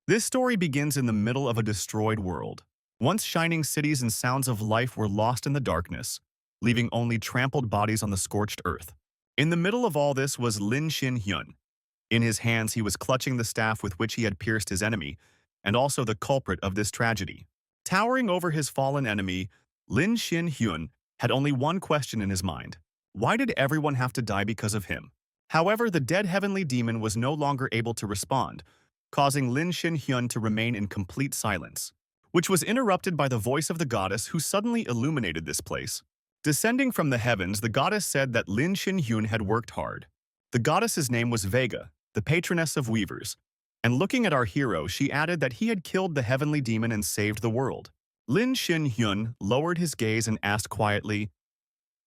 This story begins in the middle of a destroyed world. Once shining cities and sounds of life were lost in the darkness, leaving only trampled bodies on the scorched earth. In the middle of all this was Lin Shin Hyun. In his hands he was clutching the staff with which he had pierced his enemy, and also the culprit of this tragedy. Towering over his fallen enemy, Lin Shin Hyun had only one question in his mind. Why did everyone have to die because of him? However, the dead heavenly demon was no longer able to respond, causing Lin Shin Hyun to remain in complete silence, which was interrupted by the voice of the goddess who suddenly illuminated this place. Descending from the heavens, the goddess said that Lin Shin Hyun had worked hard. The goddess's name was Vega, the patroness of weavers, and looking at our hero, she added that he had killed the heavenly demon and saved the world. Lin Shin Hyun lowered his gaze and asked quietly,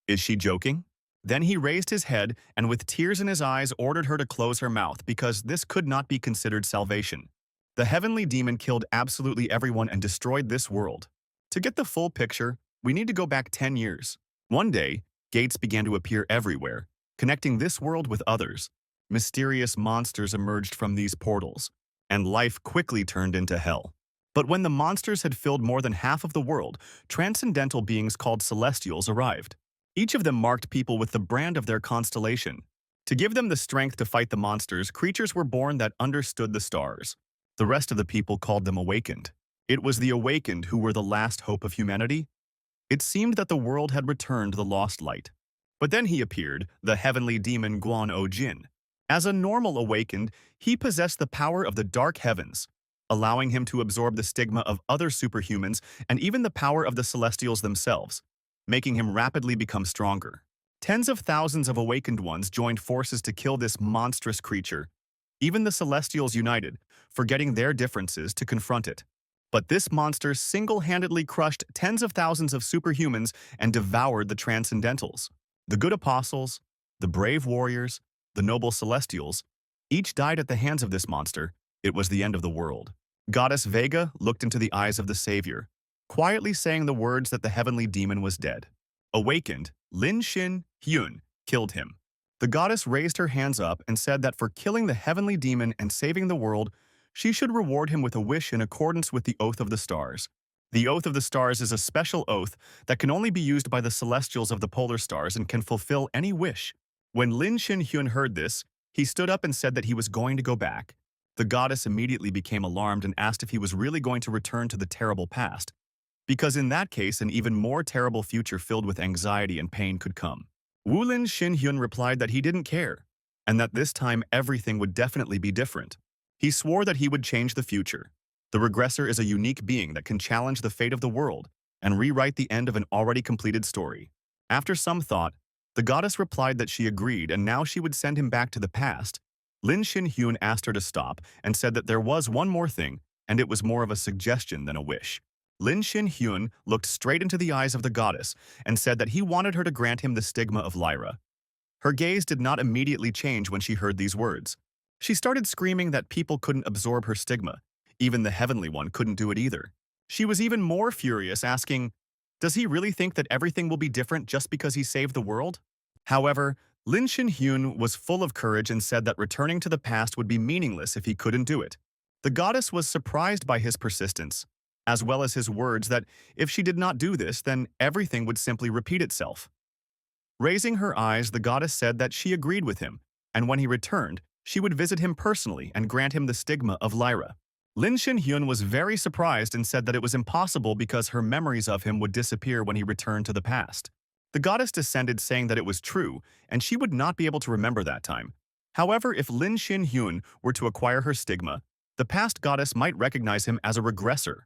"Is she joking?" Then he raised his head and with tears in his eyes ordered her to close her mouth because this could not be considered salvation. The heavenly demon killed absolutely everyone and destroyed this world. To get the full picture, we need to go back 10 years. One day, gates began to appear everywhere, connecting this world with others. Mysterious monsters emerged from these portals, and life quickly turned into hell. But when the monsters had filled more than half of the world, transcendental beings called celestials arrived. Each of them marked people with the brand of their constellation. To give them the strength to fight the monsters, creatures were born that understood the stars. The rest of the people called them awakened. It was the awakened who were the last hope of humanity. It seemed that the world had returned the lost light. But then he appeared, the heavenly demon Guan O Jin. As a normal awakened, he possessed the power of the dark heavens, allowing him to absorb the stigma of other superhumans and even the power of the celestials themselves, making him rapidly become stronger. Tens of thousands of awakened ones joined forces to kill this monstrous creature. Even the Celestials united, forgetting their differences to confront it. But this monster single-handedly crushed tens of thousands of superhumans and devoured the Transcendentals. The good apostles, the brave warriors, the noble Celestials, each died at the hands of this monster. It was the end of the world. Goddess Vega looked into the eyes of the Savior, quietly saying the words that the heavenly demon was dead. Awakened, Lin Shin Hyun killed him. The goddess raised her hands up and said that for killing the heavenly demon and saving the world, she should reward him with a wish in accordance with the Oath of the Stars. The Oath of the Stars is a special oath that can only be used by the celestials of the polar stars and can fulfill any wish. When Lin Shin Hyun heard this, he stood up and said that he was going to go back. The goddess immediately became alarmed and asked if he was really going to return to the terrible past, because in that case an even more terrible future filled with anxiety and pain could come. Lin Shin Hyun replied that he didn't care, and that this time everything would definitely be different. He swore that he would change the future. The regressor is a unique being that can challenge the fate of the world and rewrite the end of an already completed story. After some thought, the goddess replied that she agreed and now she would send him back to the past. Lin Shin Hyun asked her to stop and said that there was one more thing, and it was more of a suggestion than a wish. Lin Shin Hyun looked straight into the eyes of the goddess and said that he wanted her to grant him the stigma of Lyra. Her gaze did not immediately change when she heard these words. She started screaming that people couldn't absorb her stigma. Even the heavenly one couldn't do it either. She was even more furious, asking, "Does he really think that everything will be different just because he saved the world?" However, Lin Shin Hyun was full of courage and said that returning to the past would be meaningless if he couldn't do it. The goddess was surprised by his persistence, as well as his words that if she did not do this, then everything would simply repeat itself. Raising her eyes, the goddess said that she agreed with him, and when he returned, she would visit him personally and grant him the stigma of Lyra. Lin Shin Hyun was very surprised and said that it was impossible because her memories of him would disappear when he returned to the past. The goddess descended saying that it was true, and she would not be able to remember that time. However, if Lin Shin Hyun were to acquire her stigma, the past goddess might recognize him as a regressor.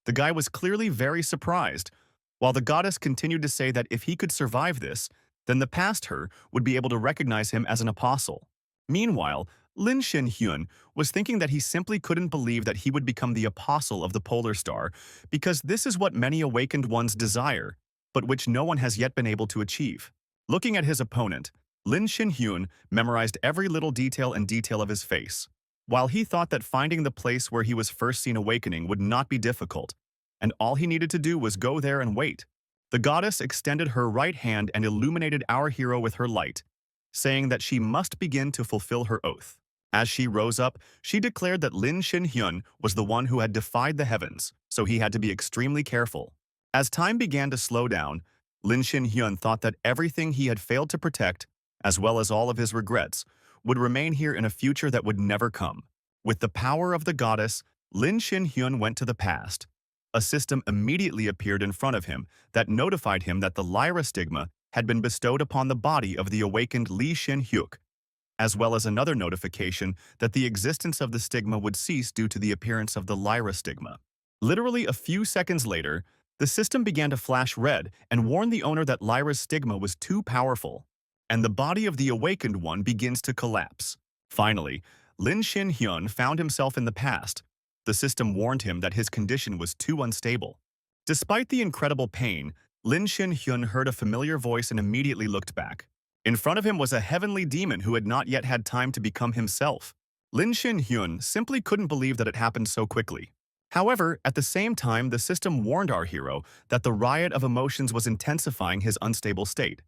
The guy was clearly very surprised, while the goddess continued to say that if he could survive this, then the past her would be able to recognize him as an apostle. Meanwhile, Lin Shin Hyun was thinking that he simply couldn't believe that he would become the apostle of the polar star because this is what many awakened ones desire, but which no one has yet been able to achieve. Looking at his opponent, Lin Shin Hyun memorized every little detail and detail of his face. While he thought that finding the place where he was first seen awakening would not be difficult, and all he needed to do was go there and wait, the goddess extended her right hand and illuminated our hero with her light, saying that she must begin to fulfill her oath. As she rose up, she declared that Lin Shin-hyun was the one who had defied the heavens, so he had to be extremely careful. As time began to slow down, Lin Shin-hyun thought that everything he had failed to protect, as well as all of his regrets, would remain here in a future that would never come. With the power of the goddess, Lin Shin-hyun went to the past. A system immediately appeared in front of him that notified him that the Lyra stigma had been bestowed upon the body of the awakened Lee Shin-hyuk, as well as another notification that the existence of the stigma would cease due to the appearance of the Lyra stigma. Literally a few seconds later, the system began to flash red and warn the owner that Lyra's stigma was too powerful, and the body of the awakened one begins to collapse. Finally, Lin Shin-hyun found himself in the past. The system warned him that his condition was too unstable. Despite the incredible pain, Lin Shin-hyun heard a familiar voice and immediately looked back. In front of him was a heavenly demon who had not yet had time to become himself. Lin Shin-hyun simply couldn't believe that it happened so quickly. However, at the same time, the system warned our hero that the riot of emotions was intensifying his unstable state.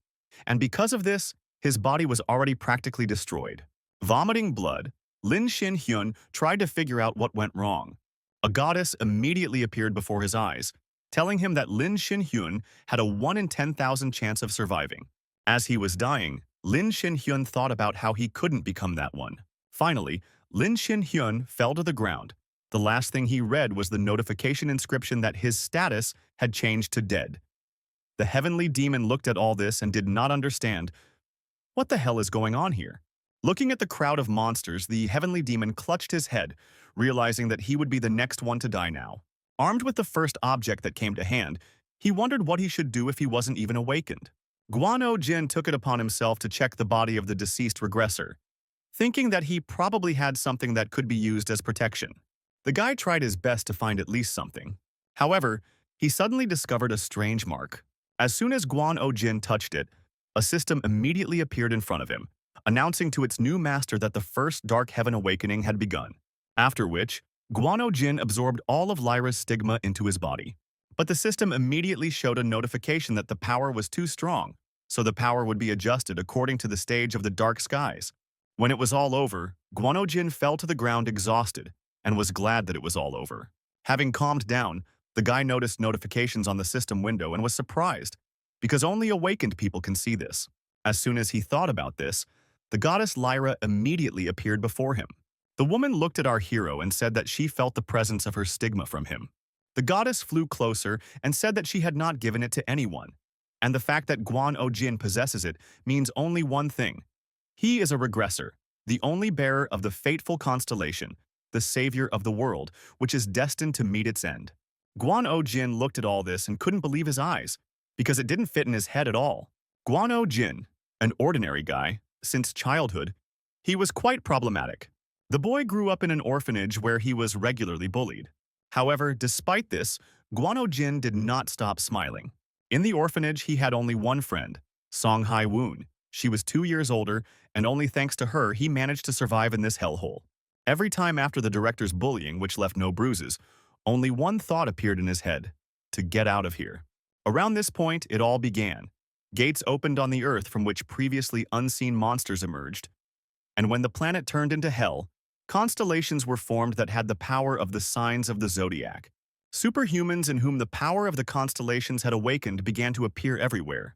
And because of this, his body was already practically destroyed. Vomiting blood, Lin Shin-hyun tried to figure out what went wrong. A goddess immediately appeared before his eyes, telling him that Lin Shin-hyun had a 1 in 10,000 chance of surviving. As he was dying, Lin Shin-hyun thought about how he couldn't become that one. Finally, Lin Shin-hyun fell to the ground. The last thing he read was the notification inscription that his status had changed to dead. The heavenly demon looked at all this and did not understand. What the hell is going on here? Looking at the crowd of monsters, the heavenly demon clutched his head, realizing that he would be the next one to die now. Armed with the first object that came to hand, he wondered what he should do if he wasn't even awakened. Guan-oh-jin took it upon himself to check the body of the deceased regressor, thinking that he probably had something that could be used as protection. The guy tried his best to find at least something. However, he suddenly discovered a strange mark. As soon as Guan-oh-jin touched it, a system immediately appeared in front of him, announcing to its new master that the first Dark Heaven Awakening had begun. After which, Guan-oh-jin absorbed all of Lyra's stigma into his body. But the system immediately showed a notification that the power was too strong, so the power would be adjusted according to the stage of the dark skies. When it was all over, Guan-oh-jin fell to the ground exhausted and was glad that it was all over. Having calmed down, the guy noticed notifications on the system window and was surprised, because only awakened people can see this. As soon as he thought about this, the goddess Lyra immediately appeared before him. The woman looked at our hero and said that she felt the presence of her stigma from him. The goddess flew closer and said that she had not given it to anyone, and the fact that Guan-oh-jin possesses it means only one thing. He is a regressor, the only bearer of the fateful constellation, the savior of the world, which is destined to meet its end. Guan-oh-jin looked at all this and couldn't believe his eyes, because it didn't fit in his head at all. Guan-oh-jin, an ordinary guy, since childhood, he was quite problematic. The boy grew up in an orphanage where he was regularly bullied. However, despite this, Guan-oh-jin did not stop smiling. In the orphanage, he had only one friend, Song Hai-woon. She was 2 years older, and only thanks to her, he managed to survive in this hellhole. Every time after the director's bullying, which left no bruises, only one thought appeared in his head: to get out of here. Around this point, it all began. Gates opened on the Earth from which previously unseen monsters emerged. And when the planet turned into hell, constellations were formed that had the power of the signs of the zodiac. Superhumans in whom the power of the constellations had awakened began to appear everywhere.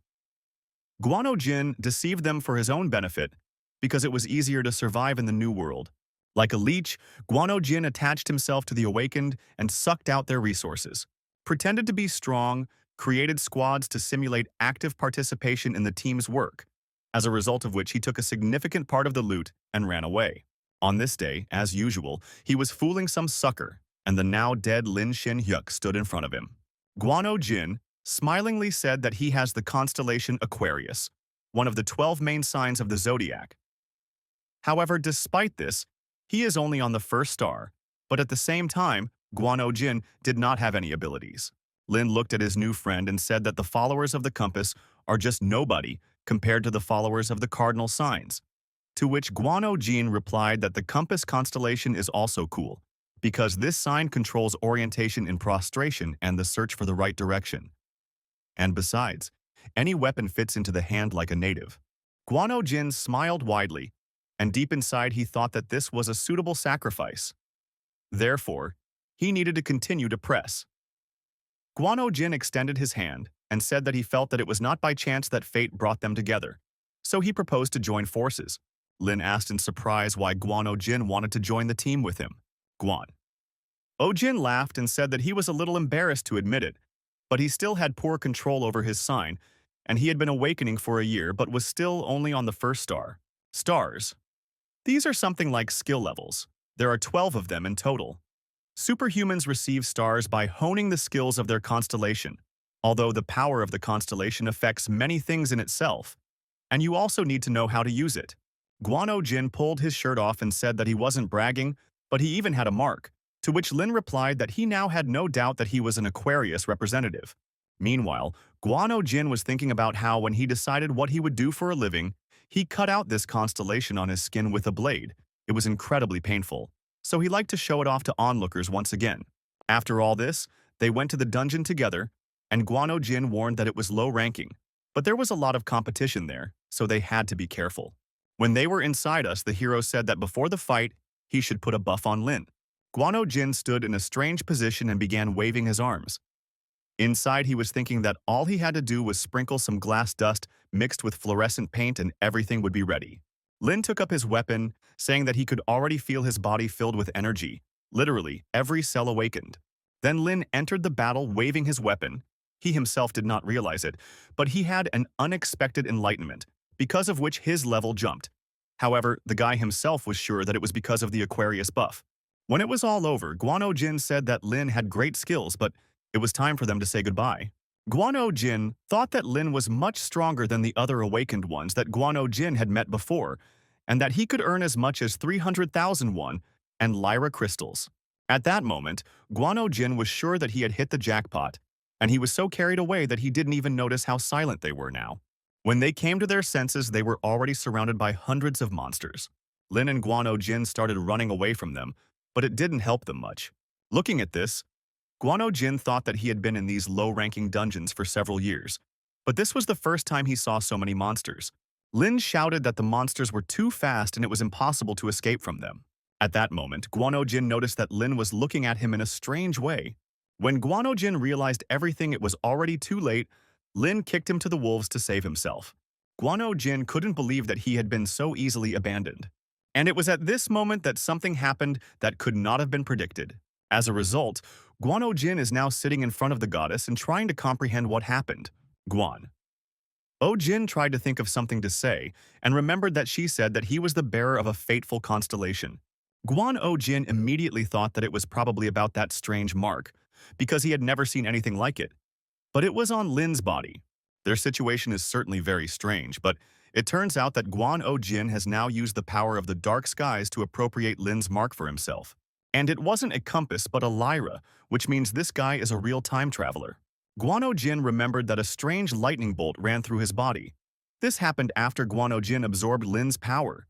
Guan-oh-jin deceived them for his own benefit because it was easier to survive in the new world. Like a leech, Guan-oh-jin attached himself to the awakened and sucked out their resources, pretended to be strong, created squads to simulate active participation in the team's work, as a result of which he took a significant part of the loot and ran away. On this day, as usual, he was fooling some sucker, and the now-dead Lin Shin-hyuk stood in front of him. Guan-oh-jin smilingly said that he has the constellation Aquarius, one of the 12 main signs of the zodiac. However, despite this, he is only on the first star, but at the same time, Guan-oh-jin did not have any abilities. Lin looked at his new friend and said that the followers of the compass are just nobody compared to the followers of the cardinal signs. To which Guan-oh-jin replied that the compass constellation is also cool, because this sign controls orientation in prostration and the search for the right direction. And besides, any weapon fits into the hand like a native. Guan-oh-jin smiled widely, and deep inside he thought that this was a suitable sacrifice. Therefore, he needed to continue to press. Guano Jin extended his hand and said that he felt that it was not by chance that fate brought them together. So he proposed to join forces. Lin asked in surprise why Guano Jin wanted to join the team with him. Guan Jin laughed and said that he was a little embarrassed to admit it, but he still had poor control over his sign, and he had been awakening for a year but was still only on the first star. Stars. These are something like skill levels. There are 12 of them in total. Superhumans receive stars by honing the skills of their constellation, although the power of the constellation affects many things in itself, and you also need to know how to use it. Guano Jin pulled his shirt off and said that he wasn't bragging, but he even had a mark, to which Lin replied that he now had no doubt that he was an Aquarius representative. Meanwhile, Guano Jin was thinking about how when he decided what he would do for a living, he cut out this constellation on his skin with a blade. It was incredibly painful, so he liked to show it off to onlookers once again. After all this, they went to the dungeon together, and Guano Jin warned that it was low ranking, but there was a lot of competition there, so they had to be careful. When they were inside us, the hero said that before the fight, he should put a buff on Lin. Guano Jin stood in a strange position and began waving his arms. Inside, he was thinking that all he had to do was sprinkle some glass dust mixed with fluorescent paint and everything would be ready. Lin took up his weapon, saying that he could already feel his body filled with energy. Literally, every cell awakened. Then Lin entered the battle waving his weapon. He himself did not realize it, but he had an unexpected enlightenment, because of which his level jumped. However, the guy himself was sure that it was because of the Aquarius buff. When it was all over, Guano Jin said that Lin had great skills, but it was time for them to say goodbye. Guano Jin thought that Lin was much stronger than the other awakened ones that Guano Jin had met before, and that he could earn as much as 300,000 won and Lyra crystals. At that moment, Guano Jin was sure that he had hit the jackpot, and he was so carried away that he didn't even notice how silent they were now. When they came to their senses, they were already surrounded by hundreds of monsters. Lin and Guano Jin started running away from them, but it didn't help them much. Looking at this, Guano Jin thought that he had been in these low-ranking dungeons for several years, but this was the first time he saw so many monsters. Lin shouted that the monsters were too fast and it was impossible to escape from them. At that moment, Guano Jin noticed that Lin was looking at him in a strange way. When Guano Jin realized everything, it was already too late. Lin kicked him to the wolves to save himself. Guano Jin couldn't believe that he had been so easily abandoned. And it was at this moment that something happened that could not have been predicted. As a result, Guano Jin is now sitting in front of the goddess and trying to comprehend what happened. Guan Jin tried to think of something to say and remembered that she said that he was the bearer of a fateful constellation. Guan Jin immediately thought that it was probably about that strange mark, because he had never seen anything like it. But it was on Lin's body. Their situation is certainly very strange, but it turns out that Guan Jin has now used the power of the dark skies to appropriate Lin's mark for himself. And it wasn't a compass but a lyra, which means this guy is a real time traveler. Guano Jin remembered that a strange lightning bolt ran through his body. This happened after Guano Jin absorbed Lin's power.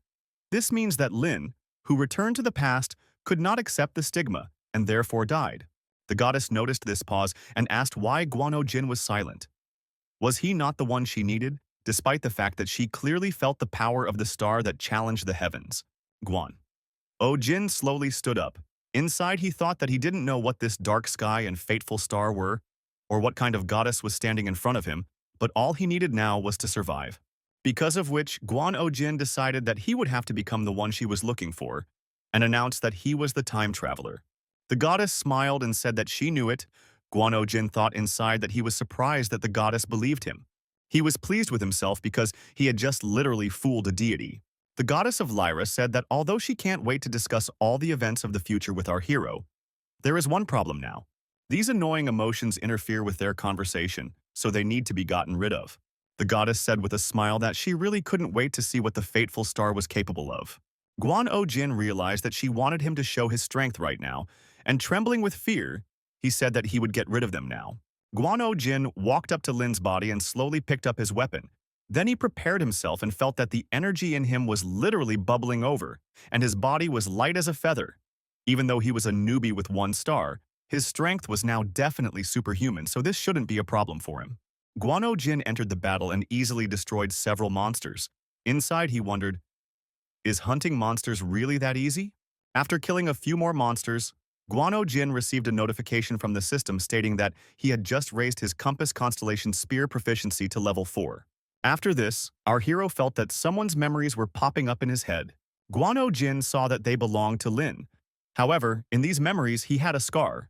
This means that Lin, who returned to the past, could not accept the stigma and therefore died. The goddess noticed this pause and asked why Guano Jin was silent. Was he not the one she needed, despite the fact that she clearly felt the power of the star that challenged the heavens? Guan Jin slowly stood up. Inside, he thought that he didn't know what this dark sky and fateful star were, or what kind of goddess was standing in front of him, but all he needed now was to survive. Because of which, Guan Jin decided that he would have to become the one she was looking for, and announced that he was the time traveler. The goddess smiled and said that she knew it. Guan Jin thought inside that he was surprised that the goddess believed him. He was pleased with himself because he had just literally fooled a deity. The goddess of Lyra said that although she can't wait to discuss all the events of the future with our hero, there is one problem now. These annoying emotions interfere with their conversation, so they need to be gotten rid of. The goddess said with a smile that she really couldn't wait to see what the fateful star was capable of. Guan Jin realized that she wanted him to show his strength right now, and trembling with fear, he said that he would get rid of them now. Guan Jin walked up to Lin's body and slowly picked up his weapon. Then he prepared himself and felt that the energy in him was literally bubbling over, and his body was light as a feather. Even though he was a newbie with 1 star, his strength was now definitely superhuman, so this shouldn't be a problem for him. Guan Jin entered the battle and easily destroyed several monsters. Inside, he wondered, Is hunting monsters really that easy? After killing a few more monsters, Guano Jin received a notification from the system stating that he had just raised his Compass Constellation Spear proficiency to level 4. After this, our hero felt that someone's memories were popping up in his head. Guano Jin saw that they belonged to Lin. However, in these memories he had a scar,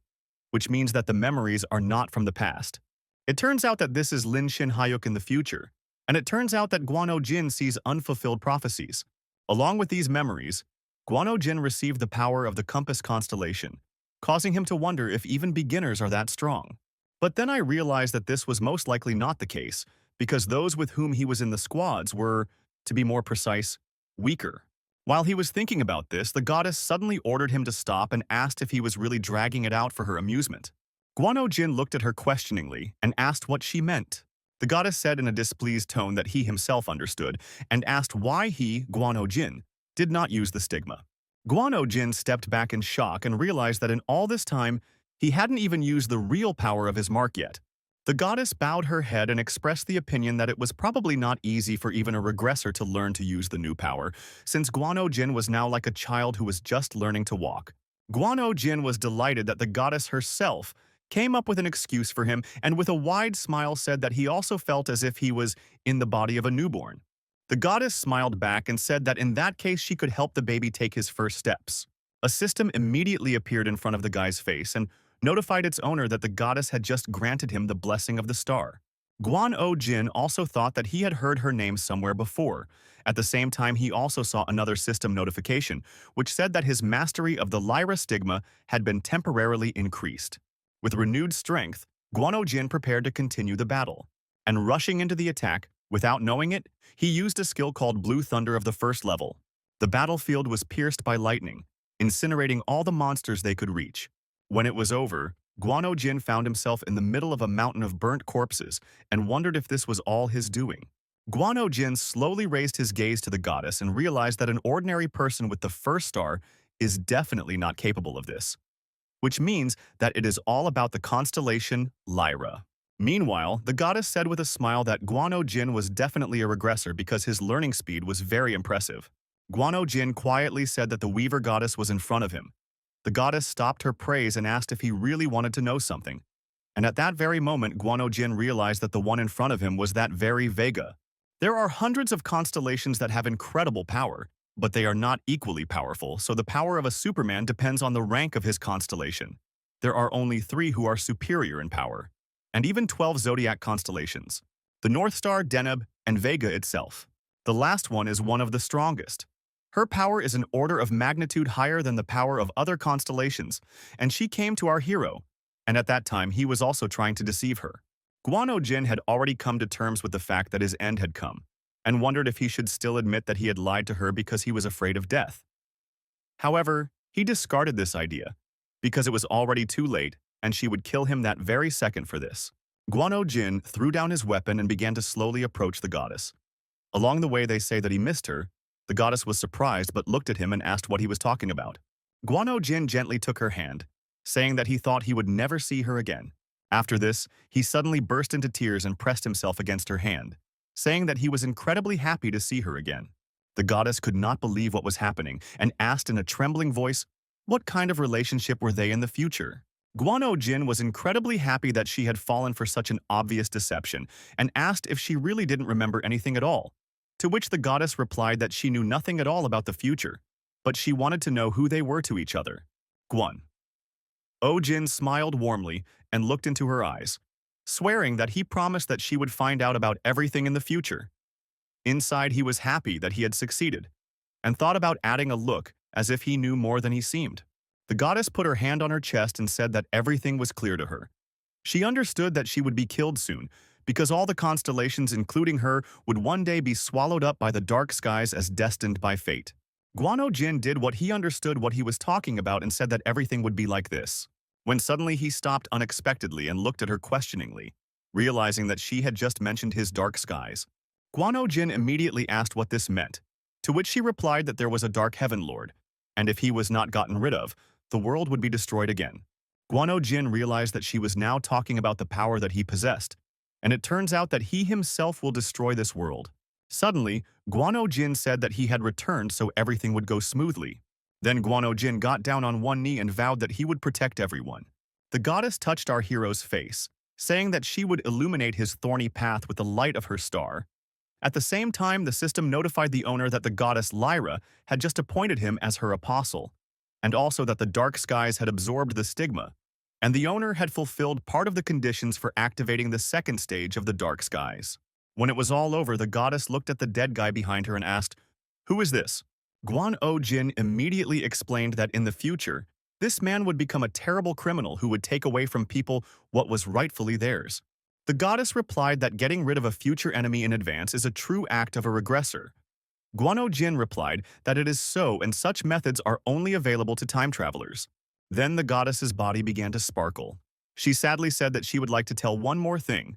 which means that the memories are not from the past. It turns out that this is Lin Shin Hyuk in the future, and it turns out that Guano Jin sees unfulfilled prophecies. Along with these memories, Guano Jin received the power of the Compass Constellation, causing him to wonder if even beginners are that strong. But then I realized that this was most likely not the case, because those with whom he was in the squads were, to be more precise, weaker. While he was thinking about this, the goddess suddenly ordered him to stop and asked if he was really dragging it out for her amusement. Guano Jin looked at her questioningly and asked what she meant. The goddess said in a displeased tone that he himself understood and asked why he, Guano Jin, did not use the stigma. Guano Jin stepped back in shock and realized that in all this time, he hadn't even used the real power of his mark yet. The goddess bowed her head and expressed the opinion that it was probably not easy for even a regressor to learn to use the new power, since Guano Jin was now like a child who was just learning to walk. Guano Jin was delighted that the goddess herself came up with an excuse for him and with a wide smile said that he also felt as if he was in the body of a newborn. The goddess smiled back and said that in that case she could help the baby take his first steps. A system immediately appeared in front of the guy's face and notified its owner that the goddess had just granted him the blessing of the star. Guano Jin also thought that he had heard her name somewhere before. At the same time, he also saw another system notification, which said that his mastery of the Lyra stigma had been temporarily increased. With renewed strength, Guano Jin prepared to continue the battle. And rushing into the attack, without knowing it, he used a skill called Blue Thunder of the first level. The battlefield was pierced by lightning, incinerating all the monsters they could reach. When it was over, Guano Jin found himself in the middle of a mountain of burnt corpses and wondered if this was all his doing. Guano Jin slowly raised his gaze to the goddess and realized that an ordinary person with the first star is definitely not capable of this, which means that it is all about the constellation Lyra. Meanwhile, the goddess said with a smile that Guano Jin was definitely a regressor because his learning speed was very impressive. Guano Jin quietly said that the Weaver goddess was in front of him. The goddess stopped her praise and asked if he really wanted to know something. And at that very moment, Guano Jin realized that the one in front of him was that very Vega. There are hundreds of constellations that have incredible power, but they are not equally powerful, so the power of a Superman depends on the rank of his constellation. There are only 3 who are superior in power, and even 12 zodiac constellations: the North Star, Deneb, and Vega itself. The last one is one of the strongest. Her power is an order of magnitude higher than the power of other constellations, and she came to our hero, and at that time he was also trying to deceive her. Guano Jin had already come to terms with the fact that his end had come, and wondered if he should still admit that he had lied to her because he was afraid of death. However, he discarded this idea, because it was already too late, and she would kill him that very second for this. Guano Jin threw down his weapon and began to slowly approach the goddess. Along the way they say that he missed her. The goddess was surprised but looked at him and asked what he was talking about. Guano Jin gently took her hand, saying that he thought he would never see her again. After this, he suddenly burst into tears and pressed himself against her hand, saying that he was incredibly happy to see her again. The goddess could not believe what was happening and asked in a trembling voice, what kind of relationship were they in the future? Guano Jin was incredibly happy that she had fallen for such an obvious deception and asked if she really didn't remember anything at all. To which the goddess replied that she knew nothing at all about the future, but she wanted to know who they were to each other. Guano Jin smiled warmly and looked into her eyes, swearing that he promised that she would find out about everything in the future. Inside, he was happy that he had succeeded, and thought about adding a look as if he knew more than he seemed. The goddess put her hand on her chest and said that everything was clear to her. She understood that she would be killed soon, because all the constellations, including her, would one day be swallowed up by the dark skies as destined by fate. Guano Jin did what he understood what he was talking about and said that everything would be like this, when suddenly he stopped unexpectedly and looked at her questioningly, realizing that she had just mentioned his dark skies. Guano Jin immediately asked what this meant, to which she replied that there was a dark heaven lord, and if he was not gotten rid of, the world would be destroyed again. Guano Jin realized that she was now talking about the power that he possessed, and it turns out that he himself will destroy this world. Suddenly, Guano Jin said that he had returned so everything would go smoothly. Then Guano Jin got down on one knee and vowed that he would protect everyone. The goddess touched our hero's face, saying that she would illuminate his thorny path with the light of her star. At the same time, the system notified the owner that the goddess Lyra had just appointed him as her apostle, and also that the dark skies had absorbed the stigma, and the owner had fulfilled part of the conditions for activating the second stage of the dark skies. When it was all over, the goddess looked at the dead guy behind her and asked, "Who is this?" Guan O Jin immediately explained that in the future, this man would become a terrible criminal who would take away from people what was rightfully theirs. The goddess replied that getting rid of a future enemy in advance is a true act of a regressor. Guano Jin replied that it is so and such methods are only available to time travelers. Then the goddess's body began to sparkle. She sadly said that she would like to tell one more thing,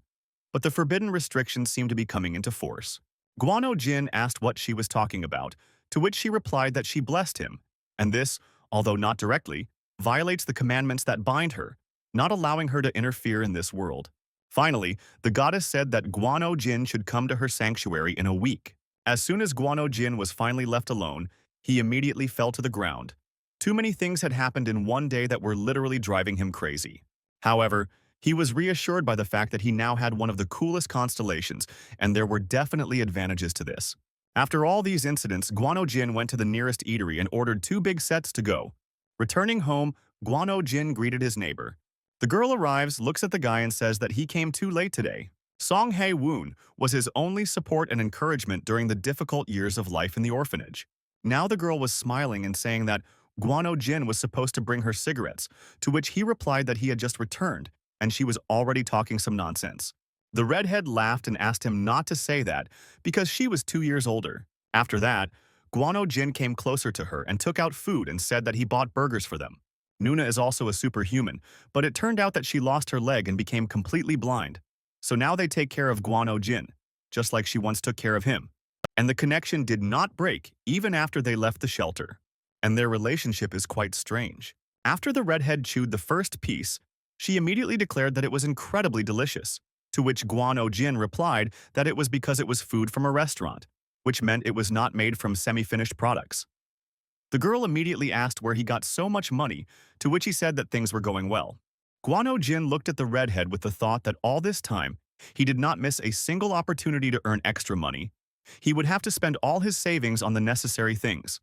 but the forbidden restrictions seemed to be coming into force. Guano Jin asked what she was talking about, to which she replied that she blessed him, and this, although not directly, violates the commandments that bind her, not allowing her to interfere in this world. Finally, the goddess said that Guano Jin should come to her sanctuary in a week. As soon as Guano Jin was finally left alone, he immediately fell to the ground. Too many things had happened in one day that were literally driving him crazy. However, he was reassured by the fact that he now had one of the coolest constellations, and there were definitely advantages to this. After all these incidents, Guano Jin went to the nearest eatery and ordered 2 big sets to go. Returning home, Guano Jin greeted his neighbor. The girl arrives, looks at the guy and says that he came too late today. Song Hae Woon was his only support and encouragement during the difficult years of life in the orphanage. Now the girl was smiling and saying that Guano Jin was supposed to bring her cigarettes, to which he replied that he had just returned, and she was already talking some nonsense. The redhead laughed and asked him not to say that because she was 2 years older. After that, Guano Jin came closer to her and took out food and said that he bought burgers for them. Nuna is also a superhuman, but it turned out that she lost her leg and became completely blind. So now they take care of Guano Jin, just like she once took care of him. And the connection did not break even after they left the shelter. And their relationship is quite strange. After the redhead chewed the first piece, she immediately declared that it was incredibly delicious, to which Guano Jin replied that it was because it was food from a restaurant, which meant it was not made from semi-finished products. The girl immediately asked where he got so much money, to which he said that things were going well. Guano Jin looked at the redhead with the thought that all this time, he did not miss a single opportunity to earn extra money. He would have to spend all his savings on the necessary things.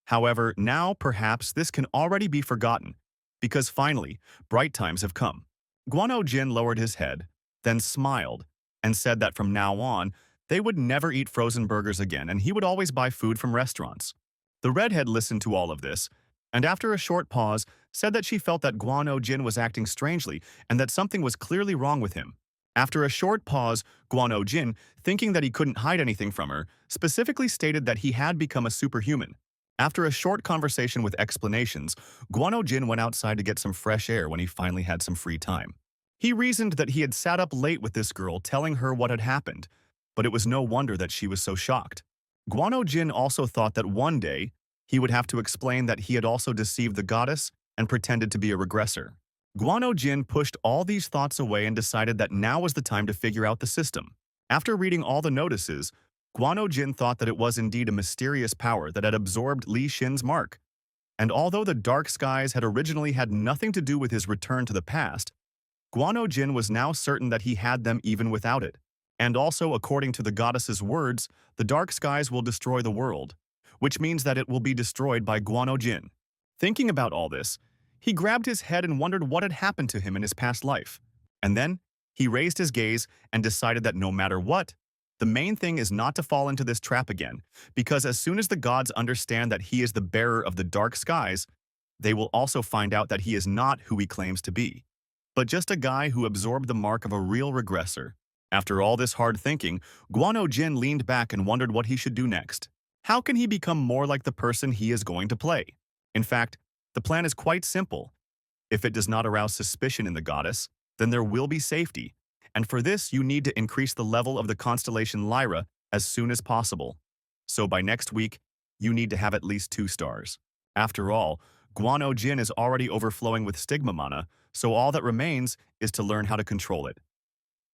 However, now perhaps this can already be forgotten, because finally, bright times have come. Guano Jin lowered his head, then smiled, and said that from now on, they would never eat frozen burgers again and he would always buy food from restaurants. The redhead listened to all of this, and after a short pause, said that she felt that Guano Jin was acting strangely and that something was clearly wrong with him. After a short pause, Guano Jin, thinking that he couldn't hide anything from her, specifically stated that he had become a superhuman. After a short conversation with explanations, Guano Jin went outside to get some fresh air when he finally had some free time. He reasoned that he had sat up late with this girl telling her what had happened, but it was no wonder that she was so shocked. Guano Jin also thought that one day, he would have to explain that he had also deceived the goddess and pretended to be a regressor. Guano Jin pushed all these thoughts away and decided that now was the time to figure out the system. After reading all the notices, Guano Jin thought that it was indeed a mysterious power that had absorbed Li Xin's mark. And although the dark skies had originally had nothing to do with his return to the past, Guano Jin was now certain that he had them even without it. And also, according to the goddess's words, the dark skies will destroy the world, which means that it will be destroyed by Guano Jin. Thinking about all this, he grabbed his head and wondered what had happened to him in his past life. And then, he raised his gaze and decided that no matter what, the main thing is not to fall into this trap again, because as soon as the gods understand that he is the bearer of the dark skies, they will also find out that he is not who he claims to be, but just a guy who absorbed the mark of a real regressor. After all this hard thinking, Guano Jin leaned back and wondered what he should do next. How can he become more like the person he is going to play? In fact, the plan is quite simple. If it does not arouse suspicion in the goddess, then there will be safety. And for this, you need to increase the level of the constellation Lyra as soon as possible. So by next week, you need to have at least 2 stars. After all, Guano Jin is already overflowing with stigma mana, so all that remains is to learn how to control it.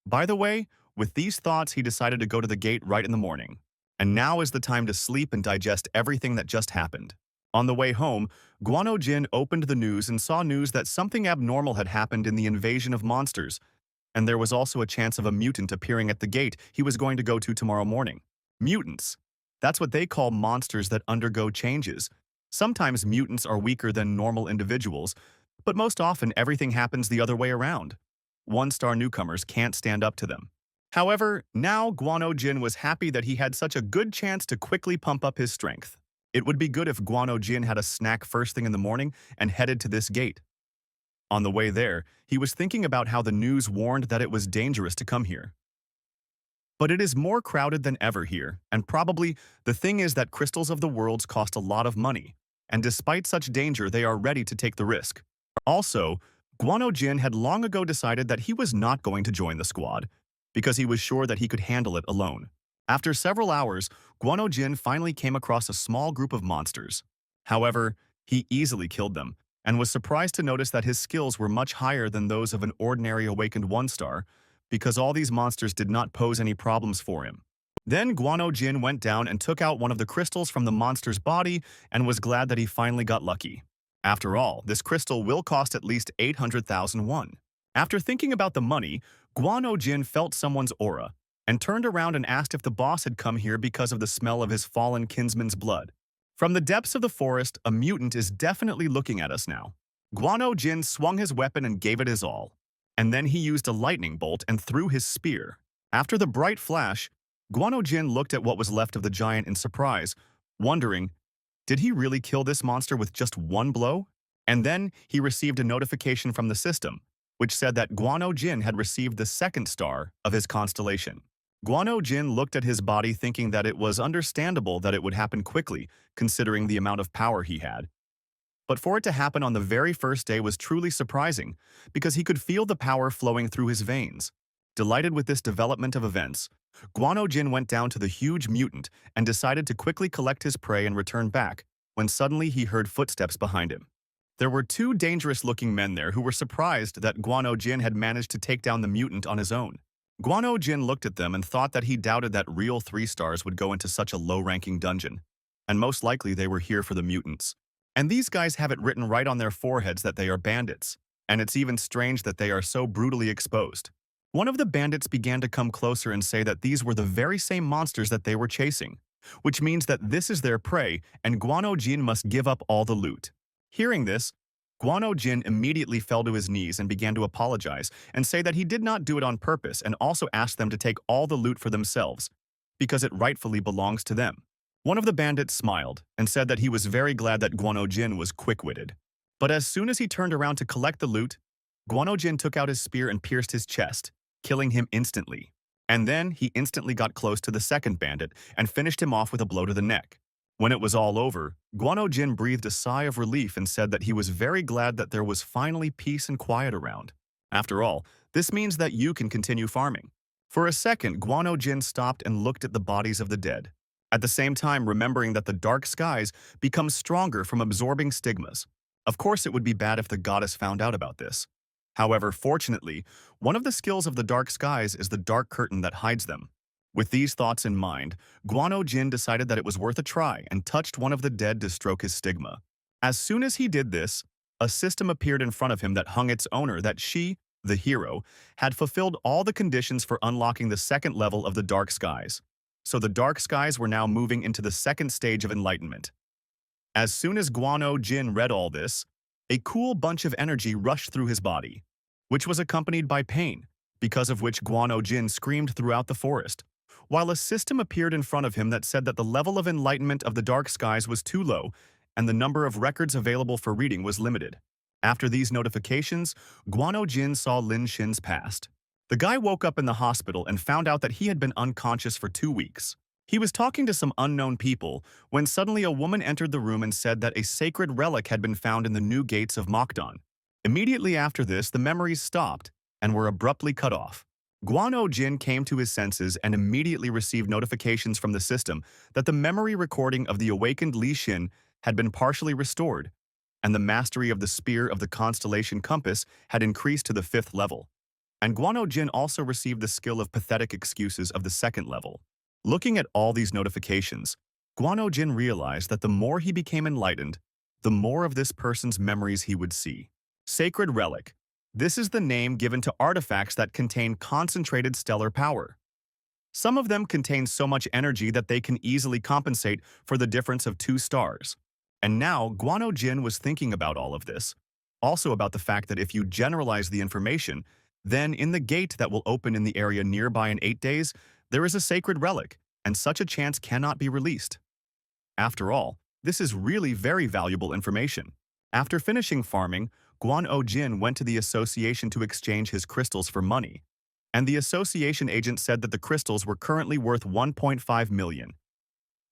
By the way, With these thoughts, he decided to go to the gate right in the morning. And now is the time to sleep and digest everything that just happened. On the way home, Guano Jin opened the news and saw news that something abnormal had happened in the invasion of monsters, and there was also a chance of a mutant appearing at the gate he was going to go to tomorrow morning. Mutants. That's what they call monsters that undergo changes. Sometimes mutants are weaker than normal individuals, but most often everything happens the other way around. One-star newcomers can't stand up to them. However, now Guano Jin was happy that he had such a good chance to quickly pump up his strength. It would be good if Guano Jin had a snack first thing in the morning and headed to this gate. On the way there, he was thinking about how the news warned that it was dangerous to come here. But it is more crowded than ever here, and probably the thing is that crystals of the worlds cost a lot of money, and despite such danger they are ready to take the risk. Also, Guano Jin had long ago decided that he was not going to join the squad, because he was sure that he could handle it alone. After several hours, Guano Jin finally came across a small group of monsters. However, he easily killed them, and was surprised to notice that his skills were much higher than those of an ordinary awakened one-star, because all these monsters did not pose any problems for him. Then Guano Jin went down and took out one of the crystals from the monster's body and was glad that he finally got lucky. After all, this crystal will cost at least 800,000 won. After thinking about the money, Guano Jin felt someone's aura and turned around and asked if the boss had come here because of the smell of his fallen kinsman's blood. From the depths of the forest, a mutant is definitely looking at us now. Guano Jin swung his weapon and gave it his all. And then he used a lightning bolt and threw his spear. After the bright flash, Guano Jin looked at what was left of the giant in surprise, wondering, did he really kill this monster with just one blow? And then he received a notification from the system, which said that Guano Jin had received the second star of his constellation. Guano Jin looked at his body thinking that it was understandable that it would happen quickly, considering the amount of power he had. But for it to happen on the very first day was truly surprising, because he could feel the power flowing through his veins. Delighted with this development of events, Guano Jin went down to the huge mutant and decided to quickly collect his prey and return back, when suddenly he heard footsteps behind him. There were two dangerous-looking men there who were surprised that Guano Jin had managed to take down the mutant on his own. Guano Jin looked at them and thought that he doubted that real 3-stars would go into such a low-ranking dungeon, and most likely they were here for the mutants. And these guys have it written right on their foreheads that they are bandits, and it's even strange that they are so brutally exposed. One of the bandits began to come closer and say that these were the very same monsters that they were chasing, which means that this is their prey and Guano Jin must give up all the loot. Hearing this, Guano Jin immediately fell to his knees and began to apologize and say that he did not do it on purpose, and also asked them to take all the loot for themselves, because it rightfully belongs to them. One of the bandits smiled and said that he was very glad that Guano Jin was quick-witted. But as soon as he turned around to collect the loot, Guano Jin took out his spear and pierced his chest, killing him instantly. And then he instantly got close to the second bandit and finished him off with a blow to the neck. When it was all over, Guano Jin breathed a sigh of relief and said that he was very glad that there was finally peace and quiet around. After all, this means that you can continue farming. For a second, Guano Jin stopped and looked at the bodies of the dead, at the same time remembering that the dark skies become stronger from absorbing stigmas. Of course, it would be bad if the goddess found out about this. However, fortunately, one of the skills of the dark skies is the dark curtain that hides them. With these thoughts in mind, Guano Jin decided that it was worth a try and touched one of the dead to stroke his stigma. As soon as he did this, a system appeared in front of him that hung its owner that she, the hero, had fulfilled all the conditions for unlocking the second level of the dark skies. So the dark skies were now moving into the second stage of enlightenment. As soon as Guano Jin read all this, a cool bunch of energy rushed through his body, which was accompanied by pain, because of which Guano Jin screamed throughout the forest, while a system appeared in front of him that said that the level of enlightenment of the dark skies was too low and the number of records available for reading was limited. After these notifications, Guano Jin saw Lin Shin's past. The guy woke up in the hospital and found out that he had been unconscious for 2 weeks. He was talking to some unknown people when suddenly a woman entered the room and said that a sacred relic had been found in the new gates of Mokdon. Immediately after this, the memories stopped and were abruptly cut off. Guano Jin came to his senses and immediately received notifications from the system that the memory recording of the awakened Li Xin had been partially restored, and the mastery of the spear of the constellation compass had increased to the 5th level. And Guano Jin also received the skill of pathetic excuses of the second level. Looking at all these notifications, Guano Jin realized that the more he became enlightened, the more of this person's memories he would see. Sacred Relic. This is the name given to artifacts that contain concentrated stellar power. Some of them contain so much energy that they can easily compensate for the difference of 2 stars. And now, Guano Jin was thinking about all of this. Also about the fact that if you generalize the information, then in the gate that will open in the area nearby in 8 days, there is a sacred relic, and such a chance cannot be released. After all, this is really very valuable information. After finishing farming, Guano Jin went to the association to exchange his crystals for money. And the association agent said that the crystals were currently worth 1.5 million.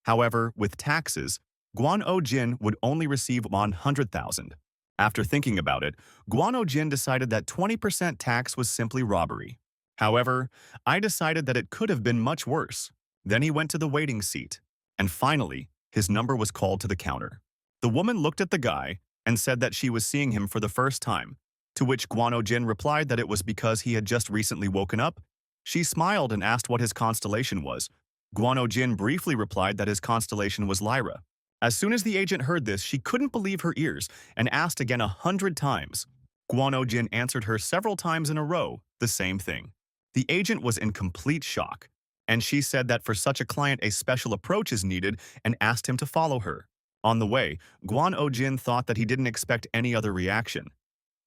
However, with taxes, Guano Jin would only receive 100,000. After thinking about it, Guano Jin decided that 20% tax was simply robbery. However, I decided that it could have been much worse. Then he went to the waiting seat. And finally, his number was called to the counter. The woman looked at the guy and said that she was seeing him for the first time, to which Guano Jin replied that it was because he had just recently woken up. She smiled and asked what his constellation was. Guano Jin briefly replied that his constellation was Lyra. As soon as the agent heard this, she couldn't believe her ears and asked again 100 times. Guano Jin answered her several times in a row, the same thing. The agent was in complete shock, and she said that for such a client a special approach is needed and asked him to follow her. On the way, Guano Jin thought that he didn't expect any other reaction,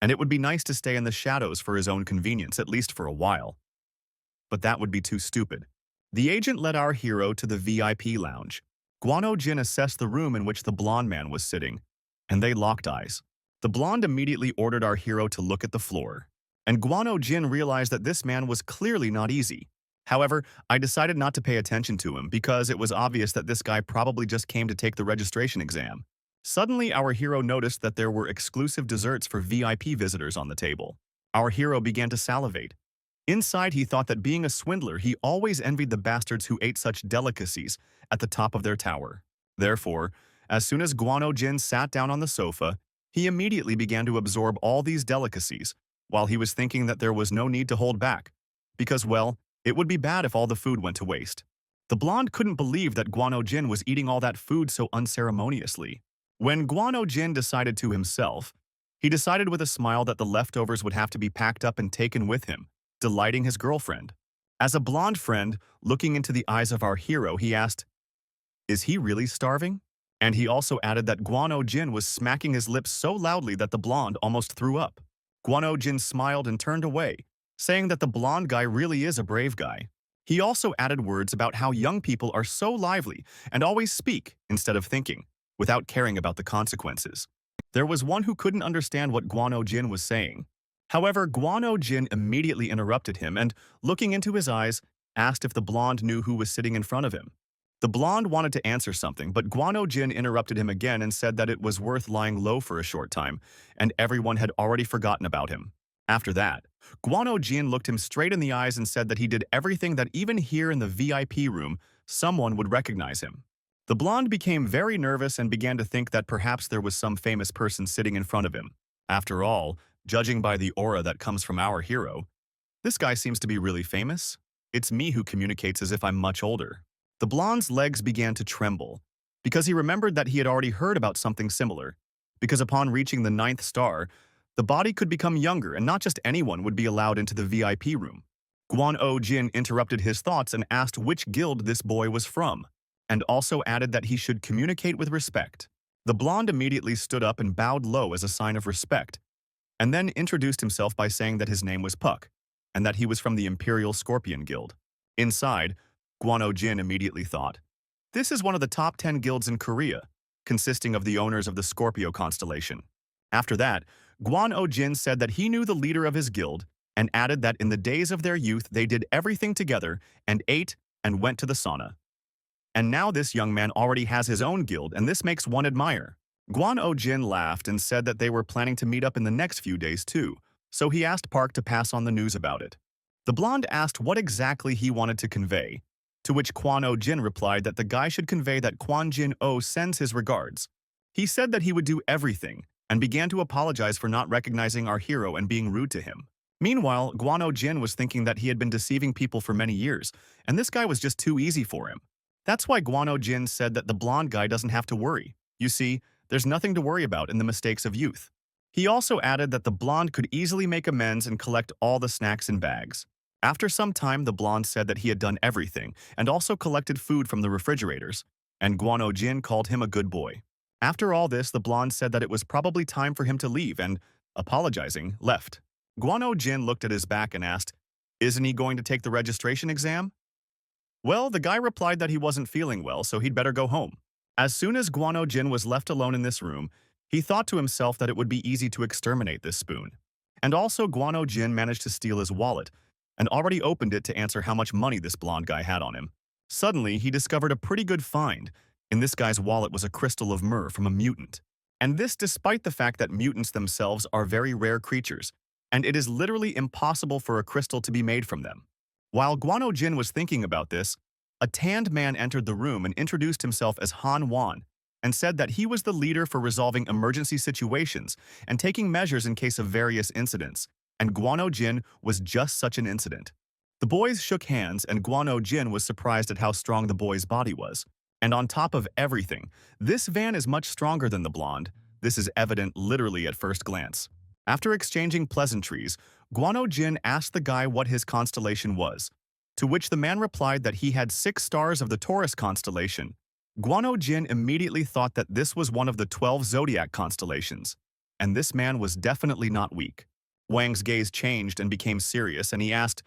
and it would be nice to stay in the shadows for his own convenience, at least for a while. But that would be too stupid. The agent led our hero to the VIP lounge. Guano Jin assessed the room in which the blonde man was sitting, and they locked eyes. The blonde immediately ordered our hero to look at the floor, and Guano Jin realized that this man was clearly not easy. However, I decided not to pay attention to him because it was obvious that this guy probably just came to take the registration exam. Suddenly, our hero noticed that there were exclusive desserts for VIP visitors on the table. Our hero began to salivate. Inside, he thought that being a swindler, he always envied the bastards who ate such delicacies at the top of their tower. Therefore, as soon as Guano Jin sat down on the sofa, he immediately began to absorb all these delicacies, while he was thinking that there was no need to hold back, because, well, it would be bad if all the food went to waste. The blonde couldn't believe that Guano Jin was eating all that food so unceremoniously. When Guano Jin decided to himself, he decided with a smile that the leftovers would have to be packed up and taken with him, delighting his girlfriend. As a blonde friend, looking into the eyes of our hero, he asked, "Is he really starving?" And he also added that Guano Jin was smacking his lips so loudly that the blonde almost threw up. Guano Jin smiled and turned away, saying that the blonde guy really is a brave guy. He also added words about how young people are so lively and always speak instead of thinking, without caring about the consequences. There was one who couldn't understand what Guano Jin was saying. However, Guano Jin immediately interrupted him and, looking into his eyes, asked if the blonde knew who was sitting in front of him. The blonde wanted to answer something, but Guano Jin interrupted him again and said that it was worth lying low for a short time, and everyone had already forgotten about him. After that, Guano Jin looked him straight in the eyes and said that he did everything that even here in the VIP room, someone would recognize him. The blonde became very nervous and began to think that perhaps there was some famous person sitting in front of him. After all, judging by the aura that comes from our hero, this guy seems to be really famous. It's me who communicates as if I'm much older. The blonde's legs began to tremble, because he remembered that he had already heard about something similar, because upon reaching the 9th star, the body could become younger and not just anyone would be allowed into the VIP room. Guano Jin interrupted his thoughts and asked which guild this boy was from, and also added that he should communicate with respect. The blonde immediately stood up and bowed low as a sign of respect, and then introduced himself by saying that his name was Puck, and that he was from the Imperial Scorpion Guild. Inside, Guano Jin immediately thought, "This is one of the top 10 guilds in Korea, consisting of the owners of the Scorpio constellation." After that, Guano Jin said that he knew the leader of his guild and added that in the days of their youth they did everything together and ate and went to the sauna. And now this young man already has his own guild, and this makes one admire. Guano Jin laughed and said that they were planning to meet up in the next few days too, so he asked Park to pass on the news about it. The blonde asked what exactly he wanted to convey, to which Guano Jin replied that the guy should convey that Quan Jin Oh sends his regards. He said that he would do everything, and began to apologize for not recognizing our hero and being rude to him. Meanwhile, Guano Jin was thinking that he had been deceiving people for many years, and this guy was just too easy for him. That's why Guano Jin said that the blonde guy doesn't have to worry. You see, there's nothing to worry about in the mistakes of youth. He also added that the blonde could easily make amends and collect all the snacks in bags. After some time, the blonde said that he had done everything and also collected food from the refrigerators, and Guano Jin called him a good boy. After all this, the blonde said that it was probably time for him to leave and, apologizing, left. Guano Jin looked at his back and asked, "Isn't he going to take the registration exam?" Well, the guy replied that he wasn't feeling well, so he'd better go home. As soon as Guano Jin was left alone in this room, he thought to himself that it would be easy to exterminate this spoon. And also, Guano Jin managed to steal his wallet and already opened it to answer how much money this blonde guy had on him. Suddenly, he discovered a pretty good find. In this guy's wallet was a crystal of myrrh from a mutant. And this despite the fact that mutants themselves are very rare creatures, and it is literally impossible for a crystal to be made from them. While Guano Jin was thinking about this, a tanned man entered the room and introduced himself as Han Wan and said that he was the leader for resolving emergency situations and taking measures in case of various incidents, and Guano Jin was just such an incident. The boys shook hands and Guano Jin was surprised at how strong the boy's body was. And on top of everything, this van is much stronger than the blonde. This is evident literally at first glance. After exchanging pleasantries, Guano Jin asked the guy what his constellation was, to which the man replied that he had 6 stars of the Taurus constellation. Guano Jin immediately thought that this was one of the 12 zodiac constellations, and this man was definitely not weak. Wang's gaze changed and became serious, and he asked,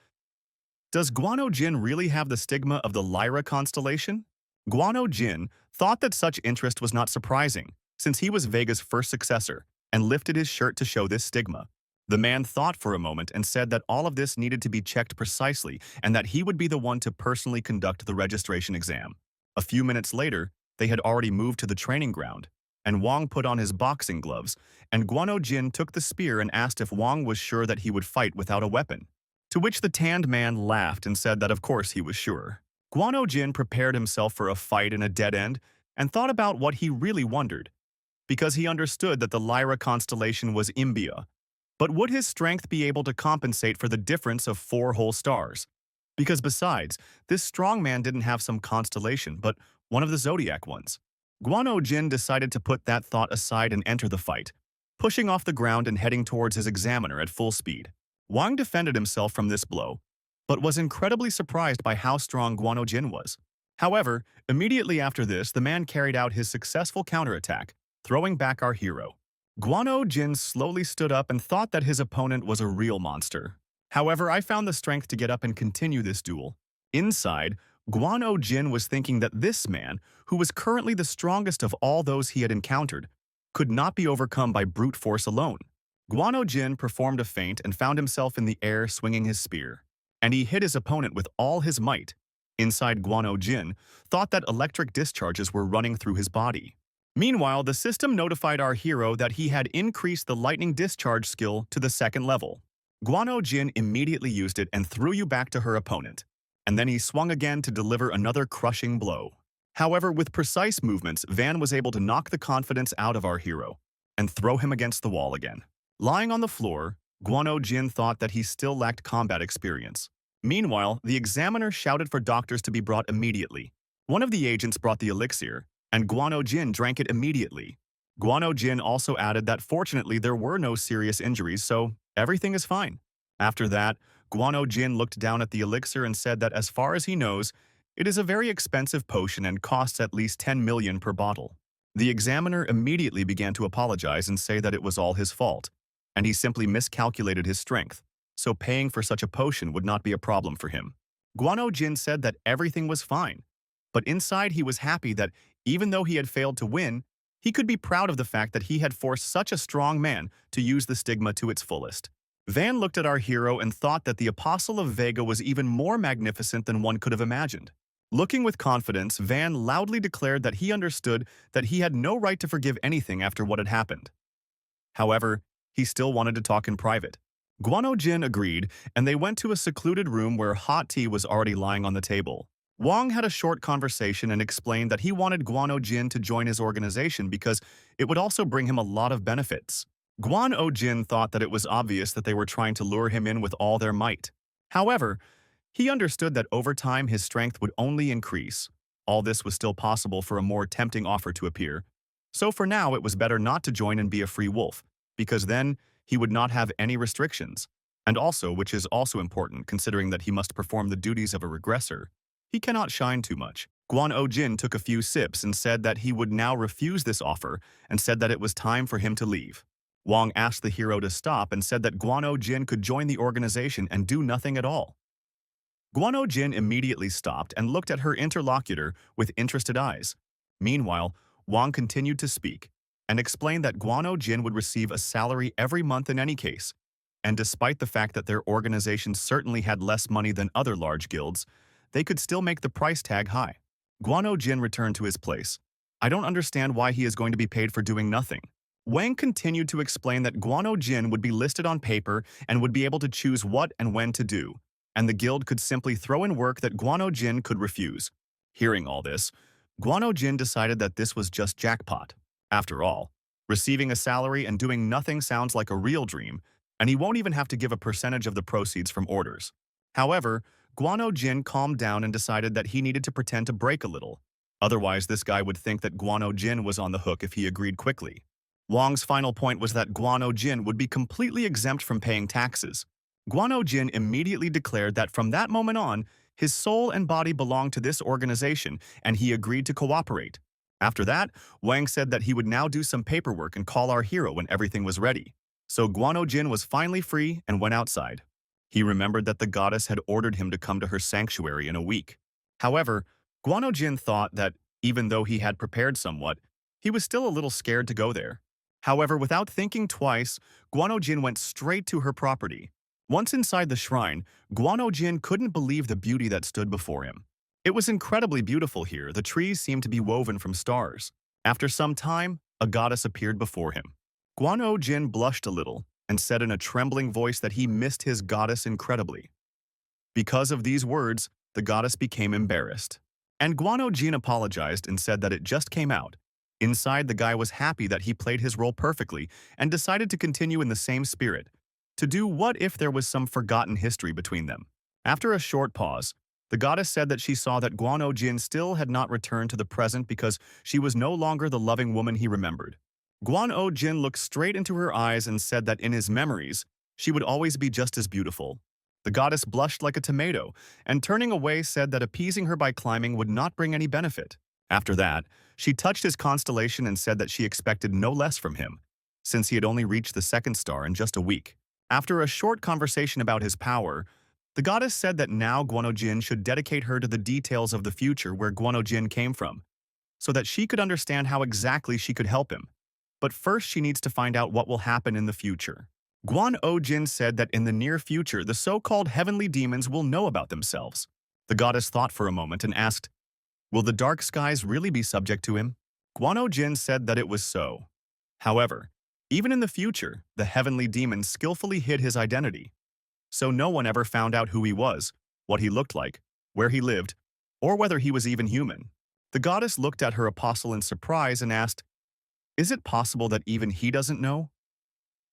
"Does Guano Jin really have the stigma of the Lyra constellation?" Guano Jin thought that such interest was not surprising, since he was Vega's first successor, and lifted his shirt to show this stigma. The man thought for a moment and said that all of this needed to be checked precisely and that he would be the one to personally conduct the registration exam. A few minutes later, they had already moved to the training ground, and Wang put on his boxing gloves, and Guano Jin took the spear and asked if Wang was sure that he would fight without a weapon. To which the tanned man laughed and said that of course he was sure. Guano Jin prepared himself for a fight in a dead end and thought about what he really wondered, because he understood that the Lyra constellation was Imbia. But would his strength be able to compensate for the difference of 4 whole stars? Because besides, this strong man didn't have some constellation, but one of the zodiac ones. Guano Jin decided to put that thought aside and enter the fight, pushing off the ground and heading towards his examiner at full speed. Wang defended himself from this blow, but was incredibly surprised by how strong Guano Jin was. However, immediately after this, the man carried out his successful counterattack, throwing back our hero. Guano Jin slowly stood up and thought that his opponent was a real monster. However, I found the strength to get up and continue this duel. Inside, Guano Jin was thinking that this man, who was currently the strongest of all those he had encountered, could not be overcome by brute force alone. Guano Jin performed a feint and found himself in the air swinging his spear, and he hit his opponent with all his might. Inside, Guano Jin thought that electric discharges were running through his body. Meanwhile, the system notified our hero that he had increased the lightning discharge skill to the 2nd level. Guano Jin immediately used it and threw you back to her opponent, and then he swung again to deliver another crushing blow. However, with precise movements, Van was able to knock the confidence out of our hero and throw him against the wall again. Lying on the floor, Guano Jin thought that he still lacked combat experience. Meanwhile, the examiner shouted for doctors to be brought immediately. One of the agents brought the elixir, and Guano Jin drank it immediately. Guano Jin also added that fortunately there were no serious injuries, so everything is fine. After that, Guano Jin looked down at the elixir and said that as far as he knows, it is a very expensive potion and costs at least 10 million per bottle. The examiner immediately began to apologize and say that it was all his fault, and he simply miscalculated his strength, so paying for such a potion would not be a problem for him. Guano Jin said that everything was fine, but inside he was happy that even though he had failed to win, he could be proud of the fact that he had forced such a strong man to use the stigma to its fullest. Van looked at our hero and thought that the Apostle of Vega was even more magnificent than one could have imagined. Looking with confidence, Van loudly declared that he understood that he had no right to forgive anything after what had happened. However, he still wanted to talk in private. Guano Jin agreed, and they went to a secluded room where hot tea was already lying on the table. Wang had a short conversation and explained that he wanted Guano Jin to join his organization because it would also bring him a lot of benefits. Guan Jin thought that it was obvious that they were trying to lure him in with all their might. However, he understood that over time his strength would only increase. All this was still possible for a more tempting offer to appear. So for now, it was better not to join and be a free wolf, because then he would not have any restrictions. And also, which is also important considering that he must perform the duties of a regressor, he cannot shine too much. Guan Jin took a few sips and said that he would now refuse this offer and said that it was time for him to leave. Wang asked the hero to stop and said that Guan Jin could join the organization and do nothing at all. Guan Jin immediately stopped and looked at her interlocutor with interested eyes. Meanwhile, Wang continued to speak and explained that Guan Jin would receive a salary every month in any case, and despite the fact that their organization certainly had less money than other large guilds, they could still make the price tag high. Guan Jin returned to his place. I don't understand why he is going to be paid for doing nothing. Wang continued to explain that Guan Jin would be listed on paper and would be able to choose what and when to do, and the guild could simply throw in work that Guan Jin could refuse. Hearing all this, Guan Jin decided that this was just jackpot. After all, receiving a salary and doing nothing sounds like a real dream, and he won't even have to give a percentage of the proceeds from orders. However, Guan Jin calmed down and decided that he needed to pretend to break a little. Otherwise, this guy would think that Guan Jin was on the hook if he agreed quickly. Wang's final point was that Guan Jin would be completely exempt from paying taxes. Guan Jin immediately declared that from that moment on, his soul and body belonged to this organization, and he agreed to cooperate. After that, Wang said that he would now do some paperwork and call our hero when everything was ready. So Guan Jin was finally free and went outside. He remembered that the goddess had ordered him to come to her sanctuary in a week. However, Guan Jin thought that, even though he had prepared somewhat, he was still a little scared to go there. However, without thinking twice, Guan Jin went straight to her property. Once inside the shrine, Guan Jin couldn't believe the beauty that stood before him. It was incredibly beautiful here. The trees seemed to be woven from stars. After some time, a goddess appeared before him. Guan Jin blushed a little and said in a trembling voice that he missed his goddess incredibly. Because of these words, the goddess became embarrassed. And Guan Jin apologized and said that it just came out. Inside, the guy was happy that he played his role perfectly and decided to continue in the same spirit, to do what if there was some forgotten history between them. After a short pause, the goddess said that she saw that Guan Jin still had not returned to the present because she was no longer the loving woman he remembered. Guan Jin looked straight into her eyes and said that in his memories, she would always be just as beautiful. The goddess blushed like a tomato and turning away said that appeasing her by climbing would not bring any benefit. After that, she touched his constellation and said that she expected no less from him, since he had only reached the second star in just a week. After a short conversation about his power, the goddess said that now Guan Jin should dedicate her to the details of the future where Guan Jin came from, so that she could understand how exactly she could help him. But first she needs to find out what will happen in the future. Guan Jin said that in the near future, the so-called heavenly demons will know about themselves. The goddess thought for a moment and asked, will the dark skies really be subject to him? Guan Jin said that it was so. However, even in the future, the heavenly demons skillfully hid his identity. So no one ever found out who he was, what he looked like, where he lived, or whether he was even human. The goddess looked at her apostle in surprise and asked, is it possible that even he doesn't know?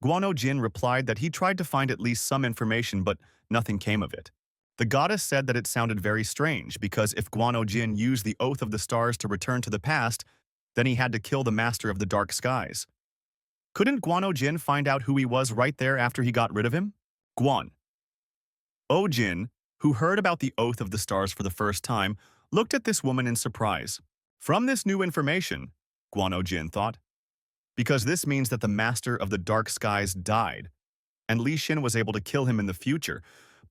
Guan Jin replied that he tried to find at least some information, but nothing came of it. The goddess said that it sounded very strange because if Guan Jin used the Oath of the Stars to return to the past, then he had to kill the Master of the Dark Skies. Couldn't Guan Jin find out who he was right there after he got rid of him? Guan Jin, who heard about the Oath of the Stars for the first time, looked at this woman in surprise. From this new information, Guan Jin thought, because this means that the Master of the Dark Skies died, and Li Xin was able to kill him in the future.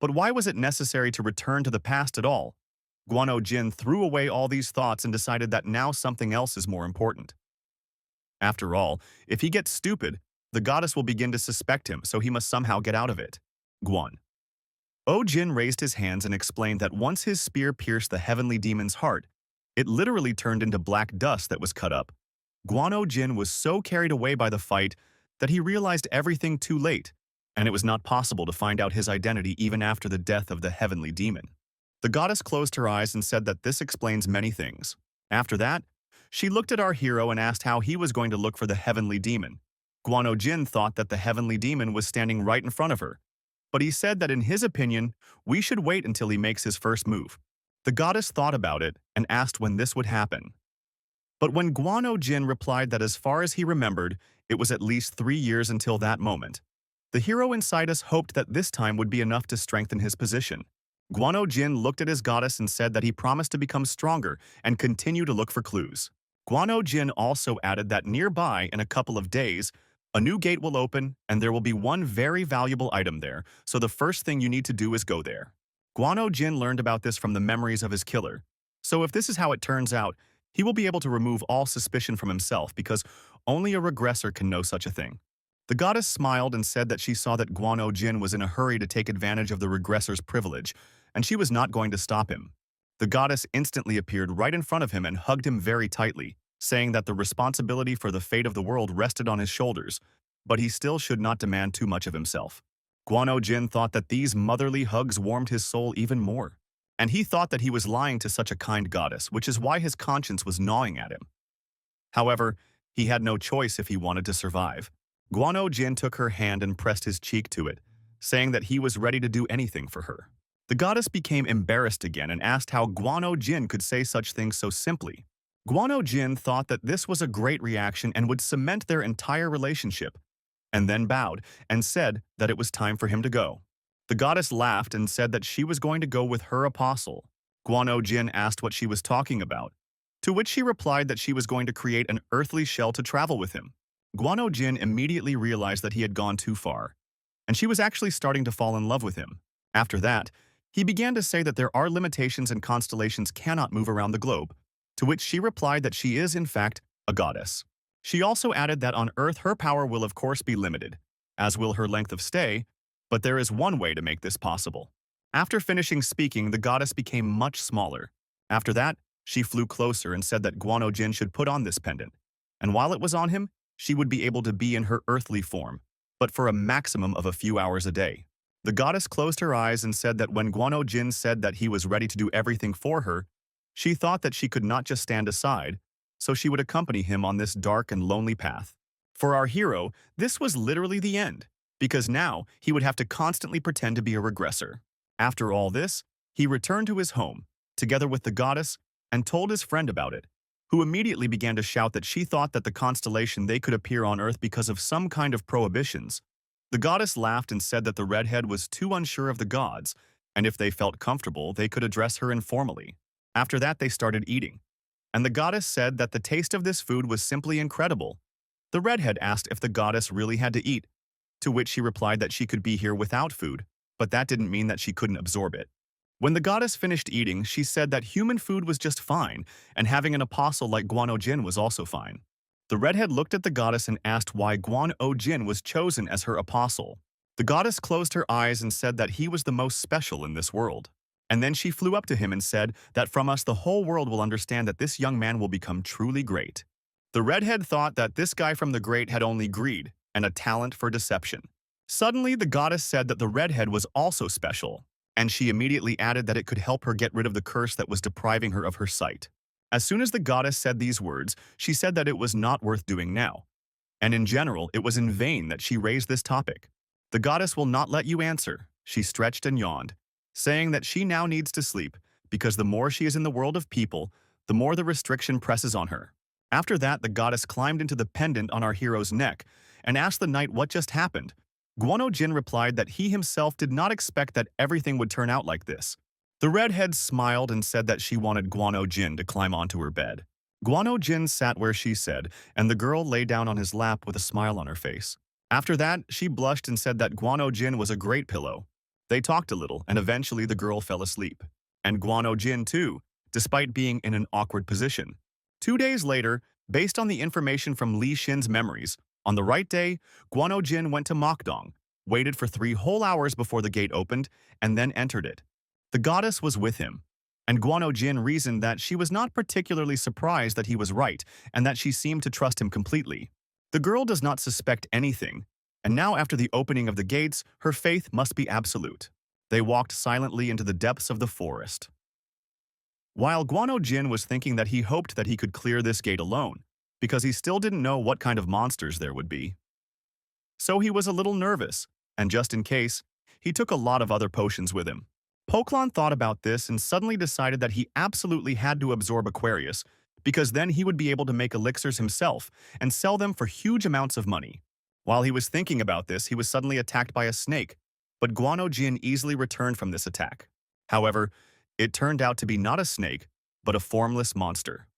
But why was it necessary to return to the past at all? Guan Jin threw away all these thoughts and decided that now something else is more important. After all, if he gets stupid, the goddess will begin to suspect him, so he must somehow get out of it. Guan Jin raised his hands and explained that once his spear pierced the heavenly demon's heart, it literally turned into black dust that was cut up. Guan Jin was so carried away by the fight that he realized everything too late, and it was not possible to find out his identity even after the death of the heavenly demon. The goddess closed her eyes and said that this explains many things. After that, she looked at our hero and asked how he was going to look for the heavenly demon. Guano Jin thought that the heavenly demon was standing right in front of her, but he said that in his opinion, we should wait until he makes his first move. The goddess thought about it and asked when this would happen. But when Guano Jin replied that as far as he remembered, it was at least 3 years until that moment, the hero inside us hoped that this time would be enough to strengthen his position. Guano Jin looked at his goddess and said that he promised to become stronger and continue to look for clues. Guano Jin also added that nearby, in a couple of days, a new gate will open and there will be one very valuable item there, so the first thing you need to do is go there. Guano Jin learned about this from the memories of his killer. So if this is how it turns out, he will be able to remove all suspicion from himself because only a regressor can know such a thing. The goddess smiled and said that she saw that Guano Jin was in a hurry to take advantage of the regressor's privilege, and she was not going to stop him. The goddess instantly appeared right in front of him and hugged him very tightly, saying that the responsibility for the fate of the world rested on his shoulders, but he still should not demand too much of himself. Guano Jin thought that these motherly hugs warmed his soul even more, and he thought that he was lying to such a kind goddess, which is why his conscience was gnawing at him. However, he had no choice if he wanted to survive. Guano Jin took her hand and pressed his cheek to it, saying that he was ready to do anything for her. The goddess became embarrassed again and asked how Guano Jin could say such things so simply. Guano Jin thought that this was a great reaction and would cement their entire relationship, and then bowed and said that it was time for him to go. The goddess laughed and said that she was going to go with her apostle. Guano Jin asked what she was talking about, to which she replied that she was going to create an earthly shell to travel with him. Guano Jin immediately realized that he had gone too far, and she was actually starting to fall in love with him. After that, he began to say that there are limitations and constellations cannot move around the globe, to which she replied that she is, in fact, a goddess. She also added that on Earth her power will of course be limited, as will her length of stay, but there is one way to make this possible. After finishing speaking, the goddess became much smaller. After that, she flew closer and said that Guano Jin should put on this pendant, and while it was on him, she would be able to be in her earthly form, but for a maximum of a few hours a day. The goddess closed her eyes and said that when Guano Jin said that he was ready to do everything for her, she thought that she could not just stand aside, so she would accompany him on this dark and lonely path. For our hero, this was literally the end, because now he would have to constantly pretend to be a regressor. After all this, he returned to his home, together with the goddess, and told his friend about it, who immediately began to shout that she thought that the constellation they could appear on Earth because of some kind of prohibitions. The goddess laughed and said that the redhead was too unsure of the gods, and if they felt comfortable, they could address her informally. After that, they started eating, and the goddess said that the taste of this food was simply incredible. The redhead asked if the goddess really had to eat, to which she replied that she could be here without food, but that didn't mean that she couldn't absorb it. When the goddess finished eating, she said that human food was just fine, and having an apostle like Guano Jin was also fine. The redhead looked at the goddess and asked why Guano Jin was chosen as her apostle. The goddess closed her eyes and said that he was the most special in this world. And then she flew up to him and said that from us the whole world will understand that this young man will become truly great. The redhead thought that this guy from the great had only greed and a talent for deception. Suddenly, the goddess said that the redhead was also special, and she immediately added that it could help her get rid of the curse that was depriving her of her sight. As soon as the goddess said these words, she said that it was not worth doing now, and in general, it was in vain that she raised this topic. The goddess will not let you answer, she stretched and yawned, saying that she now needs to sleep, because the more she is in the world of people, the more the restriction presses on her. After that, the goddess climbed into the pendant on our hero's neck and asked the knight what just happened. Guano Jin replied that he himself did not expect that everything would turn out like this. The redhead smiled and said that she wanted Guano Jin to climb onto her bed. Guano Jin sat where she said, and the girl lay down on his lap with a smile on her face. After that, she blushed and said that Guano Jin was a great pillow. They talked a little, and eventually the girl fell asleep. And Guano Jin too, despite being in an awkward position. 2 days later, based on the information from Li Xin's memories, on the right day, Guano Jin went to Mokdong, waited for 3 whole hours before the gate opened, and then entered it. The goddess was with him, and Guano Jin reasoned that she was not particularly surprised that he was right and that she seemed to trust him completely. The girl does not suspect anything, and now after the opening of the gates, her faith must be absolute. They walked silently into the depths of the forest. While Guano Jin was thinking that he hoped that he could clear this gate alone, because he still didn't know what kind of monsters there would be. So he was a little nervous, and just in case, he took a lot of other potions with him. Poklon thought about this and suddenly decided that he absolutely had to absorb Aquarius, because then he would be able to make elixirs himself and sell them for huge amounts of money. While he was thinking about this, he was suddenly attacked by a snake, but Guano Jin easily returned from this attack. However, it turned out to be not a snake, but a formless monster.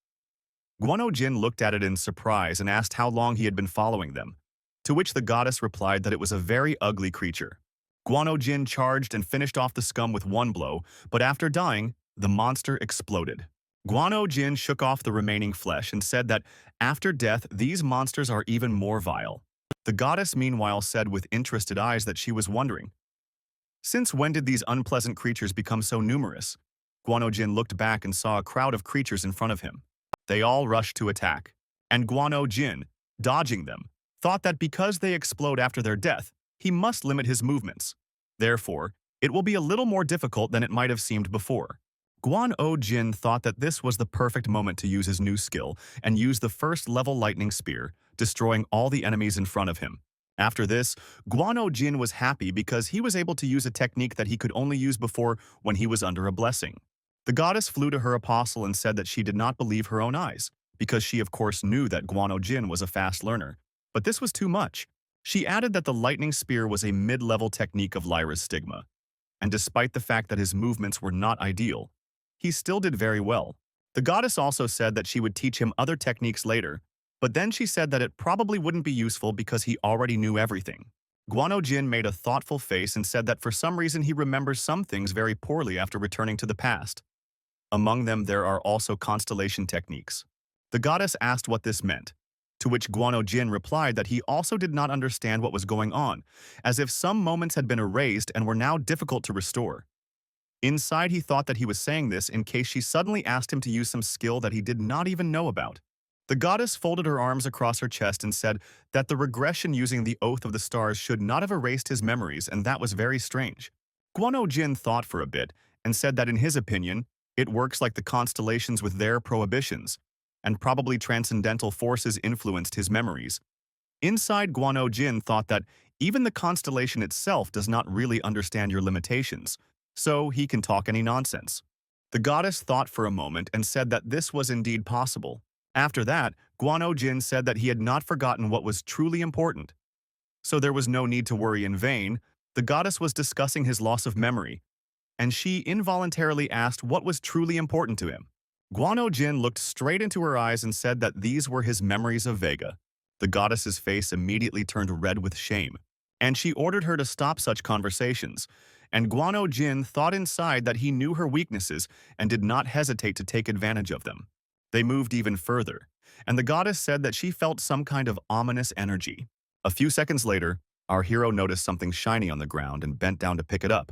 Guano Jin looked at it in surprise and asked how long he had been following them, to which the goddess replied that it was a very ugly creature. Guano Jin charged and finished off the scum with one blow, but after dying, the monster exploded. Guano Jin shook off the remaining flesh and said that after death, these monsters are even more vile. The goddess meanwhile said with interested eyes that she was wondering, since when did these unpleasant creatures become so numerous? Guano Jin looked back and saw a crowd of creatures in front of him. They all rushed to attack, and Guano Jin, dodging them, thought that because they explode after their death, he must limit his movements. Therefore, it will be a little more difficult than it might have seemed before. Guano Jin thought that this was the perfect moment to use his new skill and use the first-level lightning spear, destroying all the enemies in front of him. After this, Guano Jin was happy because he was able to use a technique that he could only use before when he was under a blessing. The goddess flew to her apostle and said that she did not believe her own eyes, because she of course knew that Guano Jin was a fast learner. But this was too much. She added that the lightning spear was a mid-level technique of Lyra's stigma, and despite the fact that his movements were not ideal, he still did very well. The goddess also said that she would teach him other techniques later, but then she said that it probably wouldn't be useful because he already knew everything. Guano Jin made a thoughtful face and said that for some reason he remembers some things very poorly after returning to the past. Among them, there are also constellation techniques. The goddess asked what this meant, to which Guano Jin replied that he also did not understand what was going on, as if some moments had been erased and were now difficult to restore. Inside, he thought that he was saying this in case she suddenly asked him to use some skill that he did not even know about. The goddess folded her arms across her chest and said that the regression using the Oath of the Stars should not have erased his memories, and that was very strange. Guano Jin thought for a bit and said that in his opinion, it works like the constellations with their prohibitions, and probably transcendental forces influenced his memories. Inside, Guano Jin thought that even the constellation itself does not really understand your limitations, so he can talk any nonsense. The goddess thought for a moment and said that this was indeed possible. After that, Guano Jin said that he had not forgotten what was truly important. So there was no need to worry in vain. The goddess was discussing his loss of memory, and she involuntarily asked what was truly important to him. Guano Jin looked straight into her eyes and said that these were his memories of Vega. The goddess's face immediately turned red with shame, and she ordered her to stop such conversations, and Guano Jin thought inside that he knew her weaknesses and did not hesitate to take advantage of them. They moved even further, and the goddess said that she felt some kind of ominous energy. A few seconds later, our hero noticed something shiny on the ground and bent down to pick it up.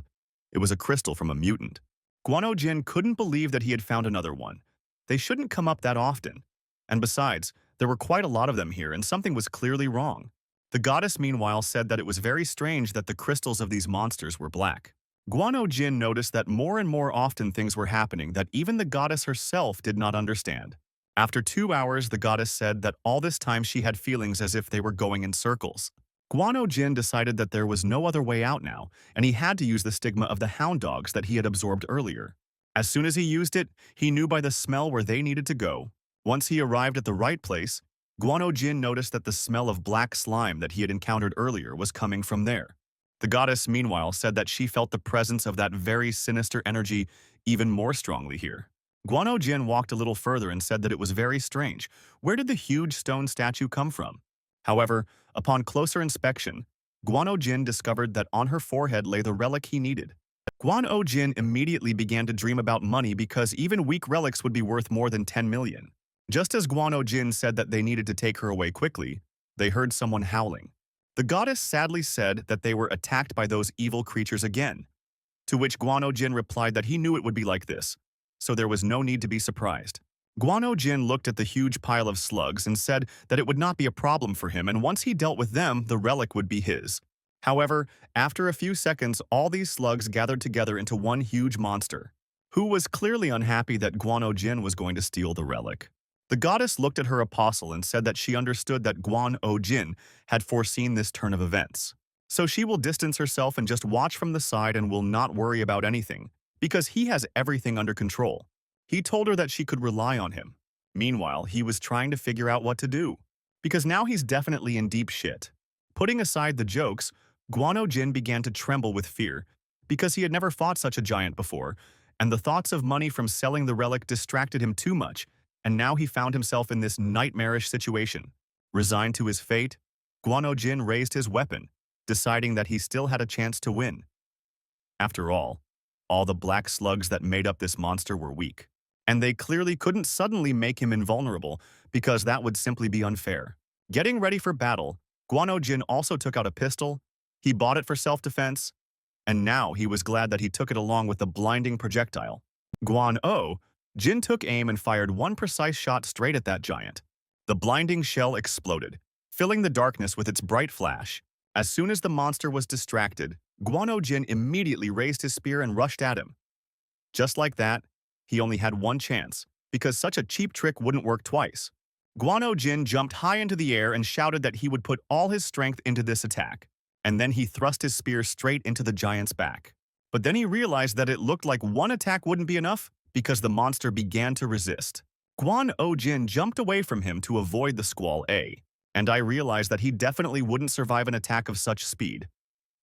It was a crystal from a mutant. Guano Jin couldn't believe that he had found another one. They shouldn't come up that often. And besides, there were quite a lot of them here and something was clearly wrong. The goddess meanwhile said that it was very strange that the crystals of these monsters were black. Guano Jin noticed that more and more often things were happening that even the goddess herself did not understand. After 2 hours, the goddess said that all this time she had feelings as if they were going in circles. Guano Jin decided that there was no other way out now, and he had to use the stigma of the hound dogs that he had absorbed earlier. As soon as he used it, he knew by the smell where they needed to go. Once he arrived at the right place, Guano Jin noticed that the smell of black slime that he had encountered earlier was coming from there. The goddess, meanwhile, said that she felt the presence of that very sinister energy even more strongly here. Guano Jin walked a little further and said that it was very strange. Where did the huge stone statue come from? However, upon closer inspection, Guano Jin discovered that on her forehead lay the relic he needed. Guano Jin immediately began to dream about money because even weak relics would be worth more than 10 million. Just as Guano Jin said that they needed to take her away quickly, they heard someone howling. The goddess sadly said that they were attacked by those evil creatures again, to which Guano Jin replied that he knew it would be like this, so there was no need to be surprised. Guano Jin looked at the huge pile of slugs and said that it would not be a problem for him, and once he dealt with them, the relic would be his. However, after a few seconds, all these slugs gathered together into one huge monster, who was clearly unhappy that Guano Jin was going to steal the relic. The goddess looked at her apostle and said that she understood that Guan-O-Jin had foreseen this turn of events. So she will distance herself and just watch from the side and will not worry about anything, because he has everything under control. He told her that she could rely on him. Meanwhile, he was trying to figure out what to do, because now he's definitely in deep shit. Putting aside the jokes, Guano-Jin began to tremble with fear, because he had never fought such a giant before, and the thoughts of money from selling the relic distracted him too much, and now he found himself in this nightmarish situation. Resigned to his fate, Guano-Jin raised his weapon, deciding that he still had a chance to win. After all the black slugs that made up this monster were weak, and they clearly couldn't suddenly make him invulnerable because that would simply be unfair. Getting ready for battle, Guano-Jin also took out a pistol. He bought it for self-defense, and now he was glad that he took it along with the blinding projectile. Guan-O-Jin took aim and fired one precise shot straight at that giant. The blinding shell exploded, filling the darkness with its bright flash. As soon as the monster was distracted, Guano-Jin immediately raised his spear and rushed at him. Just like that, he only had one chance, because such a cheap trick wouldn't work twice. Guano-Jin jumped high into the air and shouted that he would put all his strength into this attack, and then he thrust his spear straight into the giant's back. But then he realized that it looked like one attack wouldn't be enough, because the monster began to resist. Guan-O-Jin jumped away from him to avoid the squall A, and I realized that he definitely wouldn't survive an attack of such speed.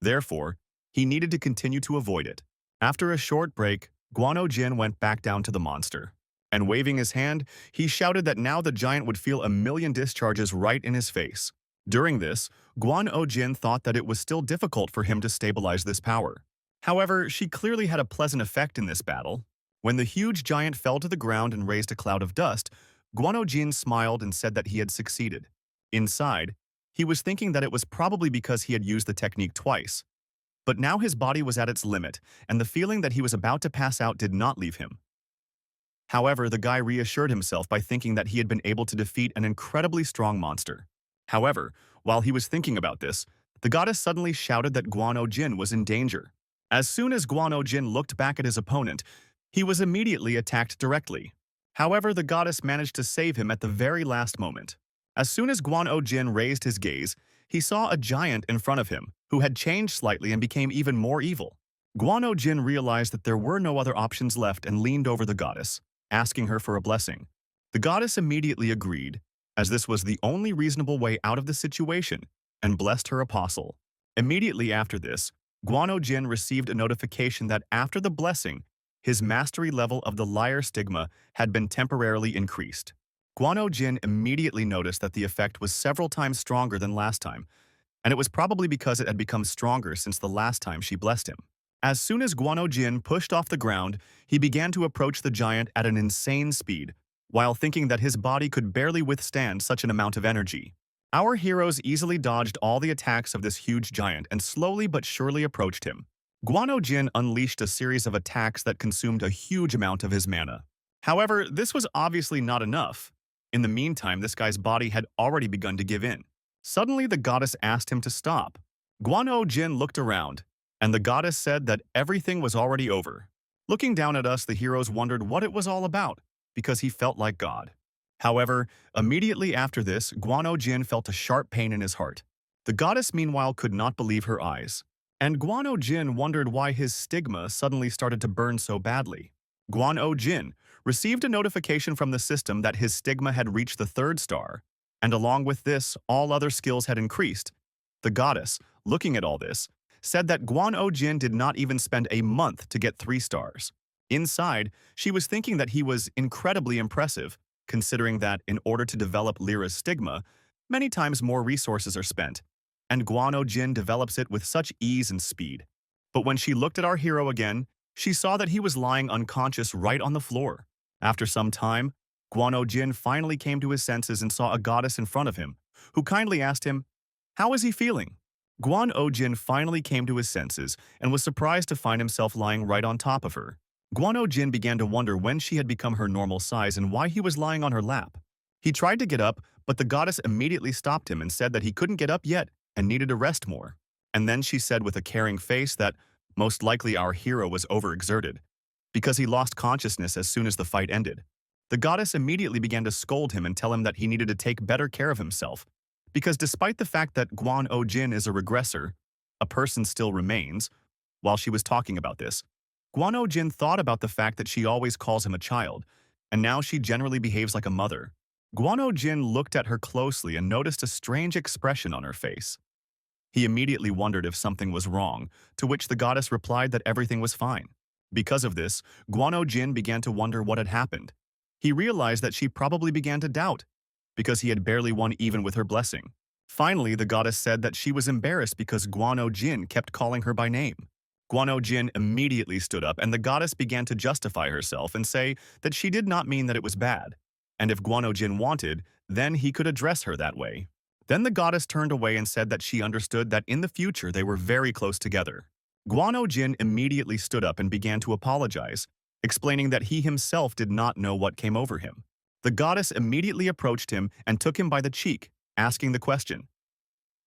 Therefore, he needed to continue to avoid it. After a short break, Guano-Jin went back down to the monster, and waving his hand, he shouted that now the giant would feel a million discharges right in his face. During this, Guan-O-Jin thought that it was still difficult for him to stabilize this power. However, she clearly had a pleasant effect in this battle. When the huge giant fell to the ground and raised a cloud of dust, Guano-Jin smiled and said that he had succeeded. Inside, he was thinking that it was probably because he had used the technique twice. But now his body was at its limit, and the feeling that he was about to pass out did not leave him. However, the guy reassured himself by thinking that he had been able to defeat an incredibly strong monster. However, while he was thinking about this, the goddess suddenly shouted that Guano-Jin was in danger. As soon as Guano-Jin looked back at his opponent, he was immediately attacked directly. However, the goddess managed to save him at the very last moment. As soon as Guano-Jin raised his gaze, he saw a giant in front of him, who had changed slightly and became even more evil. Guano-Jin realized that there were no other options left and leaned over the goddess, asking her for a blessing. The goddess immediately agreed, as this was the only reasonable way out of the situation, and blessed her apostle. Immediately after this, Guano-Jin received a notification that after the blessing, his mastery level of the liar stigma had been temporarily increased. Guano-Jin immediately noticed that the effect was several times stronger than last time, and it was probably because it had become stronger since the last time she blessed him. As soon as Guano-Jin pushed off the ground, he began to approach the giant at an insane speed, while thinking that his body could barely withstand such an amount of energy. Our heroes easily dodged all the attacks of this huge giant and slowly but surely approached him. Guano-Jin unleashed a series of attacks that consumed a huge amount of his mana. However, this was obviously not enough. In the meantime, this guy's body had already begun to give in. Suddenly, the goddess asked him to stop. Guano-Jin looked around, and the goddess said that everything was already over. Looking down at us, the heroes wondered what it was all about, because he felt like God. However, immediately after this, Guano-Jin felt a sharp pain in his heart. The goddess, meanwhile, could not believe her eyes. And Guano-Jin wondered why his stigma suddenly started to burn so badly. Guano-Jin received a notification from the system that his stigma had reached the 3rd star, and along with this, all other skills had increased. The goddess, looking at all this, said that Guano-Jin did not even spend a month to get 3 stars. Inside, she was thinking that he was incredibly impressive, considering that in order to develop Lyra's stigma, many times more resources are spent, and Guano-Jin develops it with such ease and speed. But when she looked at our hero again, she saw that he was lying unconscious right on the floor. After some time, Guano-Jin finally came to his senses and saw a goddess in front of him, who kindly asked him, "How is he feeling?" Guano-Jin finally came to his senses and was surprised to find himself lying right on top of her. Guano-Jin began to wonder when she had become her normal size and why he was lying on her lap. He tried to get up, but the goddess immediately stopped him and said that he couldn't get up yet and needed to rest more. And then she said with a caring face that most likely our hero was overexerted, because he lost consciousness as soon as the fight ended. The goddess immediately began to scold him and tell him that he needed to take better care of himself, because despite the fact that Guan O Jin is a regressor, a person still remains. While she was talking about this, Guan O Jin thought about the fact that she always calls him a child, and now she generally behaves like a mother. Guan O Jin looked at her closely and noticed a strange expression on her face. He immediately wondered if something was wrong, to which the goddess replied that everything was fine. Because of this, Guan O Jin began to wonder what had happened. He realized that she probably began to doubt, because he had barely won even with her blessing. Finally, the goddess said that she was embarrassed because Guan O Jin kept calling her by name. Guan O Jin immediately stood up, and the goddess began to justify herself and say that she did not mean that it was bad, and if Guan O Jin wanted, then he could address her that way. Then the goddess turned away and said that she understood that in the future they were very close together. Guan O Jin immediately stood up and began to apologize, explaining that he himself did not know what came over him. The goddess immediately approached him and took him by the cheek, asking the question,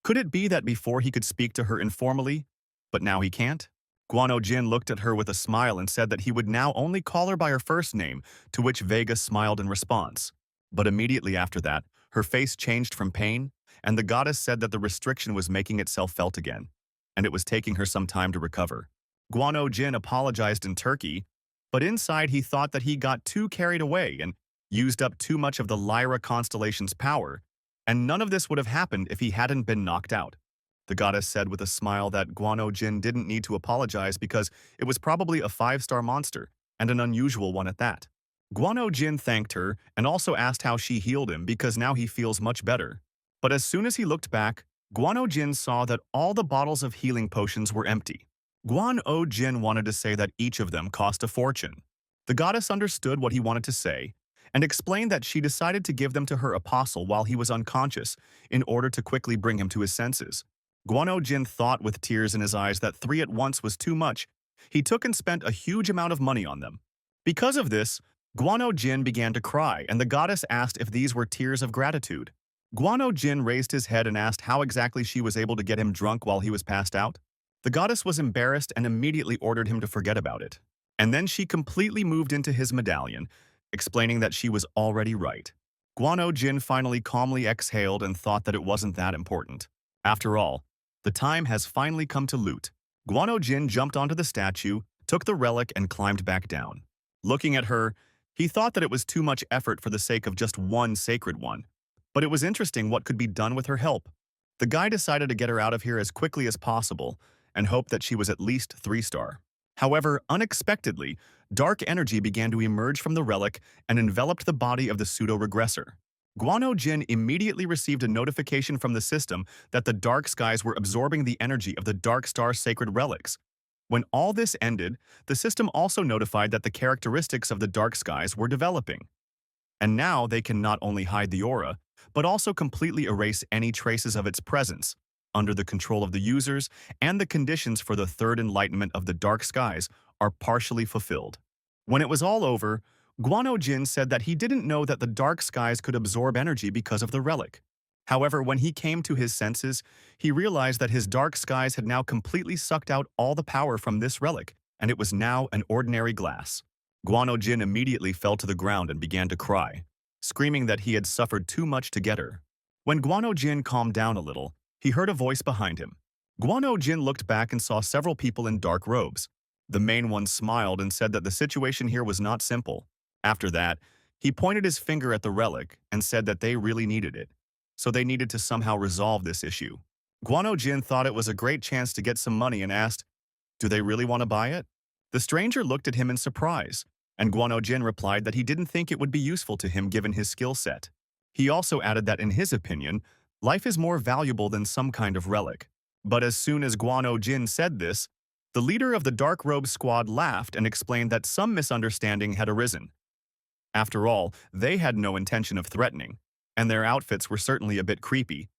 could it be that before he could speak to her informally, but now he can't? Guan O Jin looked at her with a smile and said that he would now only call her by her first name, to which Vega smiled in response. But immediately after that, her face changed from pain, and the goddess said that the restriction was making itself felt again, and it was taking her some time to recover. Guan O Jin apologized in Turkey, but inside he thought that he got too carried away and used up too much of the Lyra constellation's power, and none of this would have happened if he hadn't been knocked out. The goddess said with a smile that Guan O Jin didn't need to apologize because it was probably a 5-star monster, and an unusual one at that. Guan O Jin thanked her and also asked how she healed him because now he feels much better. But as soon as he looked back, Guan O Jin saw that all the bottles of healing potions were empty. Guan O Jin wanted to say that each of them cost a fortune. The goddess understood what he wanted to say and explained that she decided to give them to her apostle while he was unconscious in order to quickly bring him to his senses. Guan O Jin thought with tears in his eyes that 3 at once was too much. He took and spent a huge amount of money on them. Because of this, Guan O Jin began to cry, and the goddess asked if these were tears of gratitude. Guan O Jin raised his head and asked how exactly she was able to get him drunk while he was passed out. The goddess was embarrassed and immediately ordered him to forget about it. And then she completely moved into his medallion, explaining that she was already right. Guan O Jin finally calmly exhaled and thought that it wasn't that important. After all, the time has finally come to loot. Guan O Jin jumped onto the statue, took the relic, and climbed back down. Looking at her, he thought that it was too much effort for the sake of just one sacred one. But it was interesting what could be done with her help. The guy decided to get her out of here as quickly as possible and hoped that she was at least 3-star. However, unexpectedly, dark energy began to emerge from the relic and enveloped the body of the pseudo-regressor. Guan O Jin immediately received a notification from the system that the dark skies were absorbing the energy of the Dark Star sacred relics. When all this ended, the system also notified that the characteristics of the dark skies were developing. And now they can not only hide the aura, but also completely erase any traces of its presence, under the control of the users, and the conditions for the third enlightenment of the dark skies are partially fulfilled. When it was all over, Guan O Jin said that he didn't know that the dark skies could absorb energy because of the relic. However, when he came to his senses, he realized that his dark skies had now completely sucked out all the power from this relic, and it was now an ordinary glass. Guan O Jin immediately fell to the ground and began to cry, screaming that he had suffered too much to get her. When Guan O Jin calmed down a little, he heard a voice behind him. Guan O Jin looked back and saw several people in dark robes. The main one smiled and said that the situation here was not simple. After that, he pointed his finger at the relic and said that they really needed it, so they needed to somehow resolve this issue. Guan O Jin thought it was a great chance to get some money and asked, "Do they really want to buy it?" The stranger looked at him in surprise, and Guan O Jin replied that he didn't think it would be useful to him given his skill set. He also added that in his opinion, life is more valuable than some kind of relic. But as soon as Guan O Jin said this, the leader of the Dark Robe squad laughed and explained that some misunderstanding had arisen. After all, they had no intention of threatening, and their outfits were certainly a bit creepy.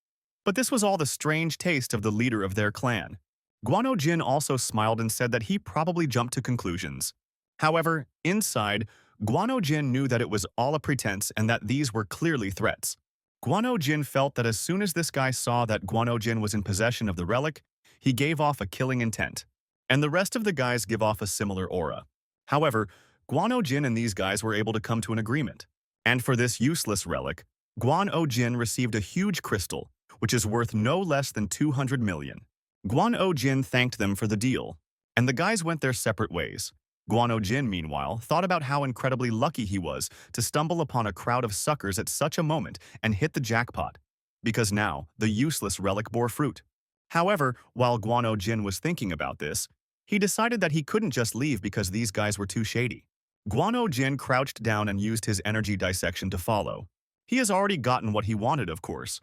But this was all the strange taste of the leader of their clan. Guan O Jin also smiled and said that he probably jumped to conclusions. However, inside, Guan O Jin knew that it was all a pretense and that these were clearly threats. Guan O Jin felt that as soon as this guy saw that Guan O Jin was in possession of the relic, he gave off a killing intent, and the rest of the guys give off a similar aura. However, Guan O Jin and these guys were able to come to an agreement. And for this useless relic, Guan O-jin received a huge crystal, which is worth no less than 200 million. Guan O-jin thanked them for the deal, and the guys went their separate ways. Guan O-jin, meanwhile, thought about how incredibly lucky he was to stumble upon a crowd of suckers at such a moment and hit the jackpot, because now the useless relic bore fruit. However, while Guan O-jin was thinking about this, he decided that he couldn't just leave because these guys were too shady. Guan O-jin crouched down and used his energy dissection to follow. He has already gotten what he wanted, of course.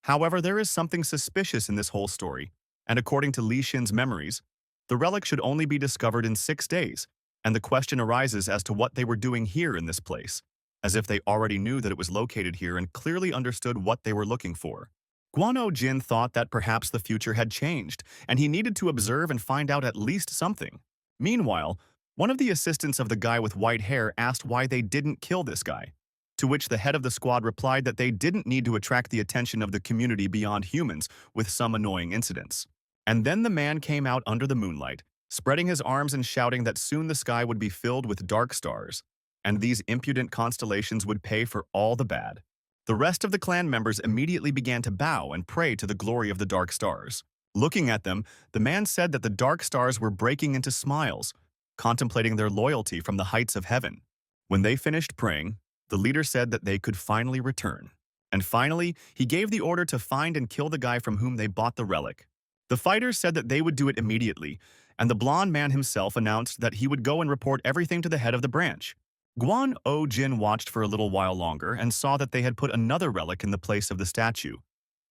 However, there is something suspicious in this whole story, and according to Li Xin's memories, the relic should only be discovered in 6 days, and the question arises as to what they were doing here in this place, as if they already knew that it was located here and clearly understood what they were looking for. Guan O-jin thought that perhaps the future had changed, and he needed to observe and find out at least something. Meanwhile, one of the assistants of the guy with white hair asked why they didn't kill this guy, to which the head of the squad replied that they didn't need to attract the attention of the community beyond humans with some annoying incidents. And then the man came out under the moonlight, spreading his arms and shouting that soon the sky would be filled with dark stars, and these impudent constellations would pay for all the bad. The rest of the clan members immediately began to bow and pray to the glory of the dark stars. Looking at them, the man said that the dark stars were breaking into smiles, contemplating their loyalty from the heights of heaven. When they finished praying, the leader said that they could finally return. And finally, he gave the order to find and kill the guy from whom they bought the relic. The fighters said that they would do it immediately, and the blonde man himself announced that he would go and report everything to the head of the branch. Guan O-jin watched for a little while longer and saw that they had put another relic in the place of the statue,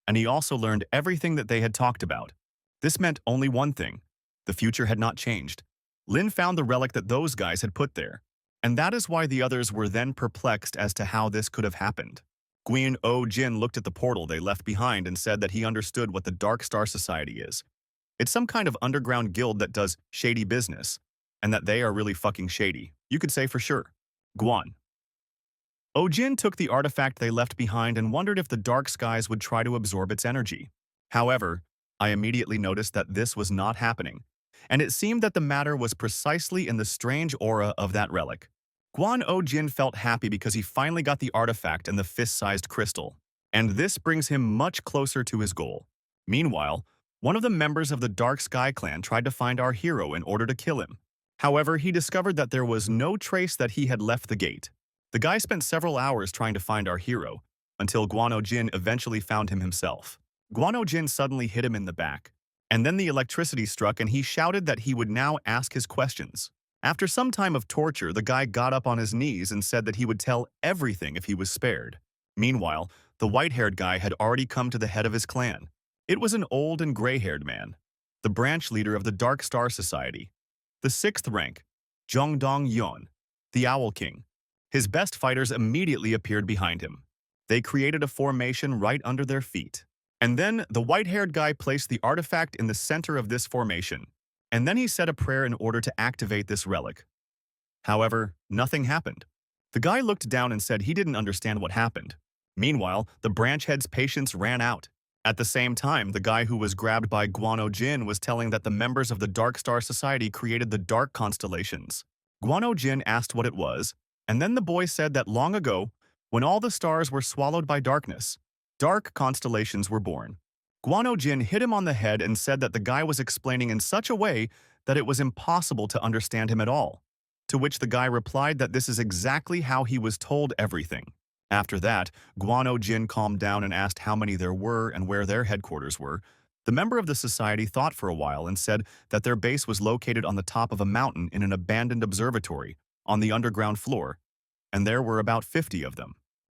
and he also learned everything that they had talked about. This meant only one thing: the future had not changed. Lin found the relic that those guys had put there, and that is why the others were then perplexed as to how this could have happened. Guan O-jin looked at the portal they left behind and said that he understood what the Dark Star Society is. It's some kind of underground guild that does shady business, and that they are really fucking shady, you could say for sure. Guan O-jin took the artifact they left behind and wondered if the dark skies would try to absorb its energy. However, I immediately noticed that this was not happening, and it seemed that the matter was precisely in the strange aura of that relic. Guan O-jin felt happy because he finally got the artifact and the fist-sized crystal, and this brings him much closer to his goal. Meanwhile, one of the members of the Dark Sky clan tried to find our hero in order to kill him. However, he discovered that there was no trace that he had left the gate. The guy spent several hours trying to find our hero, until Guan O-jin eventually found him himself. Guan O-jin suddenly hit him in the back, and then the electricity struck and he shouted that he would now ask his questions. After some time of torture, the guy got up on his knees and said that he would tell everything if he was spared. Meanwhile, the white-haired guy had already come to the head of his clan. It was an old and gray-haired man, the branch leader of the Dark Star Society. The 6th rank, Zhongdong-yeon, the Owl King. His best fighters immediately appeared behind him. They created a formation right under their feet. And then the white-haired guy placed the artifact in the center of this formation. And then he said a prayer in order to activate this relic. However, nothing happened. The guy looked down and said he didn't understand what happened. Meanwhile, the branch head's patience ran out. At the same time, the guy who was grabbed by Guan O-jin was telling that the members of the Dark Star Society created the Dark Constellations. Guan O-jin asked what it was, and then the boy said that long ago, when all the stars were swallowed by darkness, dark constellations were born. Guan O-jin hit him on the head and said that the guy was explaining in such a way that it was impossible to understand him at all, to which the guy replied that this is exactly how he was told everything. After that, Guan O-jin calmed down and asked how many there were and where their headquarters were. The member of the society thought for a while and said that their base was located on the top of a mountain in an abandoned observatory on the underground floor, and there were about 50 of them.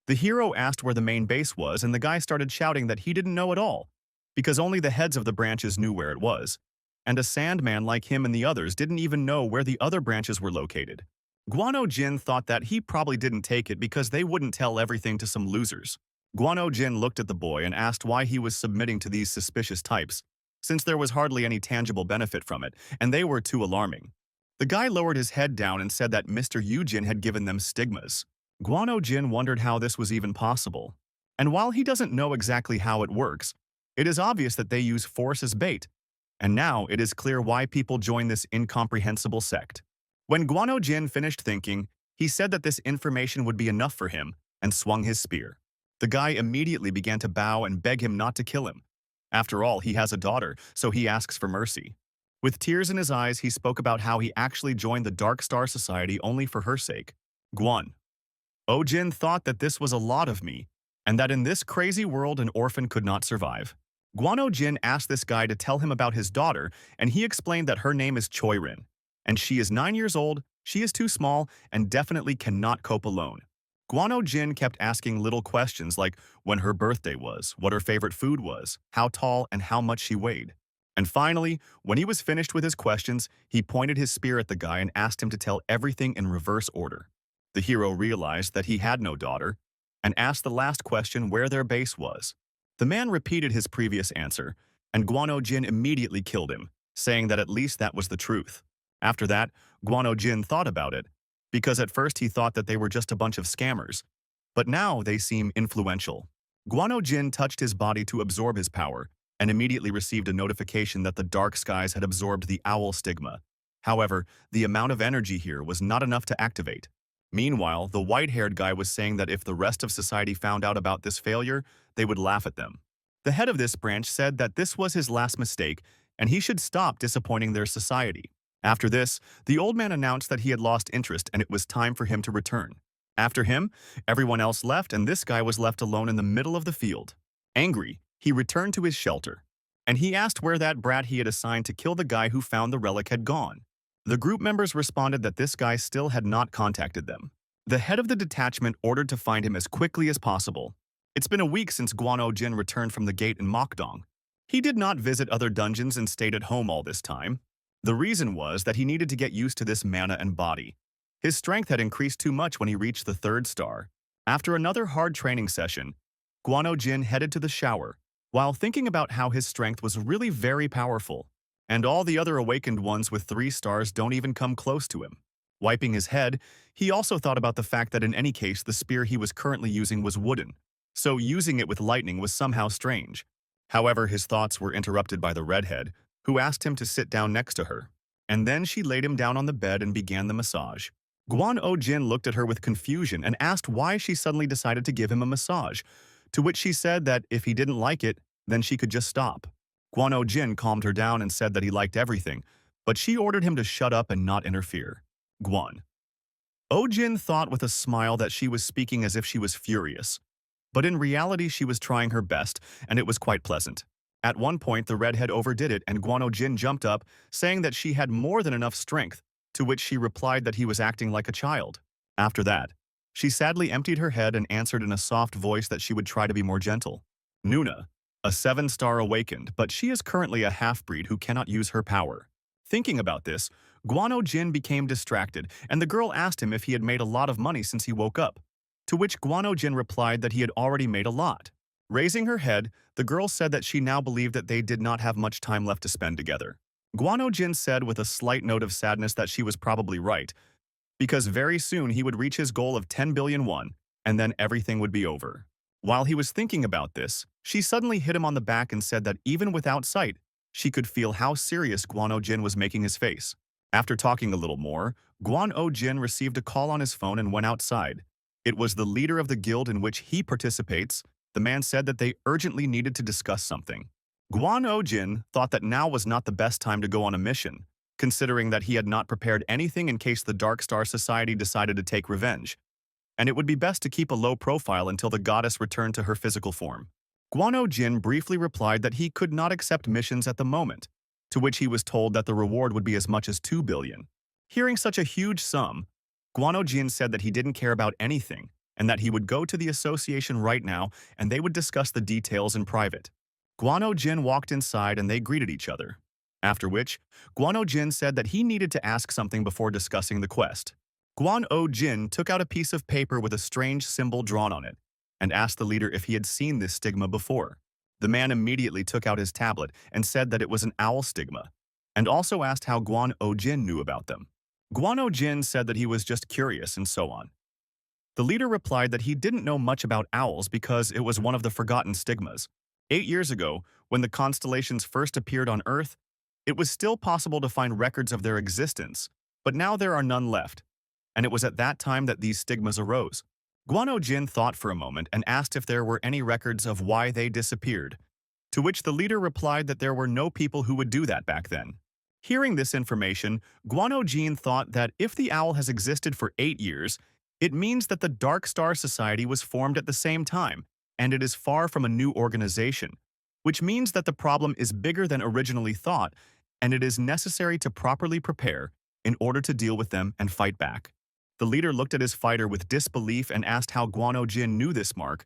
The hero asked where the main base was, and the guy started shouting that he didn't know at all, because only the heads of the branches knew where it was, and a sandman like him and the others didn't even know where the other branches were located. Guan O-jin thought that he probably didn't take it because they wouldn't tell everything to some losers. Guan O-jin looked at the boy and asked why he was submitting to these suspicious types, since there was hardly any tangible benefit from it, and they were too alarming. The guy lowered his head down and said that Mr. Yujin had given them stigmas. Guan O-jin wondered how this was even possible. And while he doesn't know exactly how it works, it is obvious that they use force as bait, and now it is clear why people join this incomprehensible sect. When Guan O-jin finished thinking, He said that this information would be enough for him and swung his spear. The guy immediately began to bow and beg him not to kill him. After all, he has a daughter, so he asks for mercy. With tears in his eyes, he spoke about how he actually joined the Dark Star Society only for her sake. Guan Ojin thought that this was a lot of me, and that in this crazy world an orphan could not survive. Guano Jin asked this guy to tell him about his daughter, and he explained that her name is Choi Rin, and she is 9 years old, she is too small, and definitely cannot cope alone. Guano Jin kept asking little questions like when her birthday was, what her favorite food was, how tall and how much she weighed. And finally, when he was finished with his questions, he pointed his spear at the guy and asked him to tell everything in reverse order. The hero realized that he had no daughter and asked the last question where their base was. The man repeated his previous answer, and Guano Jin immediately killed him, saying that at least that was the truth. After that, Guano Jin thought about it, because at first he thought that they were just a bunch of scammers, but now they seem influential. Guano Jin touched his body to absorb his power, and immediately received a notification that the dark skies had absorbed the owl stigma. However, the amount of energy here was not enough to activate. Meanwhile, the white-haired guy was saying that if the rest of society found out about this failure, they would laugh at them. The head of this branch said that this was his last mistake, and he should stop disappointing their society. After this, the old man announced that he had lost interest and it was time for him to return. After him, everyone else left and this guy was left alone in the middle of the field. Angry, he returned to his shelter, and he asked where that brat he had assigned to kill the guy who found the relic had gone. The group members responded that this guy still had not contacted them. The head of the detachment ordered to find him as quickly as possible. It's been a week since Guano Jin returned from the gate in Mokdong. He did not visit other dungeons and stayed at home all this time. The reason was that he needed to get used to this mana and body. His strength had increased too much when he reached the 3rd star. After another hard training session, Guano Jin headed to the shower, while thinking about how his strength was really very powerful, and all the other awakened ones with 3 stars don't even come close to him. Wiping his head, he also thought about the fact that in any case the spear he was currently using was wooden, so using it with lightning was somehow strange. However, his thoughts were interrupted by the redhead, who asked him to sit down next to her, and then she laid him down on the bed and began the massage. Guan Jin looked at her with confusion and asked why she suddenly decided to give him a massage, to which she said that if he didn't like it, then she could just stop. Guano Jin calmed her down and said that he liked everything, but she ordered him to shut up and not interfere. Guan Jin thought with a smile that she was speaking as if she was furious, but in reality she was trying her best, and it was quite pleasant. At one point, the redhead overdid it and Guano Jin jumped up, saying that she had more than enough strength, to which she replied that he was acting like a child. After that, she sadly emptied her head and answered in a soft voice that she would try to be more gentle. Nuna, a 7-star awakened, but she is currently a half-breed who cannot use her power. Thinking about this, Guano Jin became distracted, and the girl asked him if he had made a lot of money since he woke up, to which Guano Jin replied that he had already made a lot. Raising her head, the girl said that she now believed that they did not have much time left to spend together. Guano Jin said with a slight note of sadness that she was probably right, because very soon he would reach his goal of 10 billion won, and then everything would be over. While he was thinking about this, she suddenly hit him on the back and said that even without sight, she could feel how serious Guano Jin was making his face. After talking a little more, Guano Jin received a call on his phone and went outside. It was the leader of the guild in which he participates. The man said that they urgently needed to discuss something. Guano Jin thought that now was not the best time to go on a mission, considering that he had not prepared anything in case the Dark Star Society decided to take revenge, and it would be best to keep a low profile until the goddess returned to her physical form. Guano Jin briefly replied that he could not accept missions at the moment, to which he was told that the reward would be as much as 2 billion. Hearing such a huge sum, Guano Jin said that he didn't care about anything, and that he would go to the association right now and they would discuss the details in private. Guano Jin walked inside and they greeted each other. After which, Guano Jin said that he needed to ask something before discussing the quest. Guano Jin took out a piece of paper with a strange symbol drawn on it and asked the leader if he had seen this stigma before. The man immediately took out his tablet and said that it was an owl stigma, and also asked how Guano Jin knew about them. Guano Jin said that he was just curious and so on. The leader replied that he didn't know much about owls because it was one of the forgotten stigmas. 8 years ago, when the constellations first appeared on Earth, it was still possible to find records of their existence, but now there are none left. and it was at that time that these stigmas arose. Guano Jin thought for a moment and asked if there were any records of why they disappeared, to which the leader replied that there were no people who would do that back then. Hearing this information, Guano Jin thought that if the owl has existed for 8 years, it means that the Dark Star Society was formed at the same time, and it is far from a new organization, which means that the problem is bigger than originally thought, and it is necessary to properly prepare in order to deal with them and fight back. The leader looked at his fighter with disbelief and asked how Guano Jin knew this mark,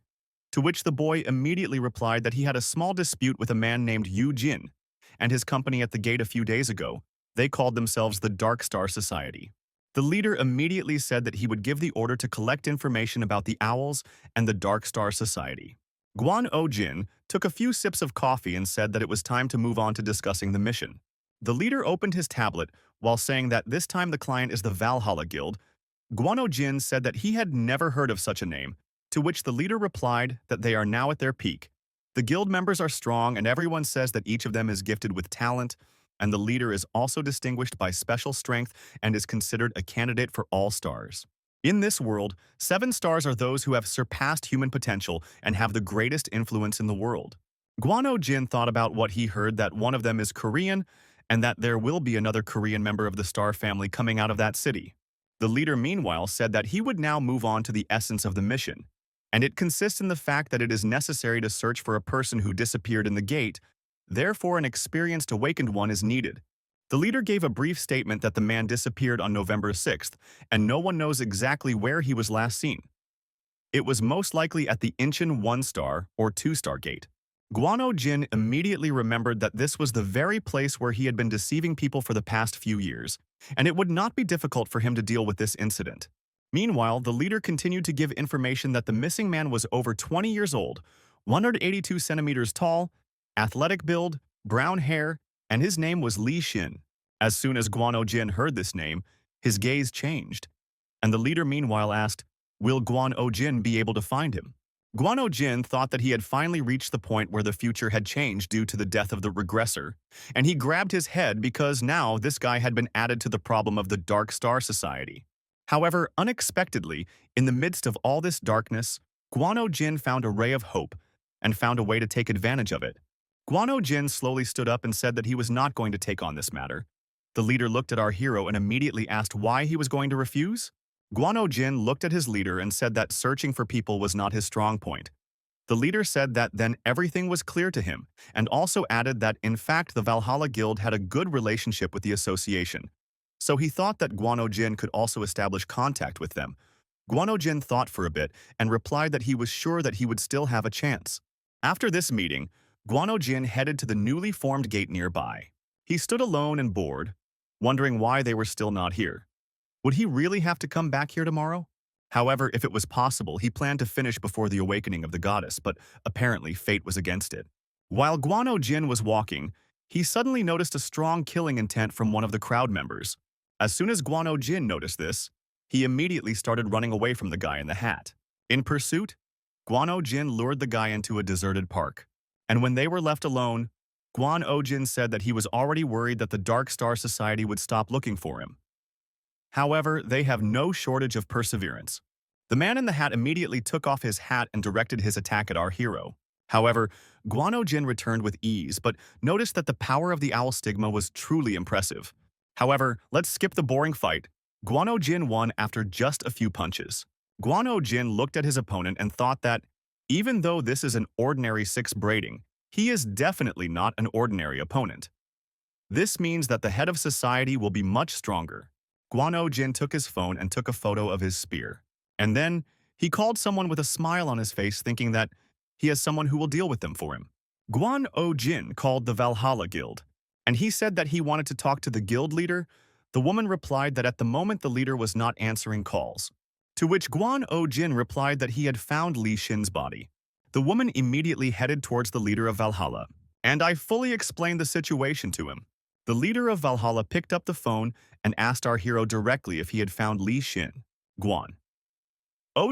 to which the boy immediately replied that he had a small dispute with a man named Yu Jin and his company at the gate a few days ago. They called themselves the Dark Star Society. The leader immediately said that he would give the order to collect information about the owls and the Dark Star Society. Guan Jin took a few sips of coffee and said that it was time to move on to discussing the mission. The leader opened his tablet while saying that this time the client is the Valhalla Guild. Guano Jin said that he had never heard of such a name, to which the leader replied that they are now at their peak. The guild members are strong and everyone says that each of them is gifted with talent, and the leader is also distinguished by special strength and is considered a candidate for all stars. In this world, 7 stars are those who have surpassed human potential and have the greatest influence in the world. Guano Jin thought about what he heard that one of them is Korean and that there will be another Korean member of the star family coming out of that city. The leader meanwhile said that he would now move on to the essence of the mission, and it consists in the fact that it is necessary to search for a person who disappeared in the gate. Therefore, an experienced awakened one is needed. The leader gave a brief statement that the man disappeared on November 6th, and no one knows exactly where he was last seen. It was most likely at the Incheon 1-star or 2-star gate. Guano Jin immediately remembered that this was the very place where he had been deceiving people for the past few years, and it would not be difficult for him to deal with this incident. Meanwhile, the leader continued to give information that the missing man was over 20 years old, 182 centimeters tall, athletic build, brown hair, and his name was Li Xin. As soon as Guano Jin heard this name, his gaze changed, and the leader meanwhile asked, "Will Guano Jin be able to find him?" Guano Jin thought that he had finally reached the point where the future had changed due to the death of the regressor, and he grabbed his head because now this guy had been added to the problem of the Dark Star Society. However, unexpectedly, in the midst of all this darkness, Guano Jin found a ray of hope and found a way to take advantage of it. Guano Jin slowly stood up and said that he was not going to take on this matter. The leader looked at our hero and immediately asked why he was going to refuse. Guano Jin looked at his leader and said that searching for people was not his strong point. The leader said that then everything was clear to him, and also added that in fact the Valhalla Guild had a good relationship with the association. So he thought that Guano Jin could also establish contact with them. Guano Jin thought for a bit and replied that he was sure that he would still have a chance. After this meeting, Guano Jin headed to the newly formed gate nearby. He stood alone and bored, wondering why they were still not here. Would he really have to come back here tomorrow? However, if it was possible, he planned to finish before the awakening of the goddess, but apparently fate was against it. While Guano Jin was walking, he suddenly noticed a strong killing intent from one of the crowd members. As soon as Guano Jin noticed this, he immediately started running away from the guy in the hat. In pursuit, Guano Jin lured the guy into a deserted park. And when they were left alone, Guano Jin said that he was already worried that the Dark Star Society would stop looking for him. However, they have no shortage of perseverance. The man in the hat immediately took off his hat and directed his attack at our hero. However, Guano Jin returned with ease, but noticed that the power of the owl stigma was truly impressive. However, let's skip the boring fight. Guano Jin won after just a few punches. Guano Jin looked at his opponent and thought that, even though this is an ordinary 6 braiding, he is definitely not an ordinary opponent. This means that the head of society will be much stronger. Guano Jin took his phone and took a photo of his spear. And then, he called someone with a smile on his face thinking that he has someone who will deal with them for him. Guano Jin called the Valhalla Guild, and he said that he wanted to talk to the guild leader. The woman replied that at the moment the leader was not answering calls, to which Guano Jin replied that he had found Li Xin's body. The woman immediately headed towards the leader of Valhalla, and I fully explained the situation to him. The leader of Valhalla picked up the phone and asked our hero directly if he had found Li Xin. Guan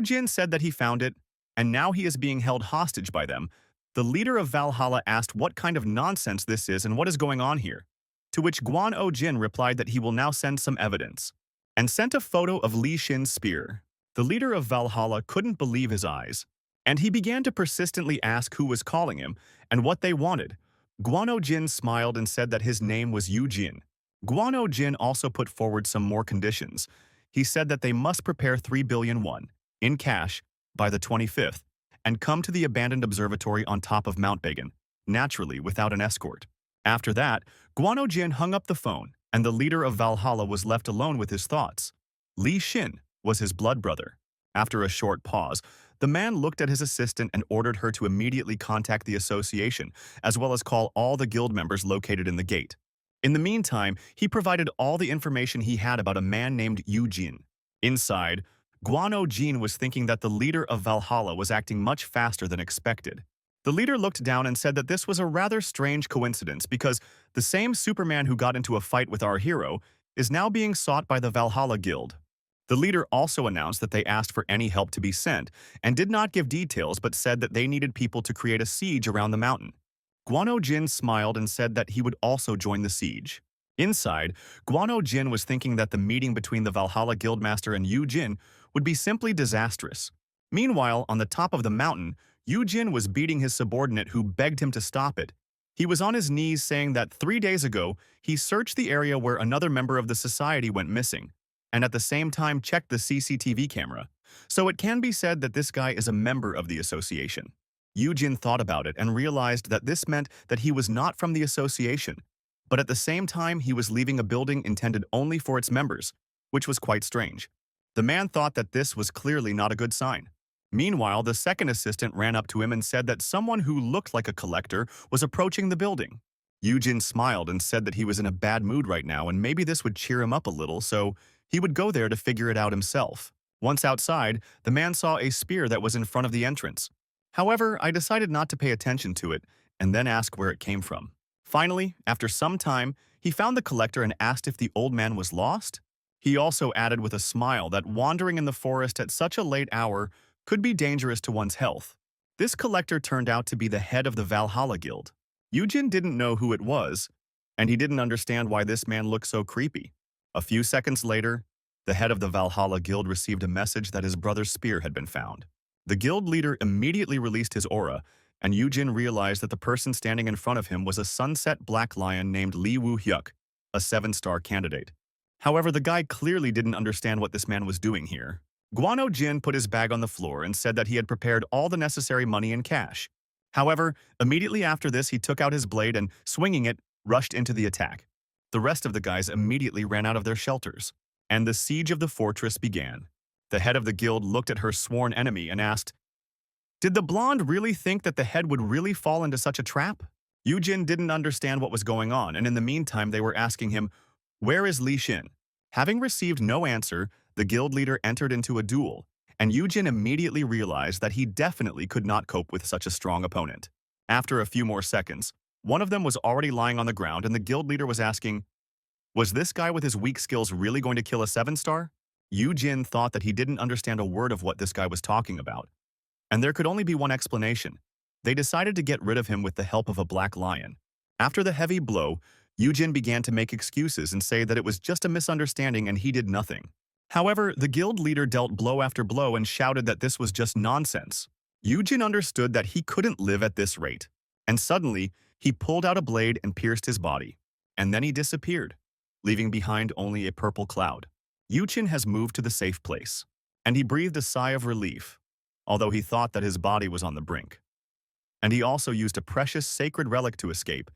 Jin said that he found it, and now he is being held hostage by them. The leader of Valhalla asked what kind of nonsense this is and what is going on here, to which Guano Jin replied that he will now send some evidence. and sent a photo of Li Shin's spear. The leader of Valhalla couldn't believe his eyes, and he began to persistently ask who was calling him and what they wanted. Guano Jin smiled and said that his name was Yu Jin. Guano Jin also put forward some more conditions. He said that they must prepare 3 billion won, in cash, by the 25th, and come to the abandoned observatory on top of Mount Bagan, naturally without an escort. After that, Guano Jin hung up the phone, and the leader of Valhalla was left alone with his thoughts. Li Shin was his blood brother. After a short pause, the man looked at his assistant and ordered her to immediately contact the association, as well as call all the guild members located in the gate. In the meantime, he provided all the information he had about a man named Yu Jin. Inside, Guano Jin was thinking that the leader of Valhalla was acting much faster than expected. The leader looked down and said that this was a rather strange coincidence because the same Superman who got into a fight with our hero is now being sought by the Valhalla Guild. The leader also announced that they asked for any help to be sent and did not give details but said that they needed people to create a siege around the mountain. Guano Jin smiled and said that he would also join the siege. Inside, Guano Jin was thinking that the meeting between the Valhalla Guildmaster and Yu Jin would be simply disastrous. Meanwhile, on the top of the mountain, Yu Jin was beating his subordinate who begged him to stop it. He was on his knees saying that 3 days ago, he searched the area where another member of the society went missing, and at the same time checked the CCTV camera. So it can be said that this guy is a member of the association. Yu Jin thought about it and realized that this meant that he was not from the association, but at the same time he was leaving a building intended only for its members, which was quite strange. The man thought that this was clearly not a good sign. Meanwhile, the second assistant ran up to him and said that someone who looked like a collector was approaching the building. Yu Jin smiled and said that he was in a bad mood right now and maybe this would cheer him up a little, so he would go there to figure it out himself. Once outside, the man saw a spear that was in front of the entrance. However, I decided not to pay attention to it and then ask where it came from. Finally, after some time, he found the collector and asked if the old man was lost. He also added with a smile that wandering in the forest at such a late hour could be dangerous to one's health. This collector turned out to be the head of the Valhalla Guild. Yu Jin didn't know who it was, and he didn't understand why this man looked so creepy. A few seconds later, the head of the Valhalla Guild received a message that his brother's spear had been found. The guild leader immediately released his aura, and Yu Jin realized that the person standing in front of him was a sunset black lion named Li Woo Hyuk, a 7-star candidate. However, the guy clearly didn't understand what this man was doing here. Guano Jin put his bag on the floor and said that he had prepared all the necessary money in cash. However, immediately after this he took out his blade and, swinging it, rushed into the attack. The rest of the guys immediately ran out of their shelters, and the siege of the fortress began. The head of the guild looked at her sworn enemy and asked, "Did the blonde really think that the head would really fall into such a trap?" Yu Jin didn't understand what was going on, and in the meantime they were asking him, "Where is Li Shin?" Having received no answer, the guild leader entered into a duel, and Yu Jin immediately realized that he definitely could not cope with such a strong opponent. After a few more seconds, one of them was already lying on the ground and the guild leader was asking, "Was this guy with his weak skills really going to kill a 7-star? Yu Jin thought that he didn't understand a word of what this guy was talking about, and there could only be one explanation. They decided to get rid of him with the help of a black lion. After the heavy blow, Yu Jin began to make excuses and say that it was just a misunderstanding and he did nothing. However, the guild leader dealt blow after blow and shouted that this was just nonsense. Yu Jin understood that he couldn't live at this rate, and suddenly, he pulled out a blade and pierced his body. And then he disappeared, leaving behind only a purple cloud. Yu Jin has moved to the safe place, and he breathed a sigh of relief, although he thought that his body was on the brink. And he also used a precious sacred relic to escape,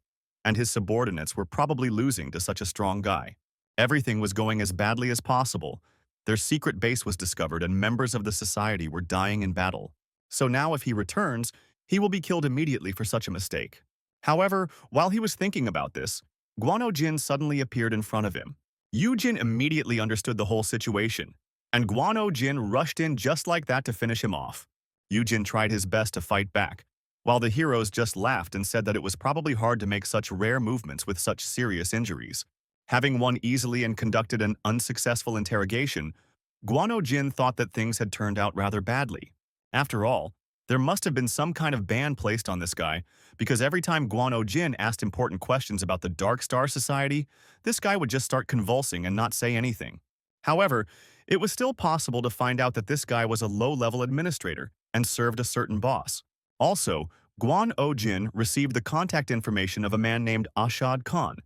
and his subordinates were probably losing to such a strong guy. Everything was going as badly as possible. Their secret base was discovered and members of the society were dying in battle. So now if he returns, he will be killed immediately for such a mistake. However, while he was thinking about this, Guano Jin suddenly appeared in front of him. Yu Jin immediately understood the whole situation, and Guano Jin rushed in just like that to finish him off. Yu Jin tried his best to fight back, while the heroes just laughed and said that it was probably hard to make such rare movements with such serious injuries. Having won easily and conducted an unsuccessful interrogation, Guano Jin thought that things had turned out rather badly. After all, there must have been some kind of ban placed on this guy, because every time Guano Jin asked important questions about the Dark Star Society, this guy would just start convulsing and not say anything. However, it was still possible to find out that this guy was a low-level administrator and served a certain boss. Also, Guan O-jin received the contact information of a man named Ashad Khan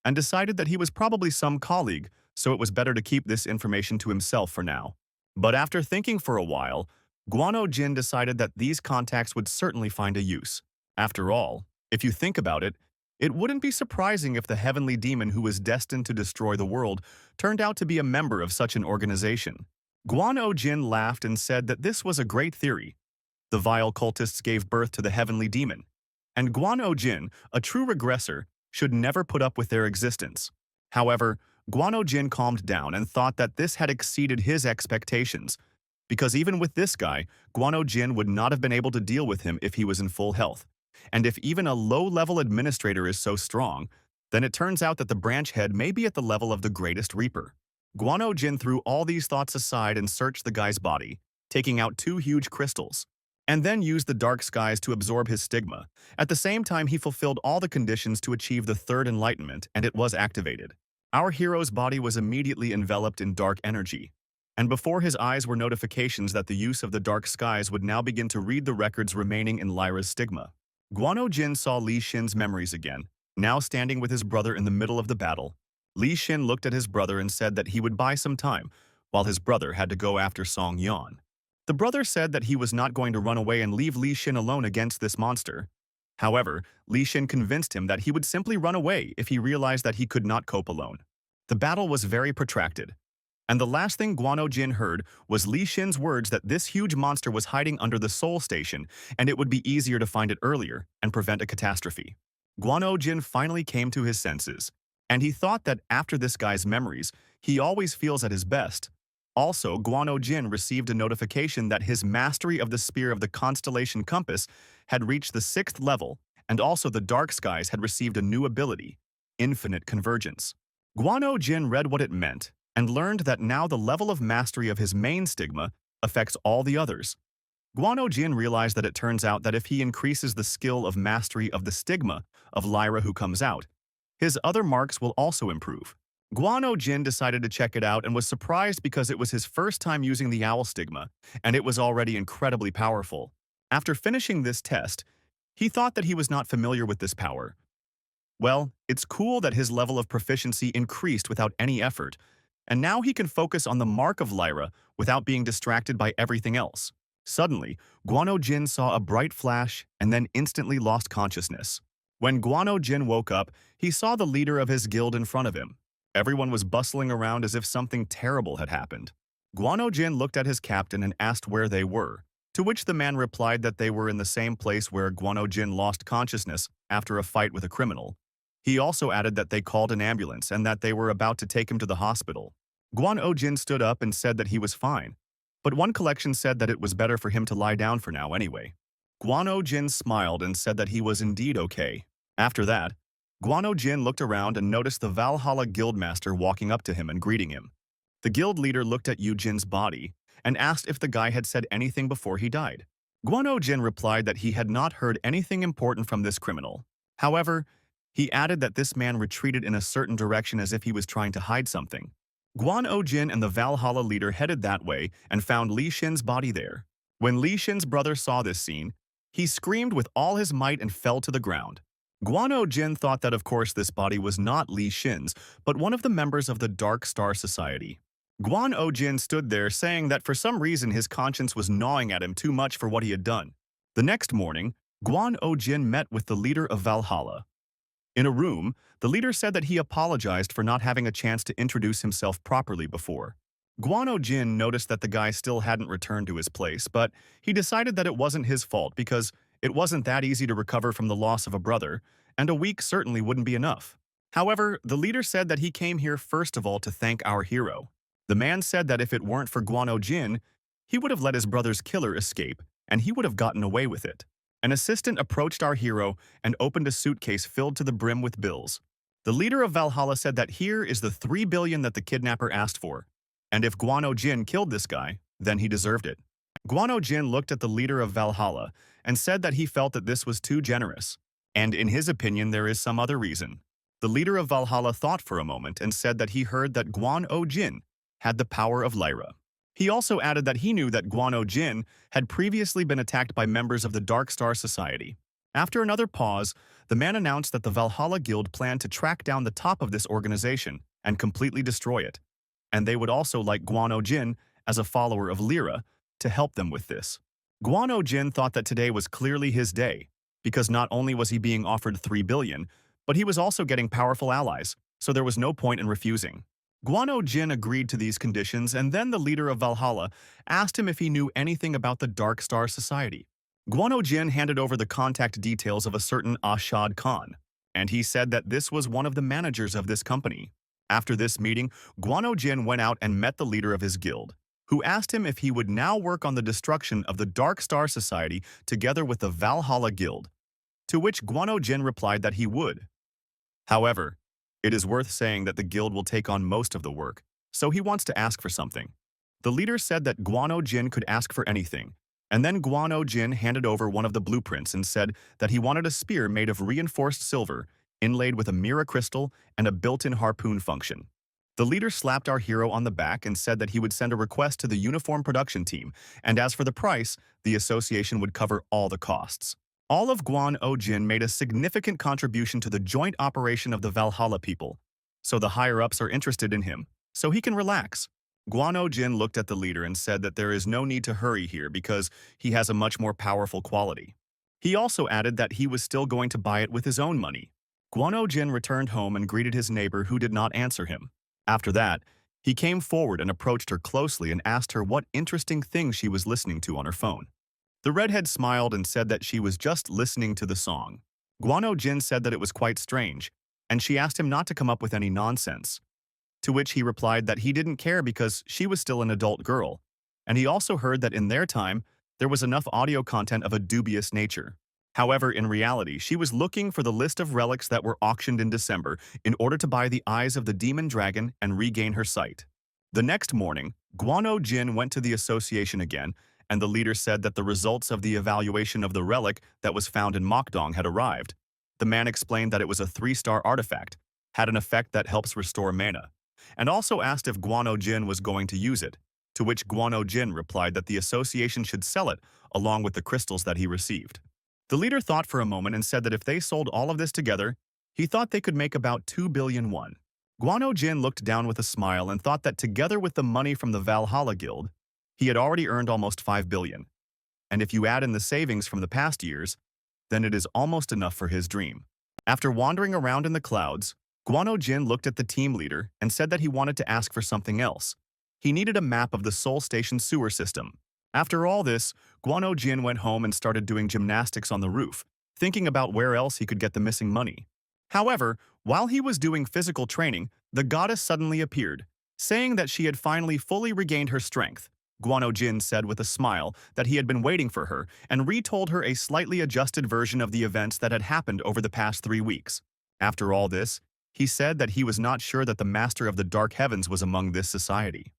and decided that he was probably some colleague, so it was better to keep this information to himself for now. But after thinking for a while, Guan O-jin decided that these contacts would certainly find a use. After all, if you think about it, it wouldn't be surprising if the heavenly demon who was destined to destroy the world turned out to be a member of such an organization. Guan O-jin laughed and said that this was a great theory. The vile cultists gave birth to the heavenly demon, and Guan O-jin, a true regressor, should never put up with their existence. However, Guan O-jin calmed down and thought that this had exceeded his expectations, because even with this guy, Guan O-jin would not have been able to deal with him if he was in full health. And if even a low-level administrator is so strong, then it turns out that the branch head may be at the level of the greatest reaper. Guan O-jin threw all these thoughts aside and searched the guy's body, taking out 2 huge crystals, and then used the dark skies to absorb his stigma. At the same time, he fulfilled all the conditions to achieve the third enlightenment, and it was activated. Our hero's body was immediately enveloped in dark energy, and before his eyes were notifications that the use of the dark skies would now begin to read the records remaining in Lyra's stigma. Guan O-jin saw Li Xin's memories again, now standing with his brother in the middle of the battle. Li Xin looked at his brother and said that he would buy some time, while his brother had to go after Song Yan. The brother said that he was not going to run away and leave Li Xin alone against this monster. However, Li Xin convinced him that he would simply run away if he realized that he could not cope alone. The battle was very protracted, and the last thing Guan O-jin heard was Li Xin's words that this huge monster was hiding under the Soul Station and it would be easier to find it earlier and prevent a catastrophe. Guan O-jin finally came to his senses, and he thought that after this guy's memories, he always feels at his best. Also, Guan O-jin received a notification that his mastery of the Spear of the Constellation Compass had reached the 6th level, and also the Dark Skies had received a new ability, Infinite Convergence. Guan O-jin read what it meant, and learned that now the level of mastery of his main stigma affects all the others. Guan O-jin realized that it turns out that if he increases the skill of mastery of the stigma of Lyra who comes out, his other marks will also improve. Guan O-jin decided to check it out and was surprised because it was his first time using the owl stigma, and it was already incredibly powerful. After finishing this test, he thought that he was not familiar with this power. Well, it's cool that his level of proficiency increased without any effort, and now he can focus on the mark of Lyra without being distracted by everything else. Suddenly, Guan O-jin saw a bright flash and then instantly lost consciousness. When Guan O-jin woke up, he saw the leader of his guild in front of him. Everyone was bustling around as if something terrible had happened. Guan O-jin looked at his captain and asked where they were, to which the man replied that they were in the same place where Guan O-jin lost consciousness after a fight with a criminal. He also added that they called an ambulance and that they were about to take him to the hospital. Guan O-jin stood up and said that he was fine, but one collection said that it was better for him to lie down for now anyway. Guan O-jin smiled and said that he was indeed okay. After that, Guan O-jin looked around and noticed the Valhalla Guildmaster walking up to him and greeting him. The guild leader looked at Yu-jin's body and asked if the guy had said anything before he died. Guan O-jin replied that he had not heard anything important from this criminal. However, he added that this man retreated in a certain direction as if he was trying to hide something. Guan O-jin and the Valhalla leader headed that way and found Li Xin's body there. When Li Xin's brother saw this scene, he screamed with all his might and fell to the ground. Guan O-jin thought that of course this body was not Li Xin's, but one of the members of the Dark Star Society. Guan O-jin stood there saying that for some reason his conscience was gnawing at him too much for what he had done. The next morning, Guan O-jin met with the leader of Valhalla. In a room, the leader said that he apologized for not having a chance to introduce himself properly before. Guan O-jin noticed that the guy still hadn't returned to his place, but he decided that it wasn't his fault because it wasn't that easy to recover from the loss of a brother, and a week certainly wouldn't be enough. However, the leader said that he came here first of all to thank our hero. The man said that if it weren't for Guan O-jin, he would have let his brother's killer escape, and he would have gotten away with it. An assistant approached our hero and opened a suitcase filled to the brim with bills. The leader of Valhalla said that here is the 3 billion that the kidnapper asked for, and if Guan O-jin killed this guy, then he deserved it. Guan O-jin looked at the leader of Valhalla and said that he felt that this was too generous, and in his opinion there is some other reason. The leader of Valhalla thought for a moment and said that he heard that Guan O-jin had the power of Lyra. He also added that he knew that Guano Jin had previously been attacked by members of the Dark Star Society. After another pause, the man announced that the Valhalla Guild planned to track down the top of this organization and completely destroy it, and they would also like Guano Jin, as a follower of Lyra, to help them with this. Guano Jin thought that today was clearly his day, because not only was he being offered 3 billion, but he was also getting powerful allies, so there was no point in refusing. Guano Jin agreed to these conditions, and then the leader of Valhalla asked him if he knew anything about the Dark Star Society. Guano Jin handed over the contact details of a certain Ashad Khan, and he said that this was one of the managers of this company. After this meeting, Guano Jin went out and met the leader of his guild, who asked him if he would now work on the destruction of the Dark Star Society together with the Valhalla Guild, to which Guano Jin replied that he would. However, it is worth saying that the guild will take on most of the work, so he wants to ask for something. The leader said that Guano Jin could ask for anything, and then Guano Jin handed over one of the blueprints and said that he wanted a spear made of reinforced silver, inlaid with a Mira crystal and a built-in harpoon function. The leader slapped our hero on the back and said that he would send a request to the uniform production team, and as for the price, the association would cover all the costs. All of Guano Jin made a significant contribution to the joint operation of the Valhalla people, so the higher-ups are interested in him, so he can relax. Guano Jin looked at the leader and said that there is no need to hurry here because he has a much more powerful quality. He also added that he was still going to buy it with his own money. Guano Jin returned home and greeted his neighbor who did not answer him. After that, he came forward and approached her closely and asked her what interesting thing she was listening to on her phone. The redhead smiled and said that she was just listening to the song. Guano Jin said that it was quite strange, and she asked him not to come up with any nonsense, to which he replied that he didn't care because she was still an adult girl, and he also heard that in their time, there was enough audio content of a dubious nature. However, in reality, she was looking for the list of relics that were auctioned in December in order to buy the eyes of the demon dragon and regain her sight. The next morning, Guano Jin went to the association again, and the leader said that the results of the evaluation of the relic that was found in Mokdong had arrived. The man explained that it was a 3-star artifact, had an effect that helps restore mana, and also asked if Guano Jin was going to use it, to which Guano Jin replied that the association should sell it along with the crystals that he received. The leader thought for a moment and said that if they sold all of this together, he thought they could make about 2 billion won. Guano Jin looked down with a smile and thought that together with the money from the Valhalla Guild, he had already earned almost 5 billion. And if you add in the savings from the past years, then it is almost enough for his dream. After wandering around in the clouds, Guano Jin looked at the team leader and said that he wanted to ask for something else. He needed a map of the Seoul Station sewer system. After all this, Guano Jin went home and started doing gymnastics on the roof, thinking about where else he could get the missing money. However, while he was doing physical training, the goddess suddenly appeared, saying that she had finally fully regained her strength. Guano Jin said with a smile that he had been waiting for her and retold her a slightly adjusted version of the events that had happened over the past 3 weeks. After all this, he said that he was not sure that the Master of the Dark Heavens was among this society.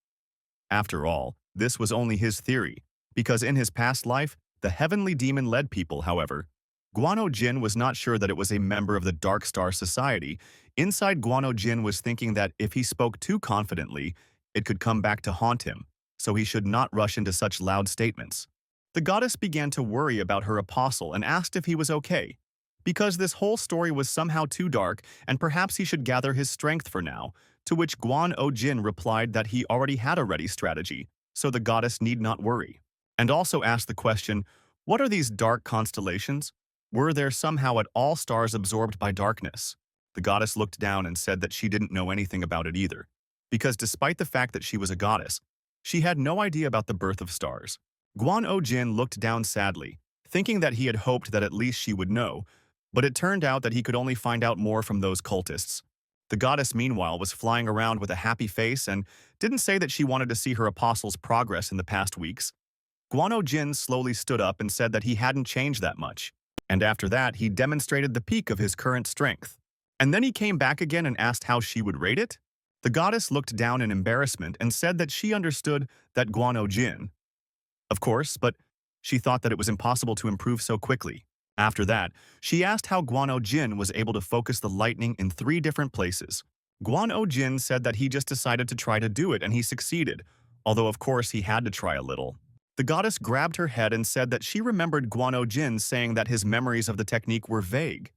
After all, this was only his theory, because in his past life, the heavenly demon led people, however. Guano Jin was not sure that it was a member of the Dark Star Society. Inside, Guano Jin was thinking that if he spoke too confidently, it could come back to haunt him, so he should not rush into such loud statements. The goddess began to worry about her apostle and asked if he was okay, because this whole story was somehow too dark and perhaps he should gather his strength for now, to which Guano Jin replied that he already had a ready strategy, so the goddess need not worry, and also asked the question, what are these dark constellations? Were there somehow at all stars absorbed by darkness? The goddess looked down and said that she didn't know anything about it either, because despite the fact that she was a goddess, she had no idea about the birth of stars. Guano Jin looked down sadly, thinking that he had hoped that at least she would know, but it turned out that he could only find out more from those cultists. The goddess, meanwhile, was flying around with a happy face and didn't say that she wanted to see her apostle's progress in the past weeks. Guano Jin slowly stood up and said that he hadn't changed that much, and after that he demonstrated the peak of his current strength. And then he came back again and asked how she would rate it. The goddess looked down in embarrassment and said that she understood that Guano Jin, of course, but she thought that it was impossible to improve so quickly. After that, she asked how Guano Jin was able to focus the lightning in 3 different places. Guan-O-Jin said that he just decided to try to do it and he succeeded, although of course he had to try a little. The goddess grabbed her head and said that she remembered Guan-O-Jin saying that his memories of the technique were vague.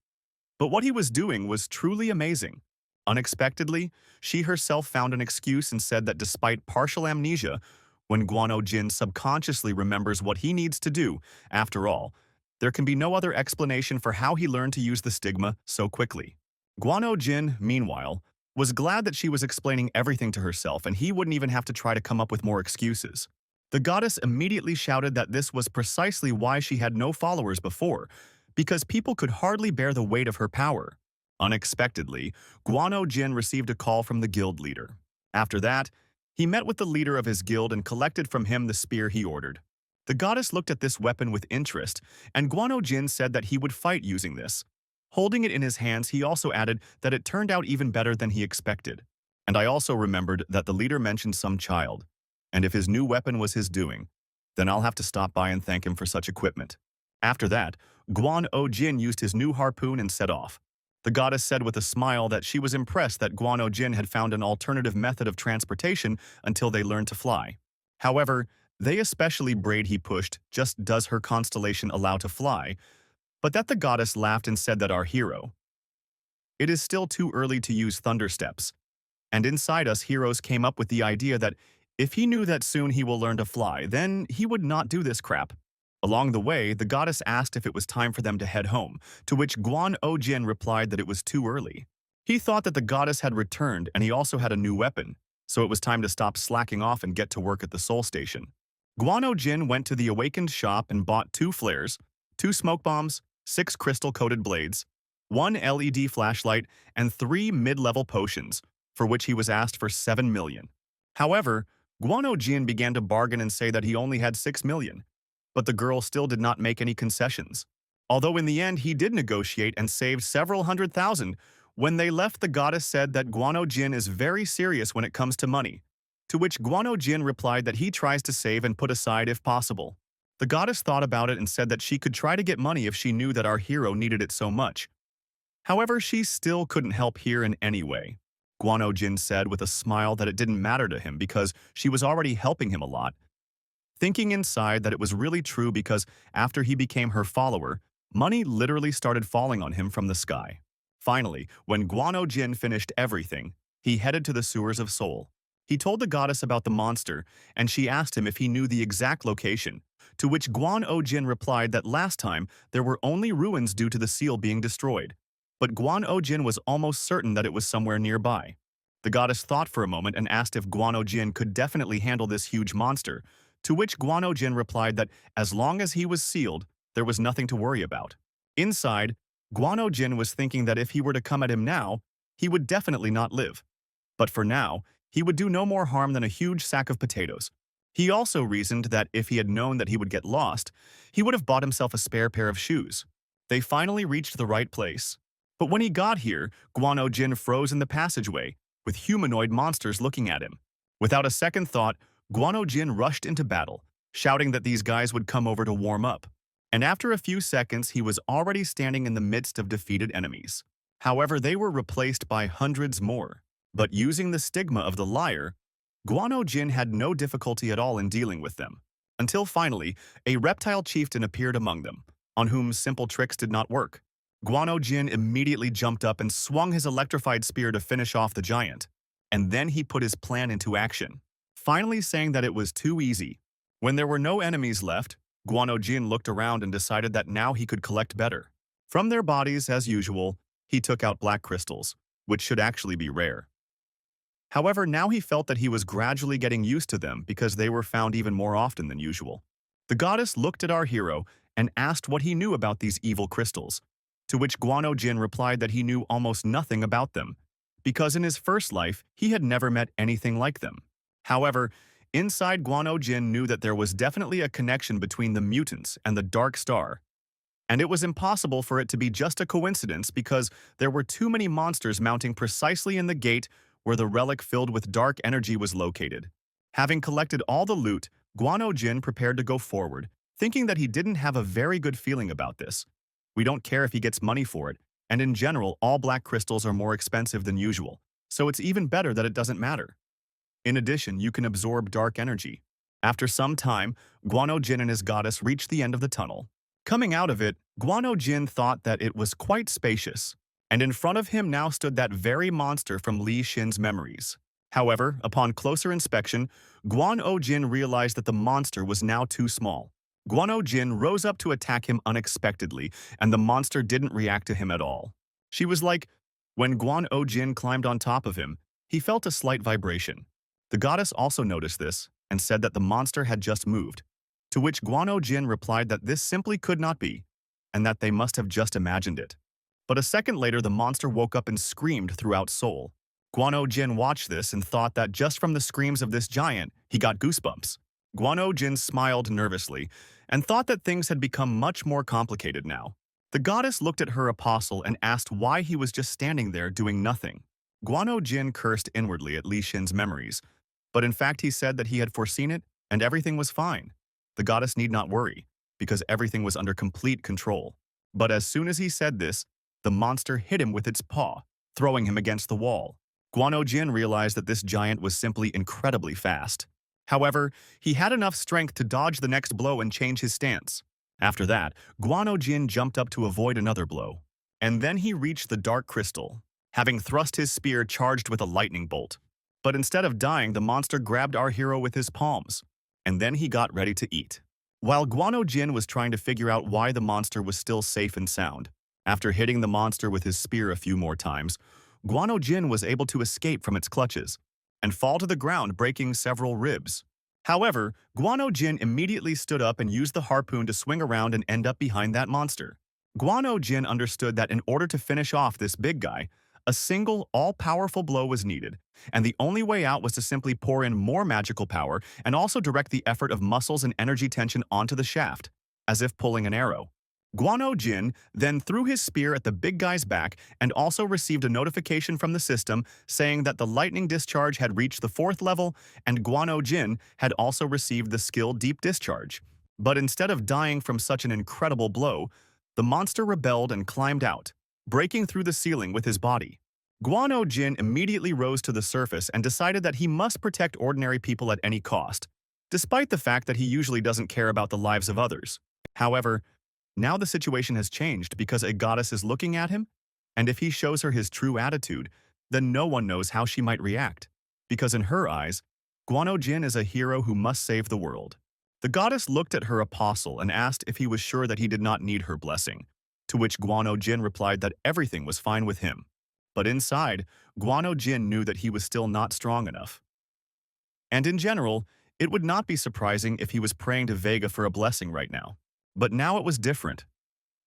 But what he was doing was truly amazing. Unexpectedly, she herself found an excuse and said that despite partial amnesia, when Guano-Jin subconsciously remembers what he needs to do, after all, there can be no other explanation for how he learned to use the stigma so quickly. Guano-Jin, meanwhile, was glad that she was explaining everything to herself and he wouldn't even have to try to come up with more excuses. The goddess immediately shouted that this was precisely why she had no followers before, because people could hardly bear the weight of her power. Unexpectedly, Guano-Jin received a call from the guild leader. After that, he met with the leader of his guild and collected from him the spear he ordered. The goddess looked at this weapon with interest, and Guano-Jin said that he would fight using this. Holding it in his hands, he also added that it turned out even better than he expected. And I also remembered that the leader mentioned some child. And if his new weapon was his doing, then I'll have to stop by and thank him for such equipment. After that, Guan-O-Jin used his new harpoon and set off. The goddess said with a smile that she was impressed that Guan-O-Jin had found an alternative method of transportation until they learned to fly. However, they especially braid he pushed just does her constellation allow to fly, but that the goddess laughed and said that our hero. It is still too early to use thunder steps, and inside us heroes came up with the idea that if he knew that soon he will learn to fly, then he would not do this crap. Along the way, the goddess asked if it was time for them to head home, to which Guan-O-Jin replied that it was too early. He thought that the goddess had returned and he also had a new weapon, so it was time to stop slacking off and get to work at the Soul Station. Guan-O-Jin went to the Awakened shop and bought 2 flares, 2 smoke bombs, 6 crystal-coated blades, 1 LED flashlight, and 3 mid-level potions, for which he was asked for 7 million. However, Guan-O-Jin began to bargain and say that he only had 6 million. But the girl still did not make any concessions. Although in the end he did negotiate and saved several 100,000, when they left the goddess said that Guano-Jin is very serious when it comes to money, to which Guano-Jin replied that he tries to save and put aside if possible. The goddess thought about it and said that she could try to get money if she knew that our hero needed it so much. However, she still couldn't help here in any way. Guano-Jin said with a smile that it didn't matter to him because she was already helping him a lot, thinking inside that it was really true because after he became her follower, money literally started falling on him from the sky. Finally, when Guano-Jin finished everything, he headed to the sewers of Seoul. He told the goddess about the monster, and she asked him if he knew the exact location, to which Guan-O-Jin replied that last time there were only ruins due to the seal being destroyed. But Guan-O-Jin was almost certain that it was somewhere nearby. The goddess thought for a moment and asked if Guan-O-Jin could definitely handle this huge monster, to which Guano-Jin replied that as long as he was sealed, there was nothing to worry about. Inside, Guano-Jin was thinking that if he were to come at him now, he would definitely not live. But for now, he would do no more harm than a huge sack of potatoes. He also reasoned that if he had known that he would get lost, he would have bought himself a spare pair of shoes. They finally reached the right place. But when he got here, Guano-Jin froze in the passageway, with humanoid monsters looking at him. Without a second thought, Guano-Jin rushed into battle, shouting that these guys would come over to warm up. And after a few seconds, he was already standing in the midst of defeated enemies. However, they were replaced by hundreds more. But using the stigma of the liar, Guano-Jin had no difficulty at all in dealing with them. Until finally, a reptile chieftain appeared among them, on whom simple tricks did not work. Guano-Jin immediately jumped up and swung his electrified spear to finish off the giant. And then he put his plan into action, finally saying that it was too easy. When there were no enemies left, Guano-Jin looked around and decided that now he could collect better. From their bodies, as usual, he took out black crystals, which should actually be rare. However, now he felt that he was gradually getting used to them because they were found even more often than usual. The goddess looked at our hero and asked what he knew about these evil crystals, to which Guano-Jin replied that he knew almost nothing about them, because in his first life, he had never met anything like them. However, inside Guano-Jin knew that there was definitely a connection between the mutants and the Dark Star, and it was impossible for it to be just a coincidence because there were too many monsters mounting precisely in the gate where the relic filled with dark energy was located. Having collected all the loot, Guano-Jin prepared to go forward, thinking that he didn't have a very good feeling about this. We don't care if he gets money for it, and in general, all black crystals are more expensive than usual. so it's even better that it doesn't matter. In addition, you can absorb dark energy. After some time, Guano Jin and his goddess reached the end of the tunnel. Coming out of it, Guano Jin thought that it was quite spacious, and in front of him now stood that very monster from Li Xin's memories. However, upon closer inspection, Guano Jin realized that the monster was now too small. Guano Jin rose up to attack him unexpectedly, and the monster didn't react to him at all. She was like, when Guano Jin climbed on top of him, he felt a slight vibration. The goddess also noticed this and said that the monster had just moved, to which Guano Jin replied that this simply could not be, and that they must have just imagined it. But a second later, the monster woke up and screamed throughout Seoul. Guano Jin watched this and thought that just from the screams of this giant, he got goosebumps. Guano Jin smiled nervously and thought that things had become much more complicated now. The goddess looked at her apostle and asked why he was just standing there doing nothing. Guano Jin cursed inwardly at Li Xin's memories, but in fact he said that he had foreseen it and everything was fine. The goddess need not worry, because everything was under complete control. But as soon as he said this, the monster hit him with its paw, throwing him against the wall. Guano Jin realized that this giant was simply incredibly fast. However, he had enough strength to dodge the next blow and change his stance. After that, Guano Jin jumped up to avoid another blow. And then he reached the dark crystal, having thrust his spear charged with a lightning bolt. But instead of dying, the monster grabbed our hero with his palms, and then he got ready to eat. While Guano Jin was trying to figure out why the monster was still safe and sound, after hitting the monster with his spear a few more times, Guano Jin was able to escape from its clutches and fall to the ground, breaking several ribs. However, Guano Jin immediately stood up and used the harpoon to swing around and end up behind that monster. Guano Jin understood that in order to finish off this big guy, a single, all-powerful blow was needed, and the only way out was to simply pour in more magical power and also direct the effort of muscles and energy tension onto the shaft, as if pulling an arrow. Guano Jin then threw his spear at the big guy's back and also received a notification from the system saying that the lightning discharge had reached the 4th level and Guano Jin had also received the skill Deep Discharge. But instead of dying from such an incredible blow, the monster rebelled and climbed out, breaking through the ceiling with his body. Guano Jin immediately rose to the surface and decided that he must protect ordinary people at any cost, despite the fact that he usually doesn't care about the lives of others. However, now the situation has changed because a goddess is looking at him, and if he shows her his true attitude, then no one knows how she might react, because in her eyes, Guano Jin is a hero who must save the world. The goddess looked at her apostle and asked if he was sure that he did not need her blessing, to which Guano Jin replied that everything was fine with him. But inside, Guano Jin knew that he was still not strong enough. And in general, it would not be surprising if he was praying to Vega for a blessing right now. But now it was different.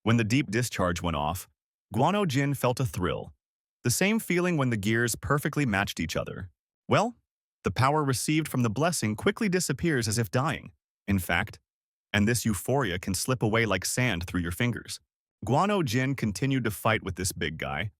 When the deep discharge went off, Guano Jin felt a thrill, the same feeling when the gears perfectly matched each other. Well, the power received from the blessing quickly disappears as if dying, in fact, and this euphoria can slip away like sand through your fingers. Guano Jin continued to fight with this big guy,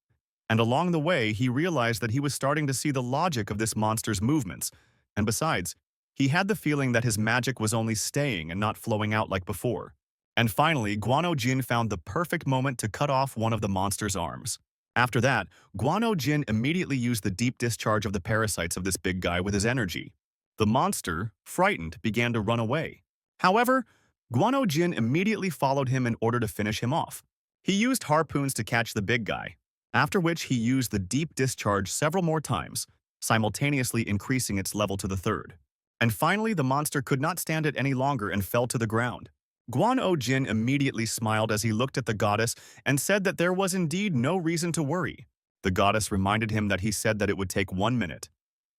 and along the way he realized that he was starting to see the logic of this monster's movements, and besides, he had the feeling that his magic was only staying and not flowing out like before. And finally, Guano Jin found the perfect moment to cut off one of the monster's arms. After that, Guano Jin immediately used the deep discharge of the parasites of this big guy with his energy. The monster, frightened, began to run away. However, Guano Jin immediately followed him in order to finish him off. He used harpoons to catch the big guy, after which he used the deep discharge several more times, simultaneously increasing its level to the 3rd. And finally, the monster could not stand it any longer and fell to the ground. Guano Jin immediately smiled as he looked at the goddess and said that there was indeed no reason to worry. The goddess reminded him that he said that it would take 1 minute.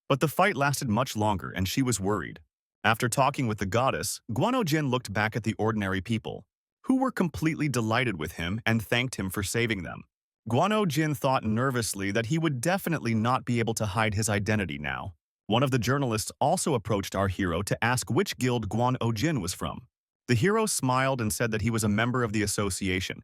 But the fight lasted much longer and she was worried. After talking with the goddess, Guano Jin looked back at the ordinary people, who were completely delighted with him and thanked him for saving them. Guano Jin thought nervously that he would definitely not be able to hide his identity now. One of the journalists also approached our hero to ask which guild Guano Jin was from. The hero smiled and said that he was a member of the association,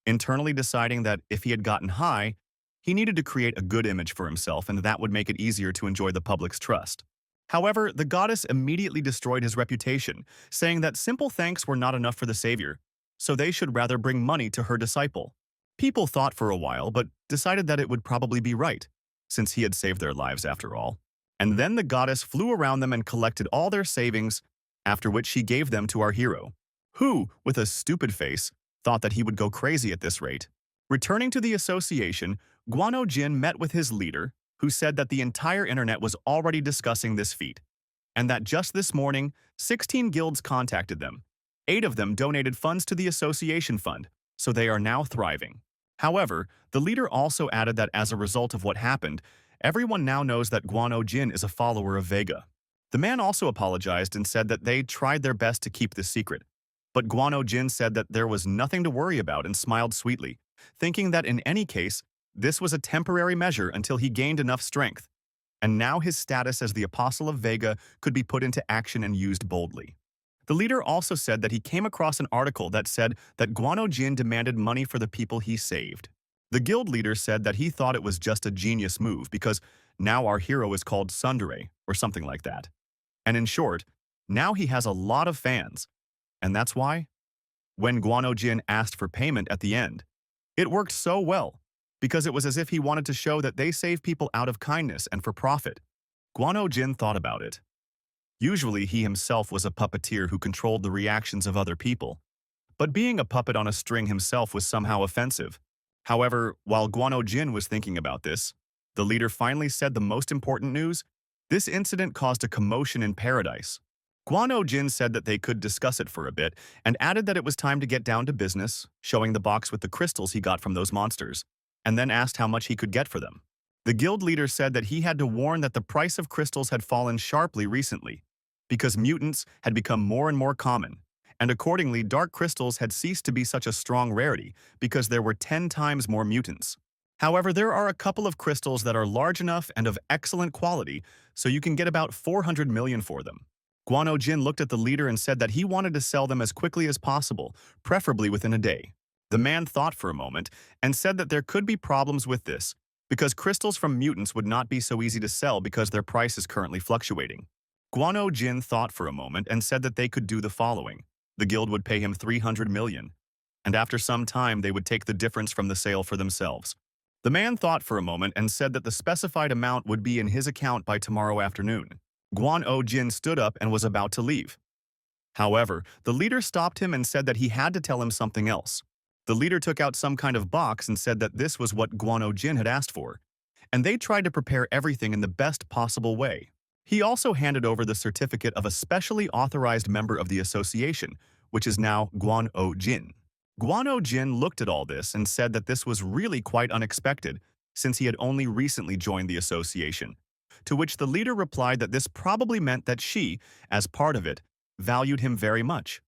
internally deciding that if he had gotten high, he needed to create a good image for himself and that would make it easier to enjoy the public's trust. However, the goddess immediately destroyed his reputation, saying that simple thanks were not enough for the savior, so they should rather bring money to her disciple. People thought for a while, but decided that it would probably be right. since he had saved their lives after all. And then the goddess flew around them and collected all their savings, after which she gave them to our hero, who, with a stupid face, thought that he would go crazy at this rate. Returning to the association, Guano Jin met with his leader, who said that the entire internet was already discussing this feat, and that just this morning, 16 guilds contacted them. 8 of them donated funds to the association fund, so they are now thriving. However, the leader also added that as a result of what happened, everyone now knows that Guano Jin is a follower of Vega. The man also apologized and said that they tried their best to keep this secret. But Guano Jin said that there was nothing to worry about and smiled sweetly, thinking that in any case, this was a temporary measure until he gained enough strength. And now his status as the Apostle of Vega could be put into action and used boldly. The leader also said that he came across an article that said that Guano Jin demanded money for the people he saved. The guild leader said that he thought it was just a genius move because now our hero is called Tsundere or something like that. And in short, now he has a lot of fans. And that's why, when Guano Jin asked for payment at the end, it worked so well because it was as if he wanted to show that they save people out of kindness and for profit. Guano Jin thought about it. Usually he himself was a puppeteer who controlled the reactions of other people, but being a puppet on a string himself was somehow offensive. However, while Guano Jin was thinking about this, the leader finally said the most important news. This incident caused a commotion in paradise. Guano Jin said that they could discuss it for a bit and added that it was time to get down to business, showing the box with the crystals he got from those monsters, and then asked how much he could get for them. The guild leader said that he had to warn that the price of crystals had fallen sharply recently, because mutants had become more and more common, and accordingly dark crystals had ceased to be such a strong rarity because there were 10 times more mutants. However, there are a couple of crystals that are large enough and of excellent quality, so you can get about 400 million for them. Guano Jin looked at the leader and said that he wanted to sell them as quickly as possible, preferably within a day. The man thought for a moment and said that there could be problems with this, because crystals from mutants would not be so easy to sell because their price is currently fluctuating. Guano Jin thought for a moment and said that they could do the following. The guild would pay him 300 million, and after some time they would take the difference from the sale for themselves. The man thought for a moment and said that the specified amount would be in his account by tomorrow afternoon. Guano Jin stood up and was about to leave. However, the leader stopped him and said that he had to tell him something else. The leader took out some kind of box and said that this was what Guano Jin had asked for, and they tried to prepare everything in the best possible way. He also handed over the certificate of a specially authorized member of the association, which is now Guano Jin. Guano Jin looked at all this and said that this was really quite unexpected, since he had only recently joined the association, to which the leader replied that this probably meant that she, as part of it, valued him very much.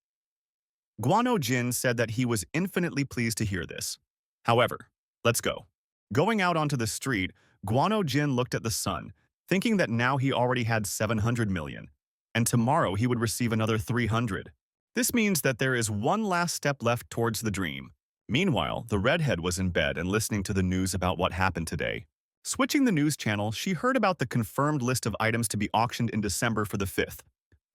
Guano Jin said that he was infinitely pleased to hear this. However, let's go. Going out onto the street, Guano Jin looked at the sun, thinking that now he already had 700 million, and tomorrow he would receive another 300. This means that there is one last step left towards the dream. Meanwhile, the redhead was in bed and listening to the news about what happened today. Switching the news channel, she heard about the confirmed list of items to be auctioned in December for the 5th.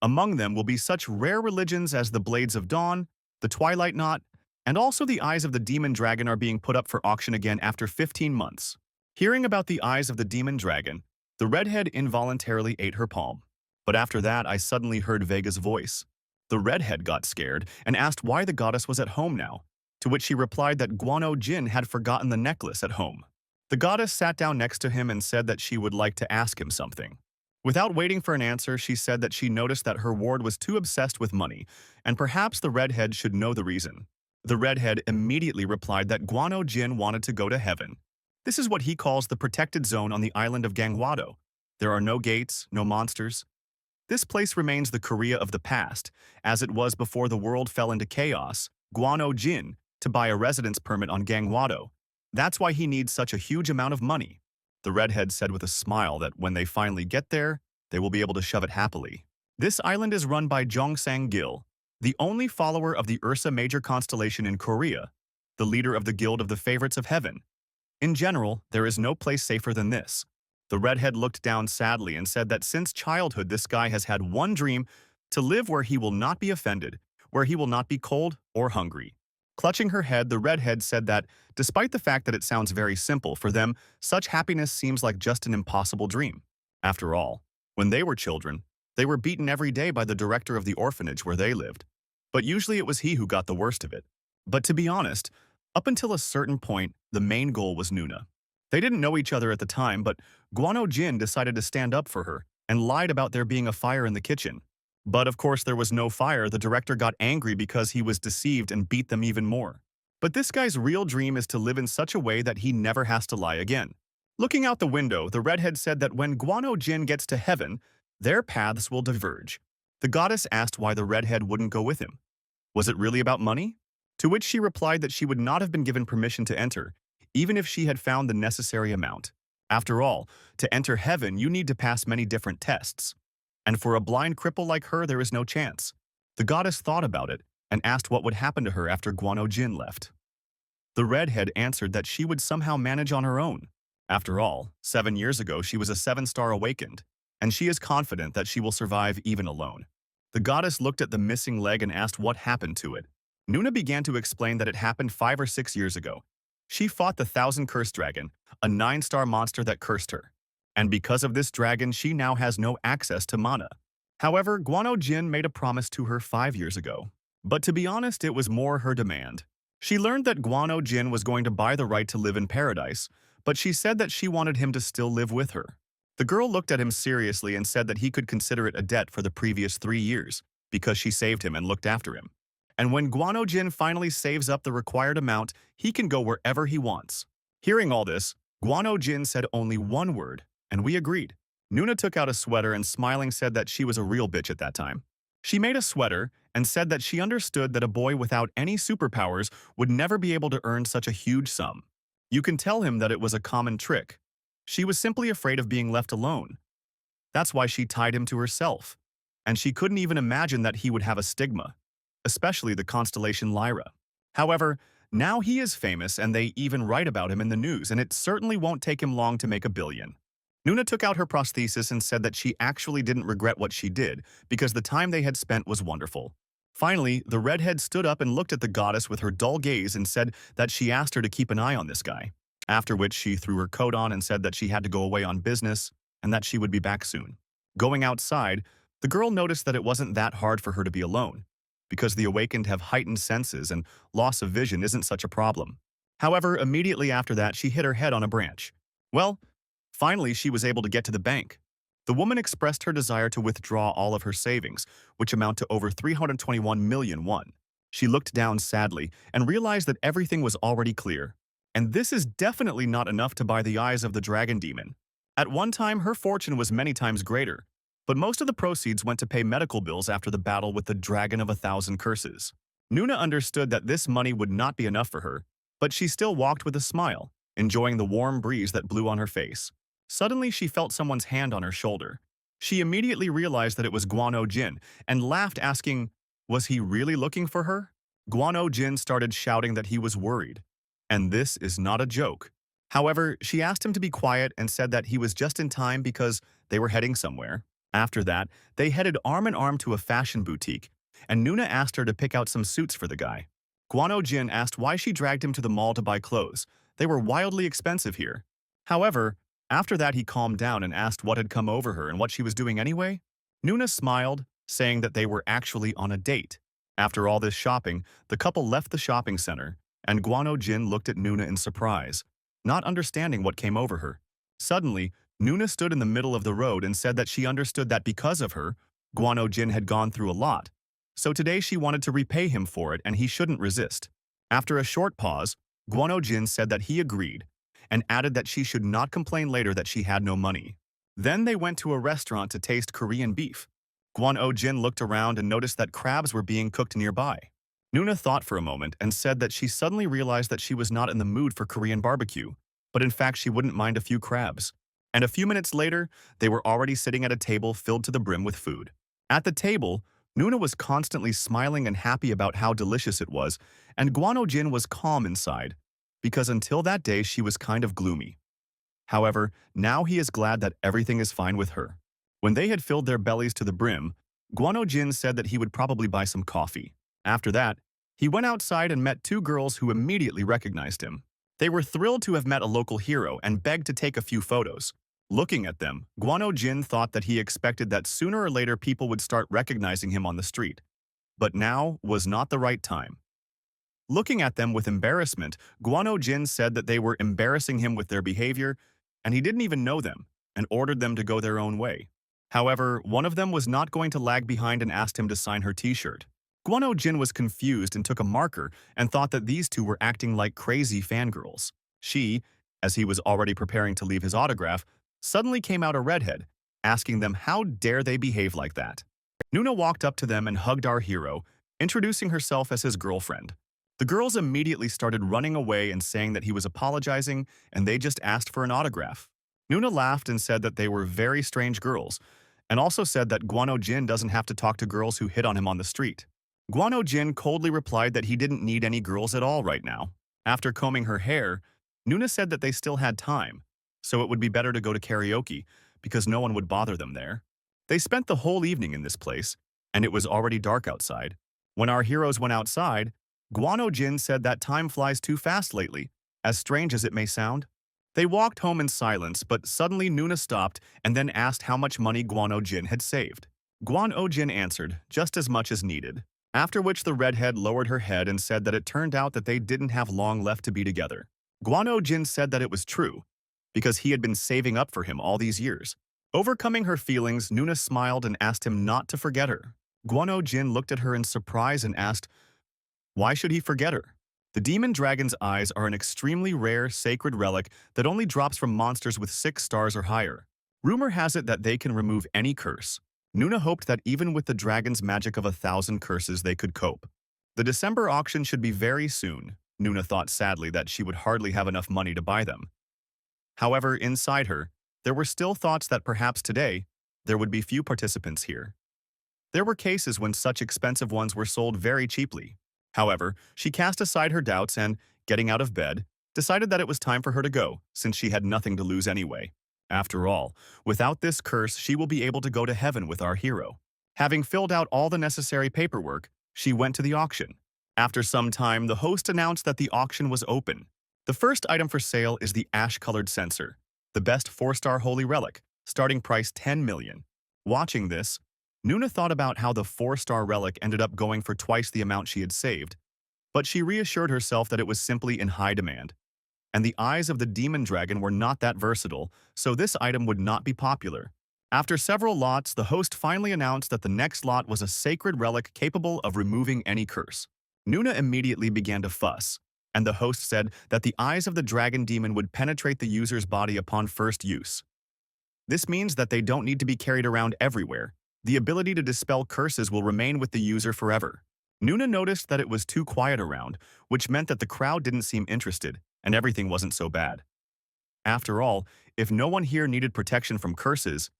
Among them will be such rare religions as the Blades of Dawn, the Twilight Knot, and also the Eyes of the Demon Dragon are being put up for auction again after 15 months. Hearing about the Eyes of the Demon Dragon, the redhead involuntarily ate her palm. But after that, I suddenly heard Vega's voice. The redhead got scared and asked why the goddess was at home now, to which she replied that Guano Jin had forgotten the necklace at home. The goddess sat down next to him and said that she would like to ask him something. Without waiting for an answer, she said that she noticed that her ward was too obsessed with money, and perhaps the redhead should know the reason. The redhead immediately replied that Guano Jin wanted to go to heaven. This is what he calls the protected zone on the island of Gangwado. There are no gates, no monsters. This place remains the Korea of the past, as it was before the world fell into chaos. Guano Jin to buy a residence permit on Gangwado. That's why he needs such a huge amount of money. The redhead said with a smile that when they finally get there, they will be able to shove it happily. This island is run by Jongsang Gil, the only follower of the Ursa major constellation in Korea, the leader of the Guild of the Favorites of Heaven. In general, there is no place safer than this. The redhead looked down sadly and said that since childhood this guy has had one dream: to live where he will not be offended, where he will not be cold or hungry. Clutching her head, the redhead said that, despite the fact that it sounds very simple, for them, such happiness seems like just an impossible dream. After all, when they were children, they were beaten every day by the director of the orphanage where they lived. But usually it was he who got the worst of it. But to be honest, up until a certain point, the main goal was Nuna. They didn't know each other at the time, but Guano Jin decided to stand up for her and lied about there being a fire in the kitchen. But of course there was no fire. The director got angry because he was deceived and beat them even more. But this guy's real dream is to live in such a way that he never has to lie again. Looking out the window, the redhead said that when Guano Jin gets to heaven, their paths will diverge. The goddess asked why the redhead wouldn't go with him. Was it really about money? To which she replied that she would not have been given permission to enter, even if she had found the necessary amount. After all, to enter heaven, you need to pass many different tests. And for a blind cripple like her, there is no chance. The goddess thought about it and asked what would happen to her after Guano Jin left. The redhead answered that she would somehow manage on her own. After all, 7 years ago she was a 7-star awakened, and she is confident that she will survive even alone. The goddess looked at the missing leg and asked what happened to it. Nuna began to explain that it happened 5 or 6 years ago. She fought the 1,000-cursed dragon, a 9-star monster that cursed her. And because of this dragon, she now has no access to mana. However, Guano Jin made a promise to her 5 years ago. But to be honest, it was more her demand. She learned that Guano Jin was going to buy the right to live in paradise, but she said that she wanted him to still live with her. The girl looked at him seriously and said that he could consider it a debt for the previous 3 years, because she saved him and looked after him. And when Guano Jin finally saves up the required amount, he can go wherever he wants. Hearing all this, Guano Jin said only one word, and we agreed. Nuna took out a sweater and smiling said that she was a real bitch at that time. She made a sweater and said that she understood that a boy without any superpowers would never be able to earn such a huge sum. You can tell him that it was a common trick. She was simply afraid of being left alone. That's why she tied him to herself. And she couldn't even imagine that he would have a stigma, especially the constellation Lyra. However, now he is famous and they even write about him in the news, and it certainly won't take him long to make $1 billion. Nuna took out her prosthesis and said that she actually didn't regret what she did because the time they had spent was wonderful. Finally, the redhead stood up and looked at the goddess with her dull gaze and said that she asked her to keep an eye on this guy, after which she threw her coat on and said that she had to go away on business and that she would be back soon. Going outside, the girl noticed that it wasn't that hard for her to be alone, because the awakened have heightened senses and loss of vision isn't such a problem. However, immediately after that, she hit her head on a branch. Well, finally, she was able to get to the bank. The woman expressed her desire to withdraw all of her savings, which amount to over 321 million won. She looked down sadly and realized that everything was already clear. And this is definitely not enough to buy the eyes of the dragon demon. At one time, her fortune was many times greater, but most of the proceeds went to pay medical bills after the battle with the Dragon of 1,000 Curses. Nuna understood that this money would not be enough for her, but she still walked with a smile, enjoying the warm breeze that blew on her face. Suddenly, she felt someone's hand on her shoulder. She immediately realized that it was Guano Jin and laughed, asking, was he really looking for her? Guano Jin started shouting that he was worried. And this is not a joke. However, she asked him to be quiet and said that he was just in time because they were heading somewhere. After that, they headed arm in arm to a fashion boutique, and Nuna asked her to pick out some suits for the guy. Guano Jin asked why she dragged him to the mall to buy clothes. They were wildly expensive here. However, after that he calmed down and asked what had come over her and what she was doing anyway. Nuna smiled, saying that they were actually on a date. After all this shopping, the couple left the shopping center, and Guano Jin looked at Nuna in surprise, not understanding what came over her. Suddenly, Nuna stood in the middle of the road and said that she understood that because of her, Guano Jin had gone through a lot. So today she wanted to repay him for it and he shouldn't resist. After a short pause, Guano Jin said that he agreed and added that she should not complain later that she had no money. Then they went to a restaurant to taste Korean beef. Guano Jin looked around and noticed that crabs were being cooked nearby. Nuna thought for a moment and said that she suddenly realized that she was not in the mood for Korean barbecue, but in fact she wouldn't mind a few crabs. And a few minutes later, they were already sitting at a table filled to the brim with food. At the table, Nuna was constantly smiling and happy about how delicious it was, and Guano Jin was calm inside, because until that day she was kind of gloomy. However, now he is glad that everything is fine with her. When they had filled their bellies to the brim, Guano Jin said that he would probably buy some coffee. After that, He went outside and met two girls who immediately recognized him. They were thrilled to have met a local hero and begged to take a few photos. Looking at them, Guano Jin thought that he expected that sooner or later people would start recognizing him on the street. But now was not the right time. Looking at them with embarrassment, Guano Jin said that they were embarrassing him with their behavior, and he didn't even know them, and ordered them to go their own way. However, one of them was not going to lag behind and asked him to sign her t-shirt. Guano Jin was confused and took a marker and thought that these two were acting like crazy fangirls. She, as he was already preparing to leave his autograph, suddenly came out a redhead, asking them how dare they behave like that. Nuna walked up to them and hugged our hero, introducing herself as his girlfriend. The girls immediately started running away and saying that he was apologizing and they just asked for an autograph. Nuna laughed and said that they were very strange girls, and also said that Guano Jin doesn't have to talk to girls who hit on him on the street. Guano Jin coldly replied that he didn't need any girls at all right now. After combing her hair, Nuna said that they still had time, so it would be better to go to karaoke because no one would bother them there. They spent the whole evening in this place, and it was already dark outside. When our heroes went outside, Guano Jin said that time flies too fast lately, as strange as it may sound. They walked home in silence, but suddenly Nuna stopped and then asked how much money Guano Jin had saved. Guano Jin answered, just as much as needed. After which the redhead lowered her head and said that it turned out that they didn't have long left to be together. Guano Jin said that it was true, because he had been saving up for him all these years. Overcoming her feelings, Nuna smiled and asked him not to forget her. Guano Jin looked at her in surprise and asked, why should he forget her? The demon dragon's eyes are an extremely rare, sacred relic that only drops from monsters with 6 stars or higher. Rumor has it that they can remove any curse. Nuna hoped that even with the dragon's magic of 1,000 curses they could cope. The December auction should be very soon. Nuna thought sadly that she would hardly have enough money to buy them. However, inside her, there were still thoughts that perhaps today, there would be few participants here. There were cases when such expensive ones were sold very cheaply. However, she cast aside her doubts and, getting out of bed, decided that it was time for her to go, since she had nothing to lose anyway. After all, without this curse, she will be able to go to heaven with our hero. Having filled out all the necessary paperwork, she went to the auction. After some time, the host announced that the auction was open. The first item for sale is the ash-colored censer, the best 4-star holy relic, starting price 10 million. Watching this, Nuna thought about how the 4-star relic ended up going for twice the amount she had saved, but she reassured herself that it was simply in high demand. And the eyes of the demon dragon were not that versatile, so this item would not be popular. After several lots, the host finally announced that the next lot was a sacred relic capable of removing any curse. Nuna immediately began to fuss, and the host said that the eyes of the dragon demon would penetrate the user's body upon first use. This means that they don't need to be carried around everywhere. The ability to dispel curses will remain with the user forever. Nuna noticed that it was too quiet around, which meant that the crowd didn't seem interested, and everything wasn't so bad. After all, if no one here needed protection from curses,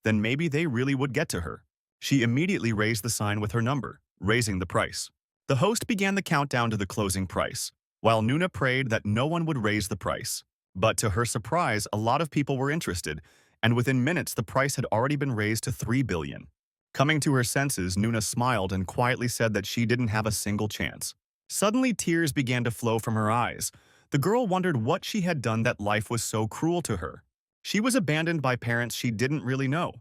then maybe they really would get to her. She immediately raised the sign with her number, raising the price. The host began the countdown to the closing price, while Nuna prayed that no one would raise the price. But to her surprise, a lot of people were interested, and within minutes the price had already been raised to 3 billion. Coming to her senses, Nuna smiled and quietly said that she didn't have a single chance. Suddenly, tears began to flow from her eyes. The girl wondered what she had done that life was so cruel to her. She was abandoned by parents she didn't really know.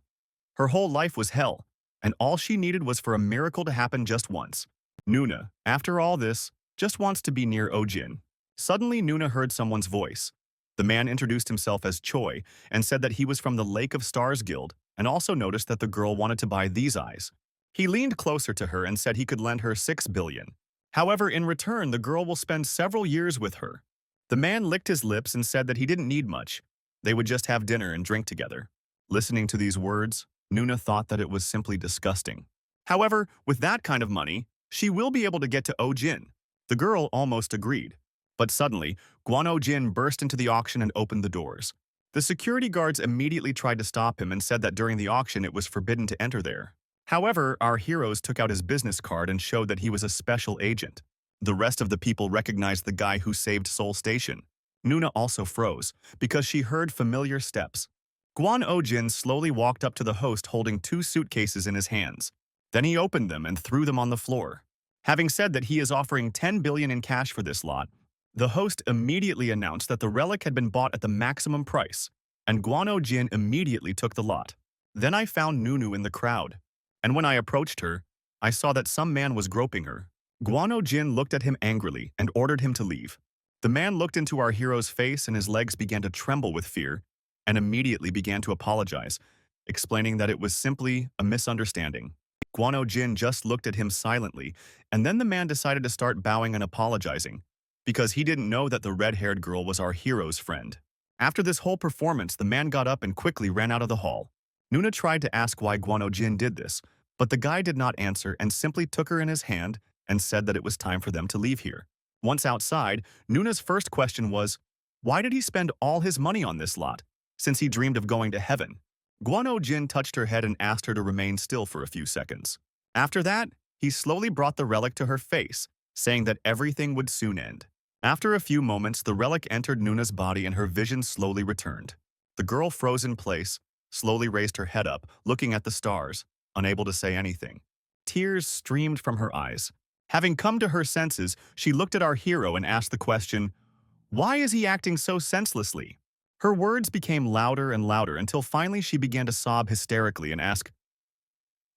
Her whole life was hell, and all she needed was for a miracle to happen just once. Nuna, after all this, just wants to be near Ojin. Suddenly, Nuna heard someone's voice. The man introduced himself as Choi and said that he was from the Lake of Stars Guild, and also noticed that the girl wanted to buy these eyes. He leaned closer to her and said he could lend her 6 billion. However, in return, the girl will spend several years with her. The man licked his lips and said that he didn't need much. They would just have dinner and drink together. Listening to these words, Nuna thought that it was simply disgusting. However, with that kind of money, she will be able to get to Ojin. The girl almost agreed. But suddenly, Guano Jin burst into the auction and opened the doors. The security guards immediately tried to stop him and said that during the auction it was forbidden to enter there. However, our heroes took out his business card and showed that he was a special agent. The rest of the people recognized the guy who saved Seoul Station. Nuna also froze, because she heard familiar steps. Guan Jin slowly walked up to the host holding 2 suitcases in his hands. Then he opened them and threw them on the floor. Having said that he is offering 10 billion in cash for this lot, the host immediately announced that the relic had been bought at the maximum price, and Guano Jin immediately took the lot. Then I found Nunu in the crowd, and when I approached her, I saw that some man was groping her. Guano Jin looked at him angrily and ordered him to leave. The man looked into our hero's face and his legs began to tremble with fear, and immediately began to apologize, explaining that it was simply a misunderstanding. Guano Jin just looked at him silently, and then the man decided to start bowing and apologizing, because he didn't know that the red-haired girl was our hero's friend. After this whole performance, the man got up and quickly ran out of the hall. Nuna tried to ask why Guano Jin did this, but the guy did not answer and simply took her in his hand and said that it was time for them to leave here. Once outside, Nuna's first question was, why did he spend all his money on this lot, since he dreamed of going to heaven? Guano Jin touched her head and asked her to remain still for a few seconds. After that, he slowly brought the relic to her face, saying that everything would soon end. After a few moments, the relic entered Nuna's body and her vision slowly returned. The girl froze in place, slowly raised her head up, looking at the stars, unable to say anything. Tears streamed from her eyes. Having come to her senses, she looked at our hero and asked the question, why is he acting so senselessly? Her words became louder and louder until finally she began to sob hysterically and ask,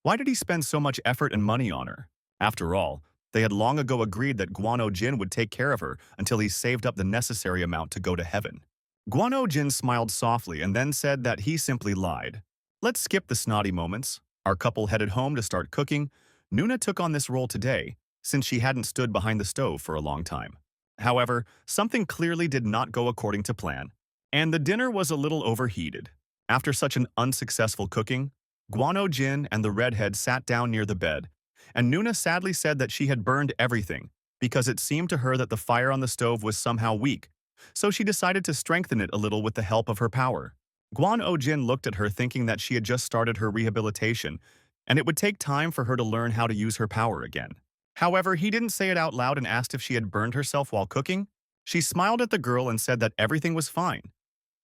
why did he spend so much effort and money on her? After all, they had long ago agreed that Guano Jin would take care of her until he saved up the necessary amount to go to heaven. Guano Jin smiled softly and then said that he simply lied. Let's skip the snotty moments. Our couple headed home to start cooking. Nuna took on this role today, since she hadn't stood behind the stove for a long time. However, something clearly did not go according to plan, and the dinner was a little overheated. After such an unsuccessful cooking, Guano Jin and the redhead sat down near the bed, and Nuna sadly said that she had burned everything because it seemed to her that the fire on the stove was somehow weak, so she decided to strengthen it a little with the help of her power. Guano Jin looked at her thinking that she had just started her rehabilitation, and it would take time for her to learn how to use her power again. However, he didn't say it out loud and asked if she had burned herself while cooking. She smiled at the girl and said that everything was fine,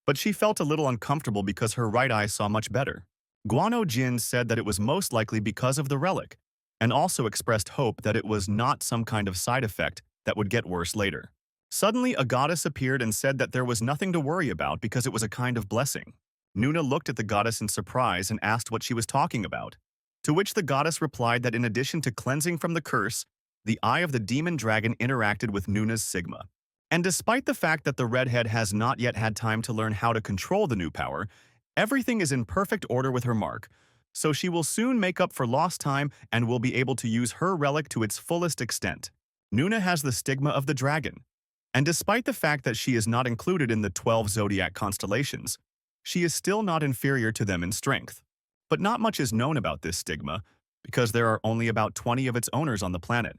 but she felt a little uncomfortable because her right eye saw much better. Guano Jin said that it was most likely because of the relic, and also expressed hope that it was not some kind of side effect that would get worse later. Suddenly, a goddess appeared and said that there was nothing to worry about because it was a kind of blessing. Nuna looked at the goddess in surprise and asked what she was talking about, to which the goddess replied that in addition to cleansing from the curse, the eye of the demon dragon interacted with Nuna's Sigma. And despite the fact that the redhead has not yet had time to learn how to control the new power, everything is in perfect order with her mark, so she will soon make up for lost time and will be able to use her relic to its fullest extent. Nuna has the stigma of the dragon, and despite the fact that she is not included in the 12 zodiac constellations, she is still not inferior to them in strength. But not much is known about this stigma, because there are only about 20 of its owners on the planet,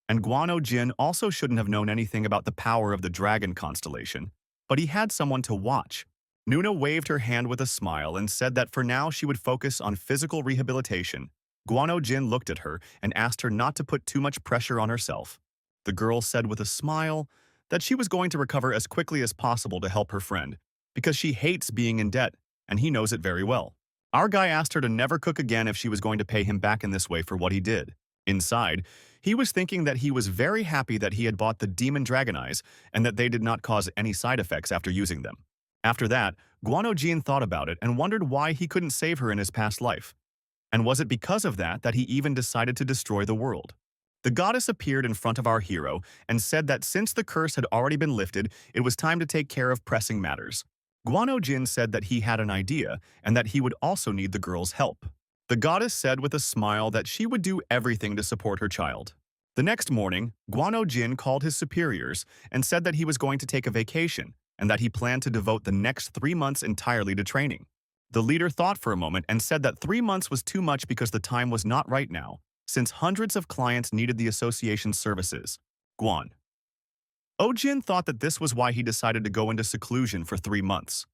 and Guano Jin also shouldn't have known anything about the power of the dragon constellation, but he had someone to watch. Nuna waved her hand with a smile and said that for now she would focus on physical rehabilitation. Guano Jin looked at her and asked her not to put too much pressure on herself. The girl said with a smile that she was going to recover as quickly as possible to help her friend, because she hates being in debt, and he knows it very well. Our guy asked her to never cook again if she was going to pay him back in this way for what he did. Inside, he was thinking that he was very happy that he had bought the demon dragon eyes and that they did not cause any side effects after using them. After that, Guano Jin thought about it and wondered why he couldn't save her in his past life. And was it because of that he even decided to destroy the world? The goddess appeared in front of our hero and said that since the curse had already been lifted, it was time to take care of pressing matters. Guano Jin said that he had an idea and that he would also need the girl's help. The goddess said with a smile that she would do everything to support her child. The next morning, Guano Jin called his superiors and said that he was going to take a vacation and that he planned to devote the next 3 months entirely to training. The leader thought for a moment and said that 3 months was too much because the time was not right now, since hundreds of clients needed the association's services. Guan Ojin thought that this was why he decided to go into seclusion for 3 months.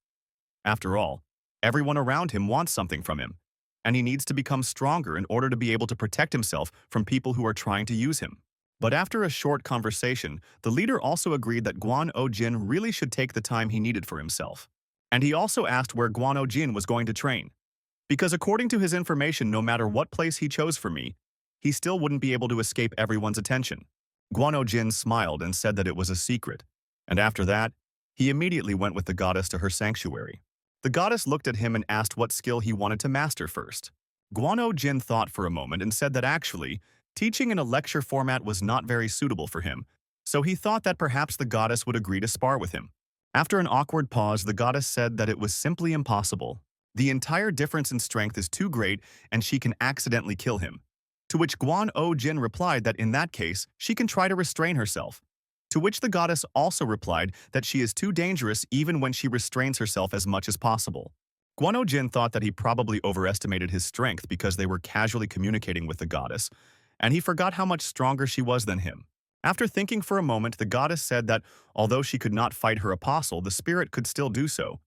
After all, everyone around him wants something from him, and he needs to become stronger in order to be able to protect himself from people who are trying to use him. But after a short conversation, the leader also agreed that Guan Ojin really should take the time he needed for himself. And he also asked where Guan Ojin was going to train. Because according to his information, no matter what place he chose for me, he still wouldn't be able to escape everyone's attention. Guano Jin smiled and said that it was a secret, and after that, he immediately went with the goddess to her sanctuary. The goddess looked at him and asked what skill he wanted to master first. Guano Jin thought for a moment and said that actually, teaching in a lecture format was not very suitable for him, so he thought that perhaps the goddess would agree to spar with him. After an awkward pause, the goddess said that it was simply impossible. The entire difference in strength is too great and she can accidentally kill him. To which Guan-O Jin replied that in that case, she can try to restrain herself. To which the goddess also replied that she is too dangerous even when she restrains herself as much as possible. Guan-O Jin thought that he probably overestimated his strength because they were casually communicating with the goddess, and he forgot how much stronger she was than him. After thinking for a moment, the goddess said that although she could not fight her apostle, the spirit could still do so.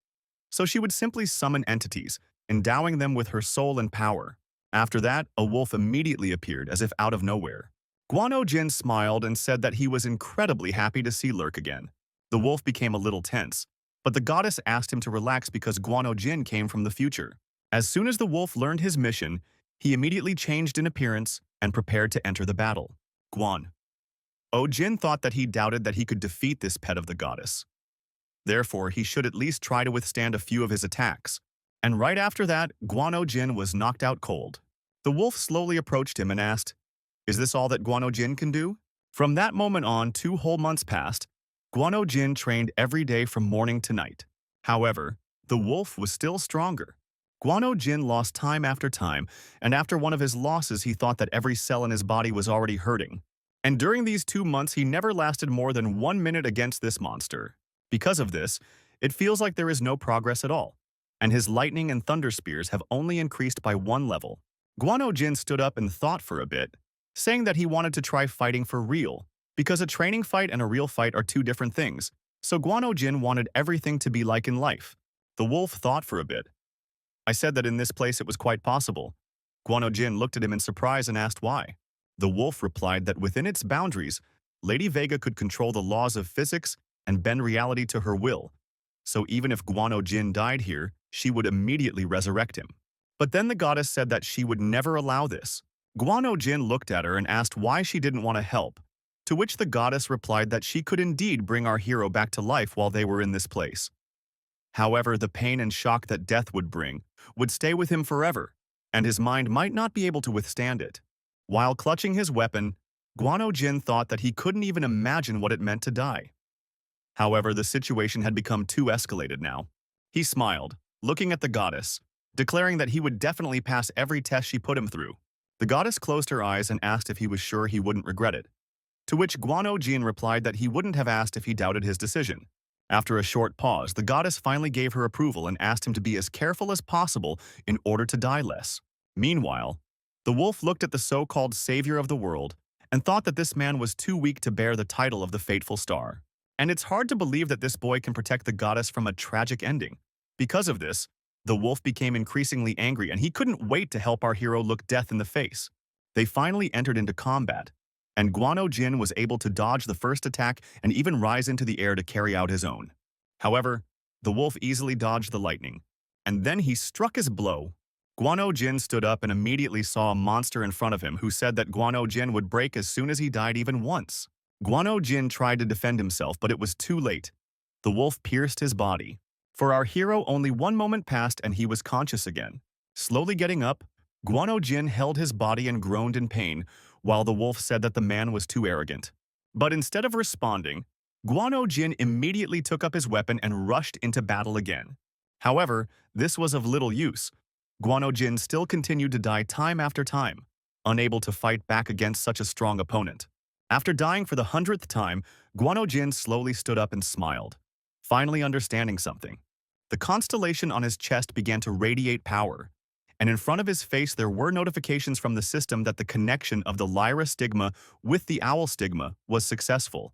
So she would simply summon entities, endowing them with her soul and power. After that, a wolf immediately appeared as if out of nowhere. Guano Jin smiled and said that he was incredibly happy to see Lurk again. The wolf became a little tense, but the goddess asked him to relax because Guano Jin came from the future. As soon as the wolf learned his mission, he immediately changed in appearance and prepared to enter the battle. Guan-O Jin thought that he doubted that he could defeat this pet of the goddess. Therefore, he should at least try to withstand a few of his attacks. And right after that, Guano Jin was knocked out cold. The wolf slowly approached him and asked, "Is this all that Guano Jin can do?" From that moment on, 2 whole months passed. Guano Jin trained every day from morning to night. However, the wolf was still stronger. Guano Jin lost time after time, and after one of his losses he thought that every cell in his body was already hurting. And during these 2 months he never lasted more than 1 minute against this monster. Because of this, it feels like there is no progress at all, and his lightning and thunder spears have only increased by 1 level. Guano Jin stood up and thought for a bit, saying that he wanted to try fighting for real, because a training fight and a real fight are 2 different things, so Guano Jin wanted everything to be like in life. The wolf thought for a bit. "I said that in this place it was quite possible." Guano Jin looked at him in surprise and asked why. The wolf replied that within its boundaries, Lady Vega could control the laws of physics and bend reality to her will, so even if Guano Jin died here, she would immediately resurrect him. But then the goddess said that she would never allow this. Guano Jin looked at her and asked why she didn't want to help, to which the goddess replied that she could indeed bring our hero back to life while they were in this place. However, the pain and shock that death would bring would stay with him forever, and his mind might not be able to withstand it. While clutching his weapon, Guano Jin thought that he couldn't even imagine what it meant to die. However, the situation had become too escalated now. He smiled, looking at the goddess, declaring that he would definitely pass every test she put him through. The goddess closed her eyes and asked if he was sure he wouldn't regret it, to which Guano Jin replied that he wouldn't have asked if he doubted his decision. After a short pause, the goddess finally gave her approval and asked him to be as careful as possible in order to die less. Meanwhile, the wolf looked at the so-called savior of the world and thought that this man was too weak to bear the title of the fateful star. And it's hard to believe that this boy can protect the goddess from a tragic ending. Because of this, the wolf became increasingly angry and he couldn't wait to help our hero look death in the face. They finally entered into combat, and Guano Jin was able to dodge the first attack and even rise into the air to carry out his own. However, the wolf easily dodged the lightning, and then he struck his blow. Guano Jin stood up and immediately saw a monster in front of him who said that Guano Jin would break as soon as he died even once. Guano Jin tried to defend himself, but it was too late. The wolf pierced his body. For our hero, only 1 moment passed and he was conscious again. Slowly getting up, Guano Jin held his body and groaned in pain, while the wolf said that the man was too arrogant. But instead of responding, Guano Jin immediately took up his weapon and rushed into battle again. However, this was of little use. Guano Jin still continued to die time after time, unable to fight back against such a strong opponent. After dying for the 100th time, Guano Jin slowly stood up and smiled, finally understanding something. The constellation on his chest began to radiate power, and in front of his face there were notifications from the system that the connection of the Lyra stigma with the owl stigma was successful.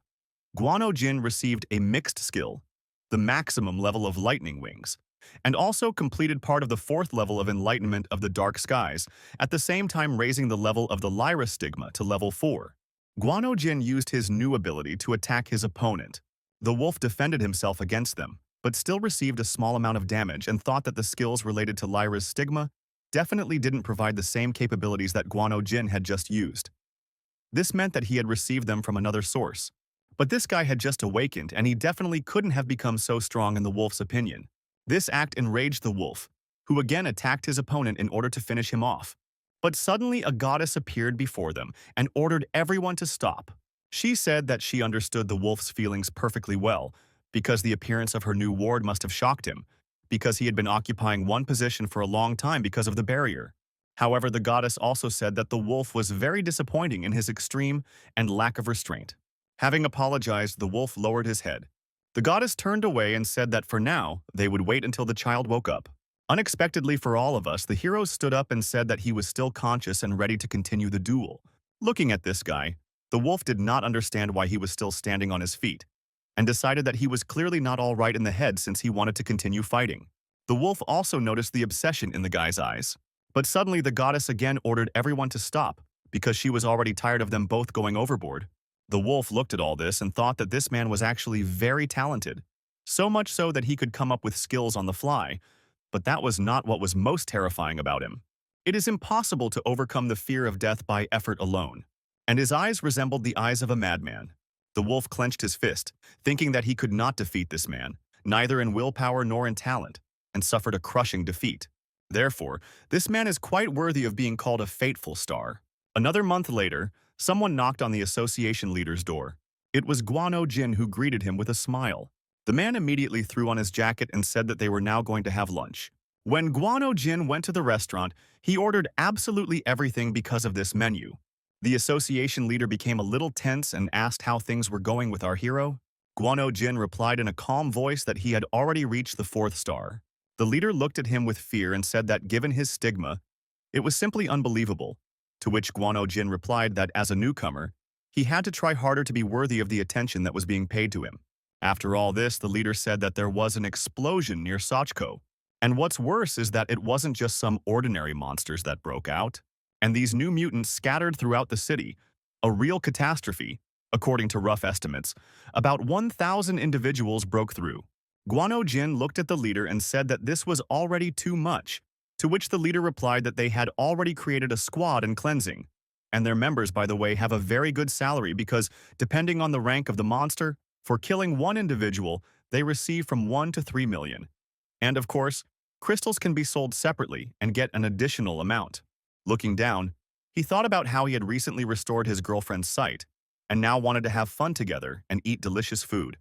Guano Jin received a mixed skill, the maximum level of lightning wings, and also completed part of the 4th level of enlightenment of the dark skies, at the same time raising the level of the Lyra stigma to level 4. Guano Jin used his new ability to attack his opponent. The wolf defended himself against them, but still received a small amount of damage and thought that the skills related to Lyra's stigma definitely didn't provide the same capabilities that Guano Jin had just used. This meant that he had received them from another source. But this guy had just awakened, and he definitely couldn't have become so strong in the wolf's opinion. This act enraged the wolf, who again attacked his opponent in order to finish him off. But suddenly a goddess appeared before them and ordered everyone to stop. She said that she understood the wolf's feelings perfectly well, because the appearance of her new ward must have shocked him, because he had been occupying one position for a long time because of the barrier. However, the goddess also said that the wolf was very disappointing in his extreme and lack of restraint. Having apologized, the wolf lowered his head. The goddess turned away and said that for now, they would wait until the child woke up. Unexpectedly for all of us, the hero stood up and said that he was still conscious and ready to continue the duel. Looking at this guy, the wolf did not understand why he was still standing on his feet, and decided that he was clearly not all right in the head since he wanted to continue fighting. The wolf also noticed the obsession in the guy's eyes. But suddenly the goddess again ordered everyone to stop, because she was already tired of them both going overboard. The wolf looked at all this and thought that this man was actually very talented, so much so that he could come up with skills on the fly, but that was not what was most terrifying about him. It is impossible to overcome the fear of death by effort alone, and his eyes resembled the eyes of a madman. The wolf clenched his fist, thinking that he could not defeat this man, neither in willpower nor in talent, and suffered a crushing defeat. Therefore, this man is quite worthy of being called a fateful star. Another month later, someone knocked on the association leader's door. It was Guano Jin who greeted him with a smile. The man immediately threw on his jacket and said that they were now going to have lunch. When Guano Jin went to the restaurant, he ordered absolutely everything because of this menu. The association leader became a little tense and asked how things were going with our hero. Guano Jin replied in a calm voice that he had already reached the 4th star. The leader looked at him with fear and said that given his stigma, it was simply unbelievable, to which Guano Jin replied that as a newcomer, he had to try harder to be worthy of the attention that was being paid to him. After all this, the leader said that there was an explosion near Sachko. And what's worse is that it wasn't just some ordinary monsters that broke out, and these new mutants scattered throughout the city, a real catastrophe. According to rough estimates, about 1,000 individuals broke through. Guano Jin looked at the leader and said that this was already too much, to which the leader replied that they had already created a squad in cleansing. And their members, by the way, have a very good salary because, depending on the rank of the monster, for killing one individual, they receive from 1 to 3 million. And of course, crystals can be sold separately and get an additional amount. Looking down, he thought about how he had recently restored his girlfriend's sight, and now wanted to have fun together and eat delicious food.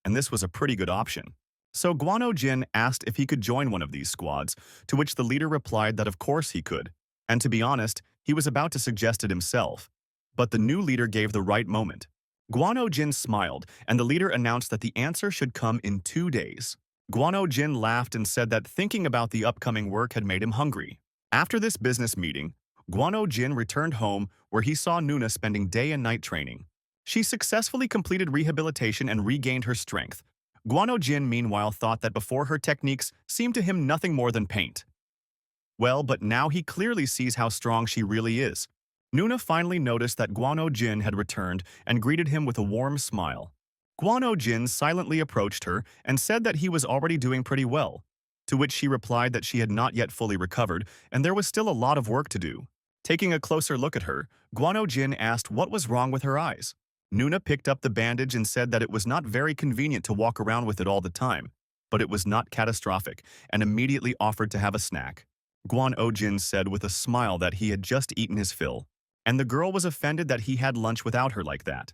And this was a pretty good option. So Guano Jin asked if he could join one of these squads, to which the leader replied that of course he could. And to be honest, he was about to suggest it himself. But the new leader gave the right moment. Guano Jin smiled, and the leader announced that the answer should come in 2 days. Guano Jin laughed and said that thinking about the upcoming work had made him hungry. After this business meeting, Guano Jin returned home where he saw Nuna spending day and night training. She successfully completed rehabilitation and regained her strength. Guano Jin, meanwhile, thought that before her techniques seemed to him nothing more than paint. Well, but now he clearly sees how strong she really is. Nuna finally noticed that Guano Jin had returned and greeted him with a warm smile. Guano Jin silently approached her and said that he was already doing pretty well, to which she replied that she had not yet fully recovered and there was still a lot of work to do. Taking a closer look at her, Guano Jin asked what was wrong with her eyes. Nuna picked up the bandage and said that it was not very convenient to walk around with it all the time, but it was not catastrophic, and immediately offered to have a snack. Guano Jin said with a smile that he had just eaten his fill, and the girl was offended that he had lunch without her like that.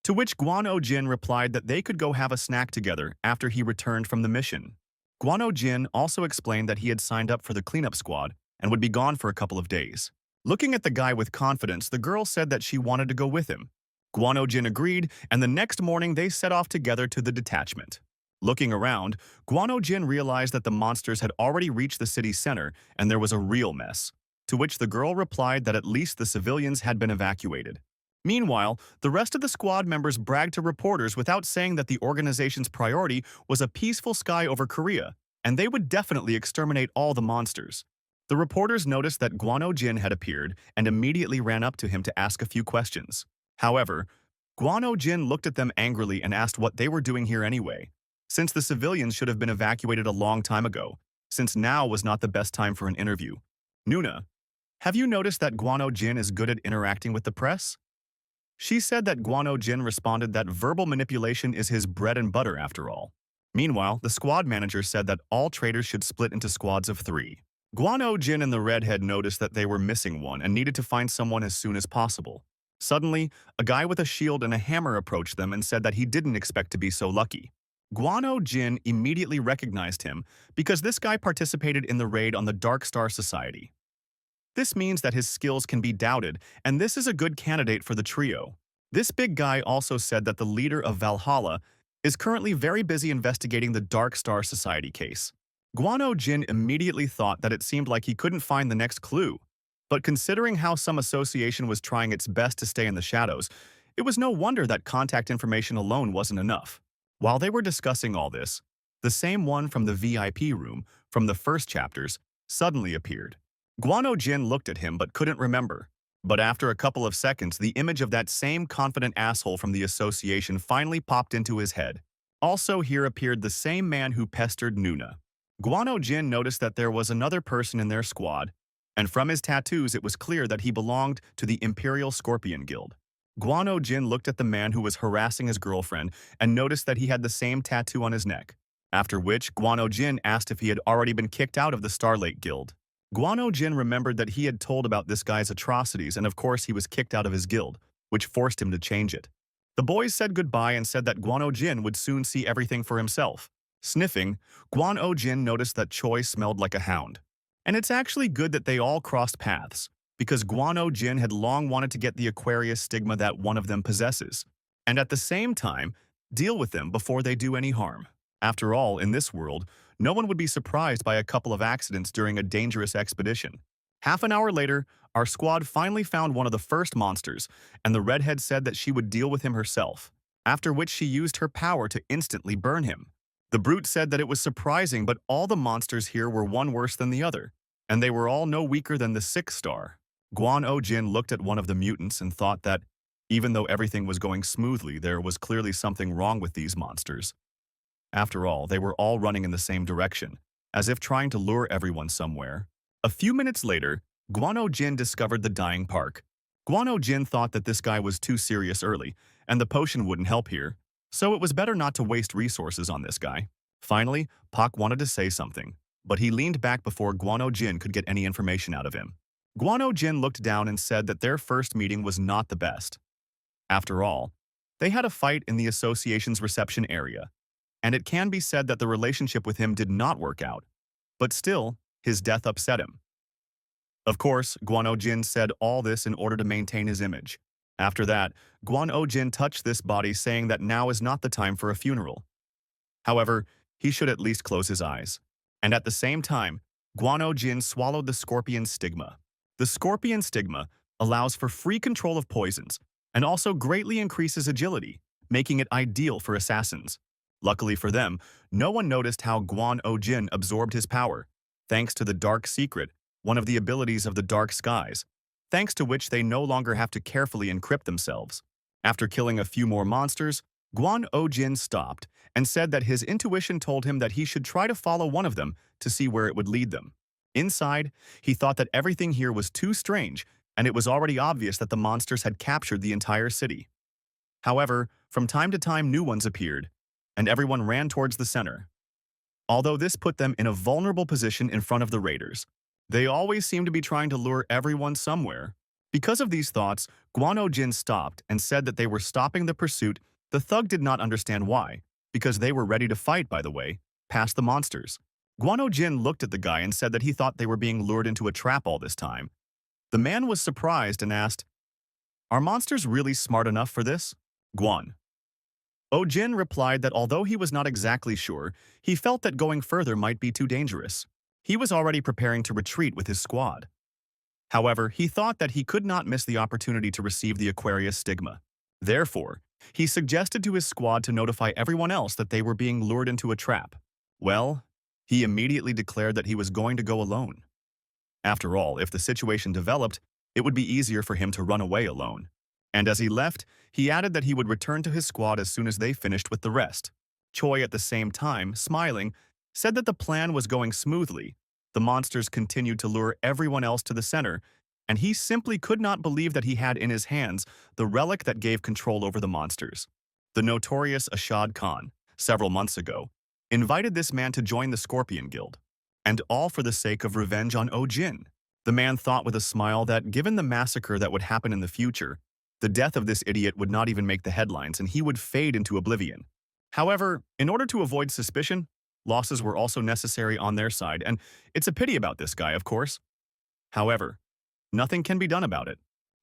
To which Guano Jin replied that they could go have a snack together after he returned from the mission. Guano Jin also explained that he had signed up for the cleanup squad and would be gone for a couple of days. Looking at the guy with confidence, the girl said that she wanted to go with him. Guano Jin agreed, and the next morning they set off together to the detachment. Looking around, Guano Jin realized that the monsters had already reached the city center and there was a real mess, to which the girl replied that at least the civilians had been evacuated. Meanwhile, the rest of the squad members bragged to reporters without saying that the organization's priority was a peaceful sky over Korea, and they would definitely exterminate all the monsters. The reporters noticed that Guano Jin had appeared and immediately ran up to him to ask a few questions. However, Guano Jin looked at them angrily and asked what they were doing here anyway, since the civilians should have been evacuated a long time ago, since now was not the best time for an interview. Nuna, have you noticed that Guano Jin is good at interacting with the press? She said that Guano Jin responded that verbal manipulation is his bread and butter after all. Meanwhile, the squad manager said that all traders should split into squads of 3. Guano Jin and the redhead noticed that they were missing one and needed to find someone as soon as possible. Suddenly, a guy with a shield and a hammer approached them and said that he didn't expect to be so lucky. Guano Jin immediately recognized him because this guy participated in the raid on the Dark Star Society. This means that his skills can be doubted, and this is a good candidate for the trio. This big guy also said that the leader of Valhalla is currently very busy investigating the Dark Star Society case. Guano Jin immediately thought that it seemed like he couldn't find the next clue. But considering how some association was trying its best to stay in the shadows, it was no wonder that contact information alone wasn't enough. While they were discussing all this, the same one from the VIP room, from the first chapters, suddenly appeared. Guano Jin looked at him but couldn't remember. But after a couple of seconds, the image of that same confident asshole from the association finally popped into his head. Also here appeared the same man who pestered Nuna. Guano Jin noticed that there was another person in their squad, and from his tattoos it was clear that he belonged to the Imperial Scorpion Guild. Guano Jin looked at the man who was harassing his girlfriend and noticed that he had the same tattoo on his neck, after which Guano Jin asked if he had already been kicked out of the Starlight Guild. Guano Jin remembered that he had told about this guy's atrocities and of course he was kicked out of his guild, which forced him to change it. The boys said goodbye and said that Guano Jin would soon see everything for himself. Sniffing, Guano Jin noticed that Choi smelled like a hound. And it's actually good that they all crossed paths, because Guano Jin had long wanted to get the Aquarius stigma that one of them possesses, and at the same time, deal with them before they do any harm. After all, in this world, no one would be surprised by a couple of accidents during a dangerous expedition. Half an hour later, our squad finally found one of the first monsters, and the redhead said that she would deal with him herself, after which she used her power to instantly burn him. The brute said that it was surprising, but all the monsters here were one worse than the other, and they were all no weaker than the 6th star. Guano Jin looked at one of the mutants and thought that, even though everything was going smoothly, there was clearly something wrong with these monsters. After all, they were all running in the same direction, as if trying to lure everyone somewhere. A few minutes later, Guano Jin discovered the dying park. Guano Jin thought that this guy was too serious early, and the potion wouldn't help here, so it was better not to waste resources on this guy. Finally, Pak wanted to say something, but he leaned back before Guano Jin could get any information out of him. Guano Jin looked down and said that their first meeting was not the best. After all, they had a fight in the association's reception area, and it can be said that the relationship with him did not work out. But still, his death upset him. Of course, Guano Jin said all this in order to maintain his image. After that, Guano Jin touched this body, saying that now is not the time for a funeral. However, he should at least close his eyes. And at the same time, Guano Jin swallowed the scorpion stigma. The scorpion stigma allows for free control of poisons and also greatly increases agility, making it ideal for assassins. Luckily for them, no one noticed how Guano Jin absorbed his power, thanks to the Dark Secret, one of the abilities of the Dark Skies, thanks to which they no longer have to carefully encrypt themselves. After killing a few more monsters, Guano Jin stopped and said that his intuition told him that he should try to follow one of them to see where it would lead them. Inside, he thought that everything here was too strange, and it was already obvious that the monsters had captured the entire city. However, from time to time new ones appeared, and everyone ran towards the center. Although this put them in a vulnerable position in front of the raiders, they always seemed to be trying to lure everyone somewhere. Because of these thoughts, Guano Jin stopped and said that they were stopping the pursuit. The thug did not understand why, because they were ready to fight, by the way, past the monsters. Guano Jin looked at the guy and said that he thought they were being lured into a trap all this time. The man was surprised and asked, "Are monsters really smart enough for this?" Guano Jin replied that although he was not exactly sure, he felt that going further might be too dangerous. He was already preparing to retreat with his squad. However, he thought that he could not miss the opportunity to receive the Aquarius stigma. Therefore, he suggested to his squad to notify everyone else that they were being lured into a trap. Well, he immediately declared that he was going to go alone. After all, if the situation developed, it would be easier for him to run away alone. And as he left, he added that he would return to his squad as soon as they finished with the rest. Choi, at the same time, smiling, said that the plan was going smoothly, The monsters continued to lure everyone else to the center, and he simply could not believe that he had in his hands the relic that gave control over the monsters. The notorious Ashad Khan, several months ago, invited this man to join the Scorpion Guild, and all for the sake of revenge on Ojin. The man thought with a smile that given the massacre that would happen in the future, the death of this idiot would not even make the headlines and he would fade into oblivion. However, in order to avoid suspicion, losses were also necessary on their side, and it's a pity about this guy, of course. However, nothing can be done about it.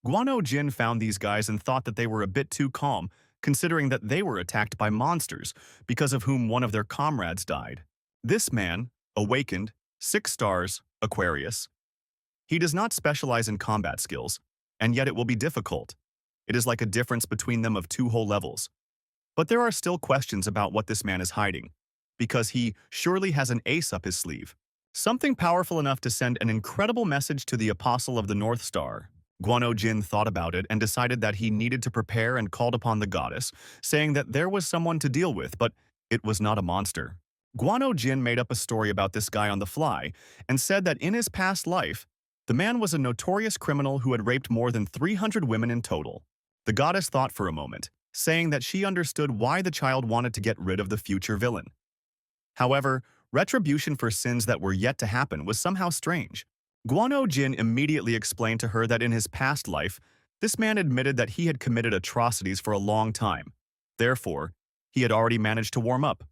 Guano Jin found these guys and thought that they were a bit too calm, considering that they were attacked by monsters, because of whom one of their comrades died. This man, awakened, 6 stars, Aquarius. He does not specialize in combat skills, and yet it will be difficult. It is like a difference between them of 2 whole levels. But there are still questions about what this man is hiding, because he surely has an ace up his sleeve. Something powerful enough to send an incredible message to the Apostle of the North Star. Guano Jin thought about it and decided that he needed to prepare and called upon the goddess, saying that there was someone to deal with, but it was not a monster. Guano Jin made up a story about this guy on the fly and said that in his past life, the man was a notorious criminal who had raped more than 300 women in total. The goddess thought for a moment, saying that she understood why the child wanted to get rid of the future villain. However, retribution for sins that were yet to happen was somehow strange. Guano Jin immediately explained to her that in his past life, this man admitted that he had committed atrocities for a long time. Therefore, he had already managed to warm up.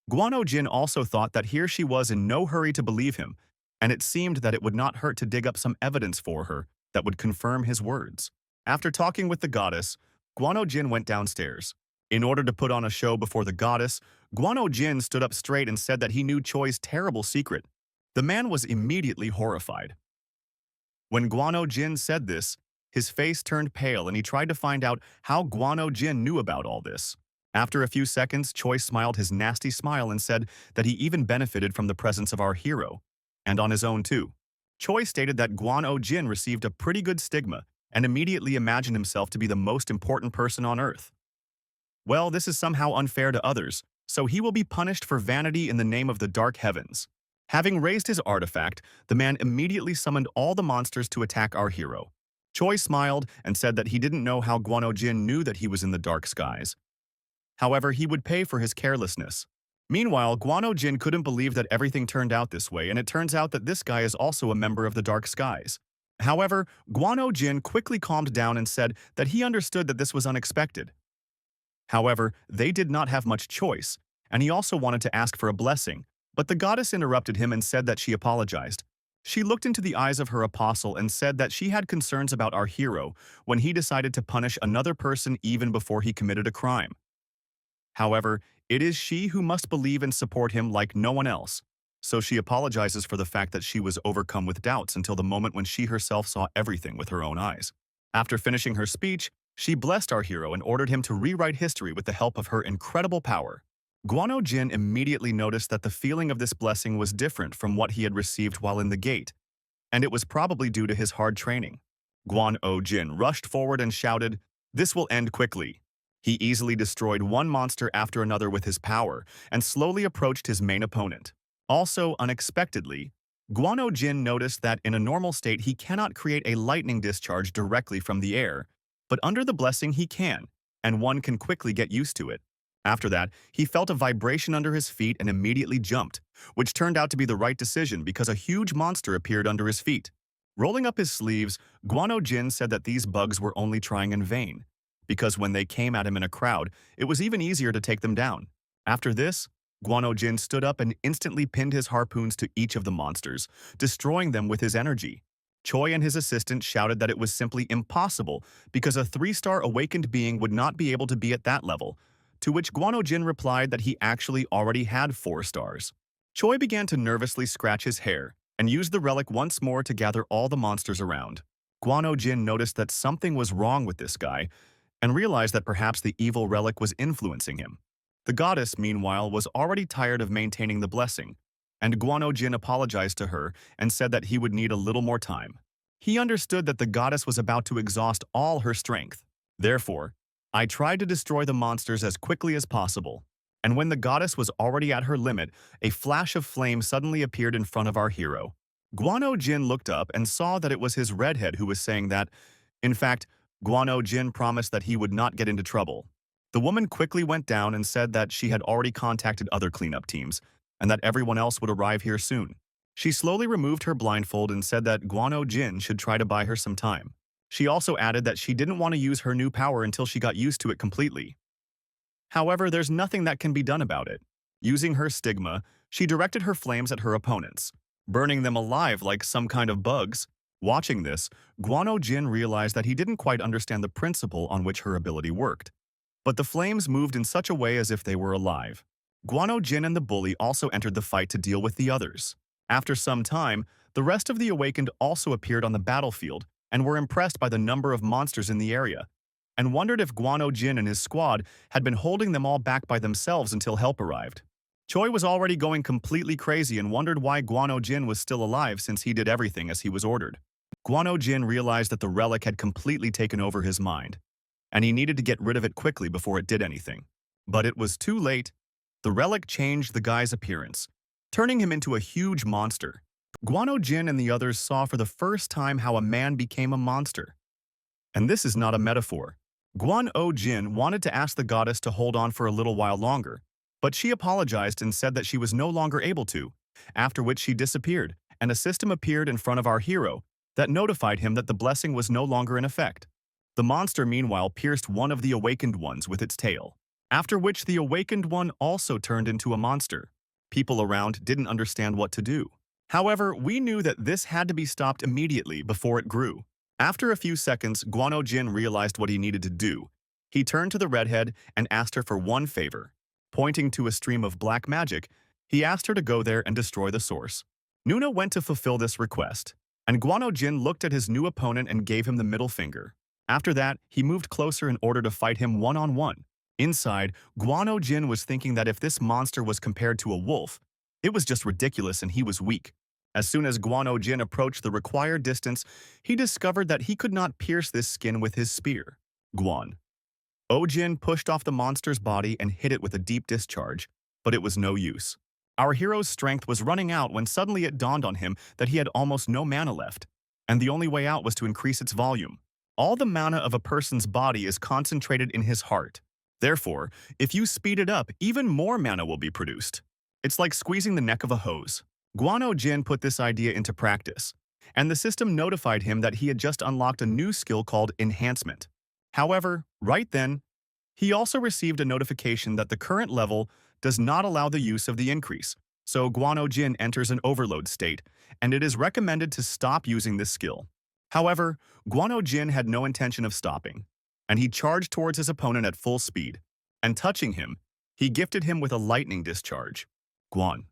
Guano Jin also thought that here she was in no hurry to believe him, and it seemed that it would not hurt to dig up some evidence for her that would confirm his words. After talking with the goddess, Guano Jin went downstairs. In order to put on a show before the goddess, Guano Jin stood up straight and said that he knew Choi's terrible secret. The man was immediately horrified. When Guano Jin said this, his face turned pale and he tried to find out how Guano Jin knew about all this. After a few seconds, Choi smiled his nasty smile and said that he even benefited from the presence of our hero, and on his own too. Choi stated that Guano Jin received a pretty good stigma and immediately imagined himself to be the most important person on Earth. Well, this is somehow unfair to others, so he will be punished for vanity in the name of the dark heavens. Having raised his artifact, the man immediately summoned all the monsters to attack our hero. Choi smiled and said that he didn't know how Guano Jin knew that he was in the dark skies. However, he would pay for his carelessness. Meanwhile, Guano Jin couldn't believe that everything turned out this way, and it turns out that this guy is also a member of the dark skies. However, Guano Jin quickly calmed down and said that he understood that this was unexpected. However, they did not have much choice, and he also wanted to ask for a blessing, but the goddess interrupted him and said that she apologized. She looked into the eyes of her apostle and said that she had concerns about our hero when he decided to punish another person even before he committed a crime. However, it is she who must believe and support him like no one else, so she apologizes for the fact that she was overcome with doubts until the moment when she herself saw everything with her own eyes. After finishing her speech, she blessed our hero and ordered him to rewrite history with the help of her incredible power. Guano Jin immediately noticed that the feeling of this blessing was different from what he had received while in the gate, and it was probably due to his hard training. Guano Jin rushed forward and shouted, "This will end quickly." He easily destroyed one monster after another with his power and slowly approached his main opponent. Also, unexpectedly, Guano Jin noticed that in a normal state he cannot create a lightning discharge directly from the air, but under the blessing he can, and one can quickly get used to it. After that, he felt a vibration under his feet and immediately jumped, which turned out to be the right decision because a huge monster appeared under his feet. Rolling up his sleeves, Guano Jin said that these bugs were only trying in vain, because when they came at him in a crowd, it was even easier to take them down. After this, Guano Jin stood up and instantly pinned his harpoons to each of the monsters, destroying them with his energy. Choi and his assistant shouted that it was simply impossible because a 3-star awakened being would not be able to be at that level, to which Guano Jin replied that he actually already had 4 stars. Choi began to nervously scratch his hair and used the relic once more to gather all the monsters around. Guano Jin noticed that something was wrong with this guy and realized that perhaps the evil relic was influencing him. The goddess, meanwhile, was already tired of maintaining the blessing, and Guano Jin apologized to her and said that he would need a little more time. He understood that the goddess was about to exhaust all her strength. Therefore, I tried to destroy the monsters as quickly as possible. And when the goddess was already at her limit, a flash of flame suddenly appeared in front of our hero. Guano Jin looked up and saw that it was his redhead who was saying that. In fact, Guano Jin promised that he would not get into trouble. The woman quickly went down and said that she had already contacted other cleanup teams, and that everyone else would arrive here soon. She slowly removed her blindfold and said that Guano Jin should try to buy her some time. She also added that she didn't want to use her new power until she got used to it completely. However, there's nothing that can be done about it. Using her stigma, she directed her flames at her opponents, burning them alive like some kind of bugs. Watching this, Guano Jin realized that he didn't quite understand the principle on which her ability worked. But the flames moved in such a way as if they were alive. Guano Jin and the bully also entered the fight to deal with the others. After some time, the rest of the awakened also appeared on the battlefield and were impressed by the number of monsters in the area, and wondered if Guano Jin and his squad had been holding them all back by themselves until help arrived. Choi was already going completely crazy and wondered why Guano Jin was still alive since he did everything as he was ordered. Guano Jin realized that the relic had completely taken over his mind, and he needed to get rid of it quickly before it did anything. But it was too late. The relic changed the guy's appearance, turning him into a huge monster. Guano Jin and the others saw for the first time how a man became a monster. And this is not a metaphor. Guano Jin wanted to ask the goddess to hold on for a little while longer, but she apologized and said that she was no longer able to, after which she disappeared, and a system appeared in front of our hero that notified him that the blessing was no longer in effect. The monster meanwhile pierced one of the awakened ones with its tail, after which the awakened one also turned into a monster. People around didn't understand what to do. However, we knew that this had to be stopped immediately before it grew. After a few seconds, Guano Jin realized what he needed to do. He turned to the redhead and asked her for one favor. Pointing to a stream of black magic, he asked her to go there and destroy the source. Nuna went to fulfill this request, and Guano Jin looked at his new opponent and gave him the middle finger. After that, he moved closer in order to fight him one-on-one. Inside, Guano Jin was thinking that if this monster was compared to a wolf, it was just ridiculous and he was weak. As soon as Guano Jin approached the required distance, he discovered that he could not pierce this skin with his spear. Guan Jin pushed off the monster's body and hit it with a deep discharge, but it was no use. Our hero's strength was running out when suddenly it dawned on him that he had almost no mana left, and the only way out was to increase its volume. All the mana of a person's body is concentrated in his heart. Therefore, if you speed it up, even more mana will be produced. It's like squeezing the neck of a hose. Guano Jin put this idea into practice, and the system notified him that he had just unlocked a new skill called Enhancement. However, right then, he also received a notification that the current level does not allow the use of the increase, so Guano Jin enters an overload state, and it is recommended to stop using this skill. However, Guano Jin had no intention of stopping, and he charged towards his opponent at full speed, and touching him, he gifted him with a lightning discharge. Guan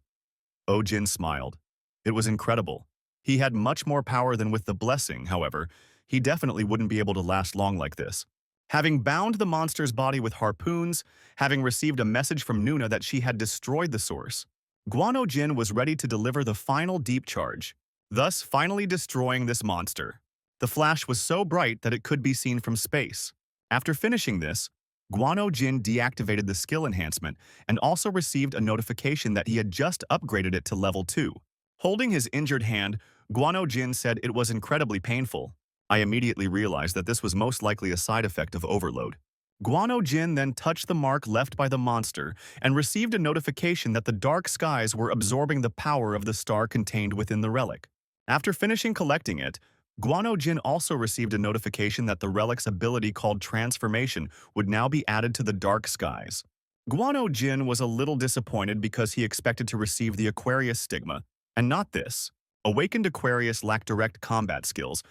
Jin smiled. It was incredible. He had much more power than with the blessing, however, he definitely wouldn't be able to last long like this. Having bound the monster's body with harpoons, having received a message from Nuna that she had destroyed the source, Guano Jin was ready to deliver the final deep charge, thus finally destroying this monster. The flash was so bright that it could be seen from space. After finishing this, Guano Jin deactivated the skill enhancement and also received a notification that he had just upgraded it to level 2. Holding his injured hand, Guano Jin said it was incredibly painful. I immediately realized that this was most likely a side effect of overload. Guano Jin then touched the mark left by the monster and received a notification that the dark skies were absorbing the power of the star contained within the relic. After finishing collecting it, Guano Jin also received a notification that the relic's ability called Transformation would now be added to the dark skies. Guano Jin was a little disappointed because he expected to receive the Aquarius stigma, and not this. Awakened Aquarius lack direct combat skills,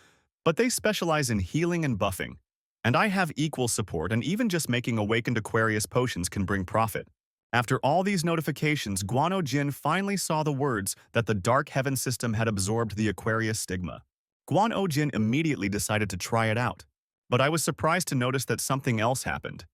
but they specialize in healing and buffing. And I have equal support, and even just making Awakened Aquarius potions can bring profit. After all these notifications, Guano Jin finally saw the words that the Dark Heaven system had absorbed the Aquarius stigma. Guano Jin immediately decided to try it out, but I was surprised to notice that something else happened.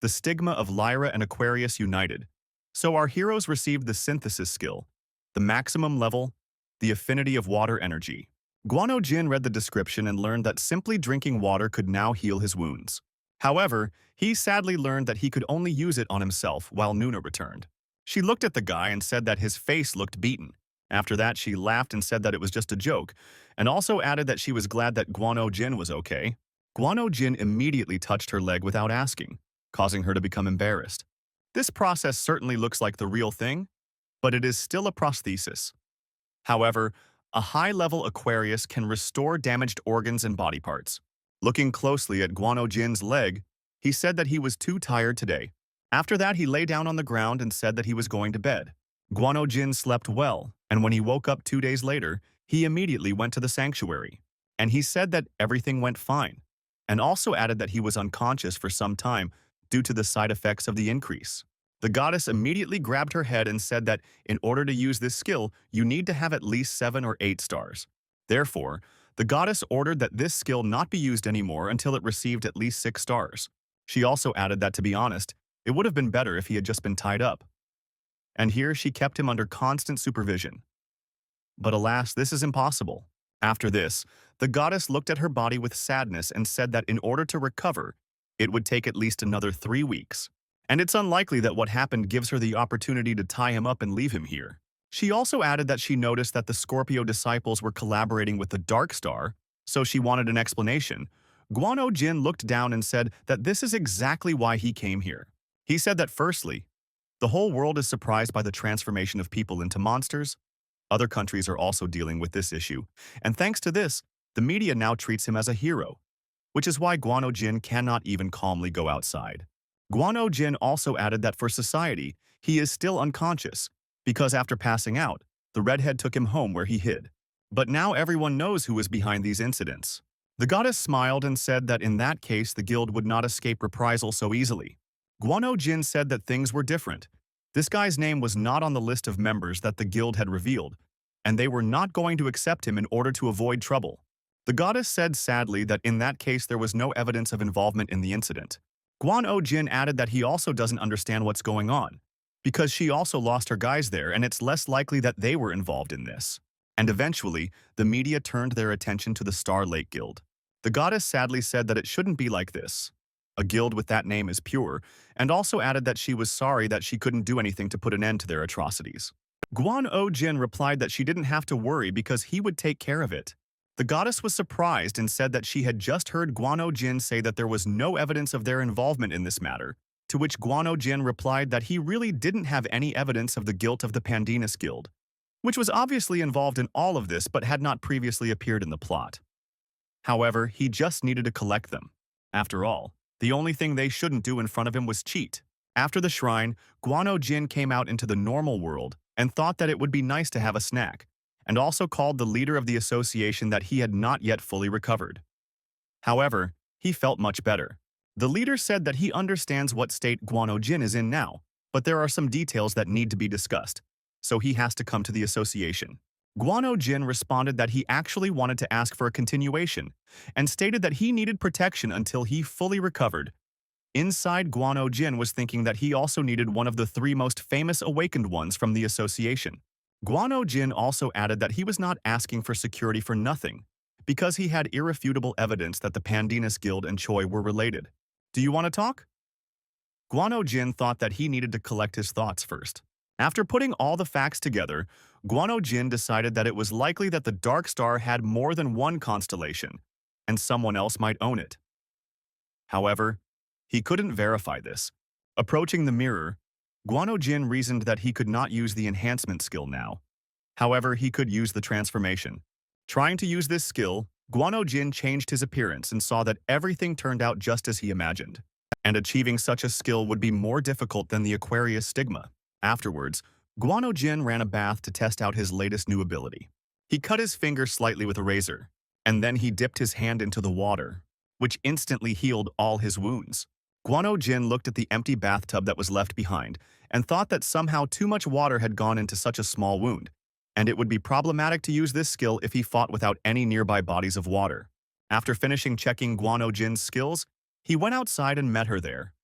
The stigma of Lyra and Aquarius united. So our heroes received the synthesis skill, the maximum level, the affinity of water energy. Guano Jin read the description and learned that simply drinking water could now heal his wounds. However, he sadly learned that he could only use it on himself while Nuna returned. She looked at the guy and said that his face looked beaten. After that, she laughed and said that it was just a joke, and also added that she was glad that Guano Jin was okay. Guano Jin immediately touched her leg without asking, causing her to become embarrassed. This process certainly looks like the real thing, but it is still a prosthesis. However, a high-level Aquarius can restore damaged organs and body parts. Looking closely at Guano Jin's leg, he said that he was too tired today. After that, he lay down on the ground and said that he was going to bed. Guano Jin slept well, and when he woke up 2 days later, he immediately went to the sanctuary. And he said that everything went fine, and also added that he was unconscious for some time due to the side effects of the increase. The goddess immediately grabbed her head and said that in order to use this skill, you need to have at least 7 or 8 stars. Therefore, the goddess ordered that this skill not be used anymore until it received at least 6 stars. She also added that, to be honest, it would have been better if he had just been tied up. And here she kept him under constant supervision. But alas, this is impossible. After this, the goddess looked at her body with sadness and said that in order to recover, it would take at least another 3 weeks. And it's unlikely that what happened gives her the opportunity to tie him up and leave him here. She also added that she noticed that the Scorpio disciples were collaborating with the Dark Star, so she wanted an explanation. Guano Jin looked down and said that this is exactly why he came here. He said that firstly, the whole world is surprised by the transformation of people into monsters. Other countries are also dealing with this issue, and thanks to this, the media now treats him as a hero, which is why Guano Jin cannot even calmly go outside. Guano Jin also added that for society, he is still unconscious, because after passing out, the redhead took him home where he hid. But now everyone knows who is behind these incidents. The goddess smiled and said that in that case the guild would not escape reprisal so easily. Guano Jin said that things were different. This guy's name was not on the list of members that the guild had revealed, and they were not going to accept him in order to avoid trouble. The goddess said sadly that in that case there was no evidence of involvement in the incident. Guano Jin added that he also doesn't understand what's going on, because she also lost her guys there and it's less likely that they were involved in this. And eventually, the media turned their attention to the Star Lake Guild. The goddess sadly said that it shouldn't be like this. A guild with that name is pure, and also added that she was sorry that she couldn't do anything to put an end to their atrocities. Guano Jin replied that she didn't have to worry because he would take care of it. The goddess was surprised and said that she had just heard Guano Jin say that there was no evidence of their involvement in this matter, to which Guano Jin replied that he really didn't have any evidence of the guilt of the Pandanus Guild, which was obviously involved in all of this but had not previously appeared in the plot. However, he just needed to collect them. After all, the only thing they shouldn't do in front of him was cheat. After the shrine, Guano Jin came out into the normal world and thought that it would be nice to have a snack, and also called the leader of the association that he had not yet fully recovered. However, he felt much better. The leader said that he understands what state Guano Jin is in now, but there are some details that need to be discussed, so he has to come to the association. Guano Jin responded that he actually wanted to ask for a continuation, and stated that he needed protection until he fully recovered. Inside, Guano Jin was thinking that he also needed one of the 3 most famous awakened ones from the association. Guano Jin also added that he was not asking for security for nothing, because he had irrefutable evidence that the Pandanus Guild and Choi were related. Do you want to talk? Guano Jin thought that he needed to collect his thoughts first. After putting all the facts together, Guano Jin decided that it was likely that the Dark Star had more than one constellation, and someone else might own it. However, he couldn't verify this. Approaching the mirror, Guano Jin reasoned that he could not use the enhancement skill now. However, he could use the transformation. Trying to use this skill, Guano Jin changed his appearance and saw that everything turned out just as he imagined. And achieving such a skill would be more difficult than the Aquarius stigma. Afterwards, Guano Jin ran a bath to test out his latest new ability. He cut his finger slightly with a razor, and then he dipped his hand into the water, which instantly healed all his wounds. Guano Jin looked at the empty bathtub that was left behind and thought that somehow too much water had gone into such a small wound, and it would be problematic to use this skill if he fought without any nearby bodies of water. After finishing checking Guano Jin's skills, he went outside and met her there.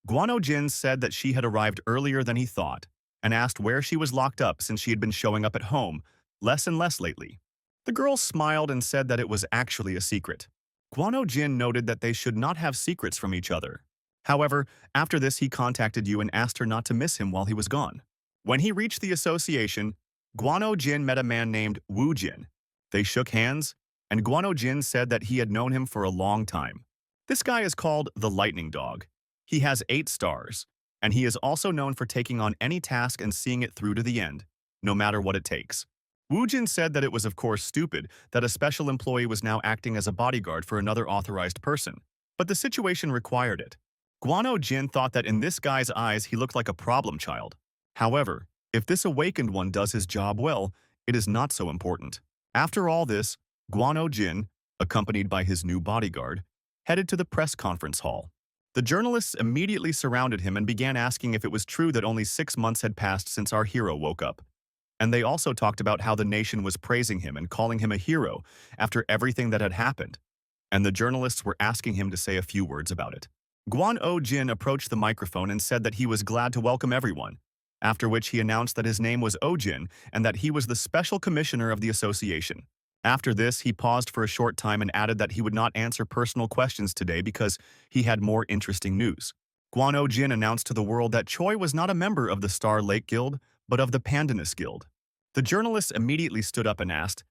Guano Jin said that she had arrived earlier than he thought, and asked where she was locked up since she had been showing up at home less and less lately. The girl smiled and said that it was actually a secret. Guano Jin noted that they should not have secrets from each other. However, after this he contacted you and asked her not to miss him while he was gone. When he reached the association, Guano Jin met a man named Wu Jin. They shook hands, and Guano Jin said that he had known him for a long time. This guy is called the Lightning Dog. He has 8 stars, and he is also known for taking on any task and seeing it through to the end, no matter what it takes. Wu Jin said that it was of course stupid that a special employee was now acting as a bodyguard for another authorized person, but the situation required it. Guano Jin thought that in this guy's eyes he looked like a problem child. However, if this awakened one does his job well, it is not so important. After all this, Guano Jin, accompanied by his new bodyguard, headed to the press conference hall. The journalists immediately surrounded him and began asking if it was true that only 6 months had passed since our hero woke up. And they also talked about how the nation was praising him and calling him a hero after everything that had happened. And the journalists were asking him to say a few words about it. Guan Jin approached the microphone and said that he was glad to welcome everyone, after which he announced that his name was Jin and that he was the special commissioner of the association. After this, he paused for a short time and added that he would not answer personal questions today because he had more interesting news. Guan Jin announced to the world that Choi was not a member of the Star Lake Guild, but of the Pandanus Guild. The journalists immediately stood up and asked,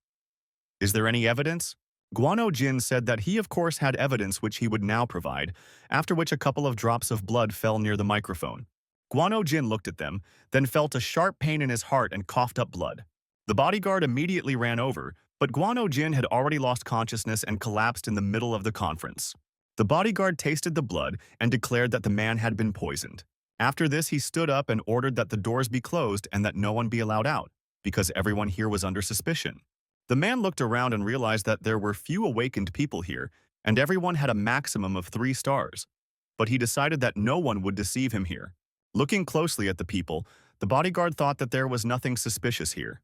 "Is there any evidence?" Guano Jin said that he of course had evidence which he would now provide, after which a couple of drops of blood fell near the microphone. Guano Jin looked at them, then felt a sharp pain in his heart and coughed up blood. The bodyguard immediately ran over, but Guano Jin had already lost consciousness and collapsed in the middle of the conference. The bodyguard tasted the blood and declared that the man had been poisoned. After this, he stood up and ordered that the doors be closed and that no one be allowed out, because everyone here was under suspicion. The man looked around and realized that there were few awakened people here, and everyone had a maximum of 3 stars. But he decided that no one would deceive him here. Looking closely at the people, the bodyguard thought that there was nothing suspicious here.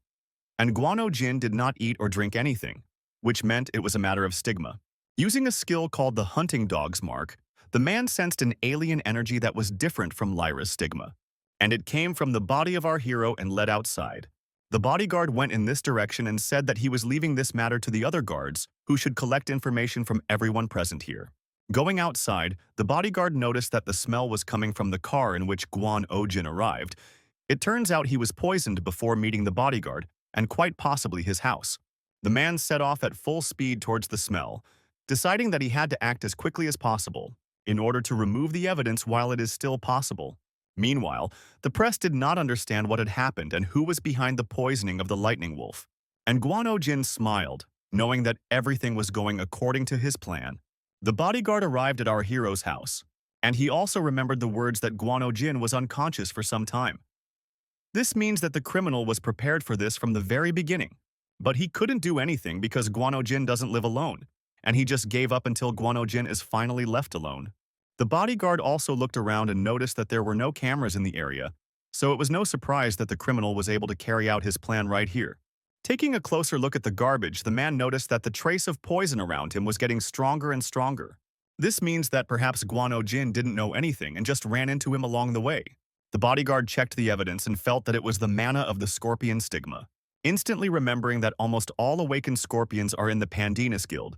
And Guano Jin did not eat or drink anything, which meant it was a matter of stigma. Using a skill called the hunting dog's mark, the man sensed an alien energy that was different from Lyra's stigma, and it came from the body of our hero and led outside. The bodyguard went in this direction and said that he was leaving this matter to the other guards, who should collect information from everyone present here. Going outside, the bodyguard noticed that the smell was coming from the car in which Guan Jin arrived. It turns out he was poisoned before meeting the bodyguard, and quite possibly his house. The man set off at full speed towards the smell, deciding that he had to act as quickly as possible, in order to remove the evidence while it is still possible. Meanwhile, the press did not understand what had happened and who was behind the poisoning of the lightning wolf. And Guano Jin smiled, knowing that everything was going according to his plan. The bodyguard arrived at our hero's house, and he also remembered the words that Guano Jin was unconscious for some time. This means that the criminal was prepared for this from the very beginning. But he couldn't do anything because Guano Jin doesn't live alone, and he just gave up until Guano Jin is finally left alone. The bodyguard also looked around and noticed that there were no cameras in the area, so it was no surprise that the criminal was able to carry out his plan right here. Taking a closer look at the garbage, the man noticed that the trace of poison around him was getting stronger and stronger. This means that perhaps Guano Jin didn't know anything and just ran into him along the way. The bodyguard checked the evidence and felt that it was the mana of the scorpion stigma. Instantly remembering that almost all awakened scorpions are in the Pandanus Guild,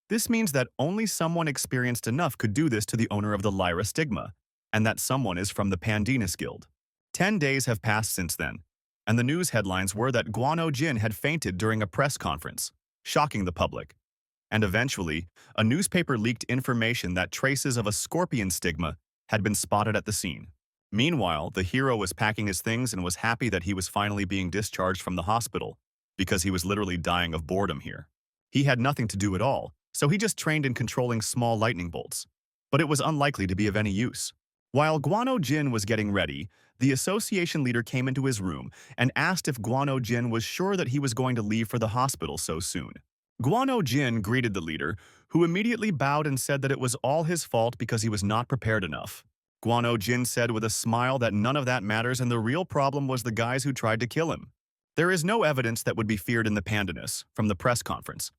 this means that only someone experienced enough could do this to the owner of the Lyra stigma, and that someone is from the Pandanus Guild. 10 days have passed since then, and the news headlines were that Guano Jin had fainted during a press conference, shocking the public. And eventually, a newspaper leaked information that traces of a scorpion stigma had been spotted at the scene. Meanwhile, the hero was packing his things and was happy that he was finally being discharged from the hospital, because he was literally dying of boredom here. He had nothing to do at all, so he just trained in controlling small lightning bolts. But it was unlikely to be of any use. While Guano Jin was getting ready, the association leader came into his room and asked if Guano Jin was sure that he was going to leave for the hospital so soon. Guano Jin greeted the leader, who immediately bowed and said that it was all his fault because he was not prepared enough. Guano Jin said with a smile that none of that matters and the real problem was the guys who tried to kill him. There is no evidence that would be feared in the Pandanus from the press conference.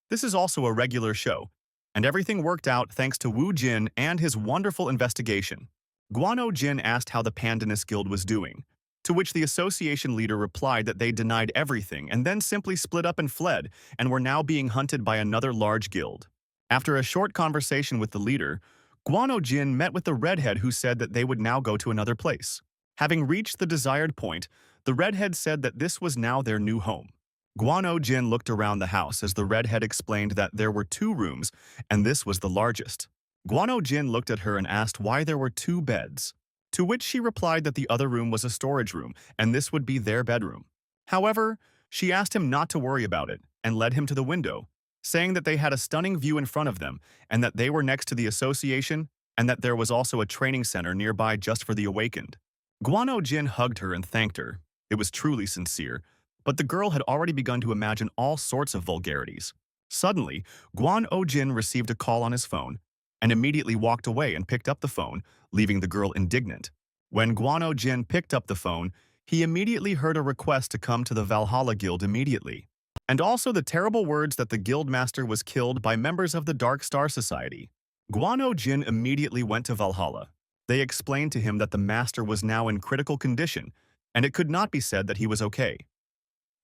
This is also a regular show, and everything worked out thanks to Wu Jin and his wonderful investigation. Guano Jin asked how the Pandanus Guild was doing, to which the association leader replied that they denied everything and then simply split up and fled and were now being hunted by another large guild. After a short conversation with the leader, Guano Jin met with the redhead who said that they would now go to another place. Having reached the desired point, the redhead said that this was now their new home. Guano Jin looked around the house as the redhead explained that there were two rooms, and this was the largest. Guano Jin looked at her and asked why there were two beds, to which she replied that the other room was a storage room, and this would be their bedroom. However, she asked him not to worry about it and led him to the window, saying that they had a stunning view in front of them and that they were next to the association and that there was also a training center nearby just for the awakened. Guano Jin hugged her and thanked her. It was truly sincere, but the girl had already begun to imagine all sorts of vulgarities. Suddenly, Guano Jin received a call on his phone and immediately walked away and picked up the phone, leaving the girl indignant. When Guano Jin picked up the phone, he immediately heard a request to come to the Valhalla Guild immediately, and also the terrible words that the guildmaster was killed by members of the Dark Star Society. Guano Jin immediately went to Valhalla. They explained to him that the master was now in critical condition, and it could not be said that he was okay.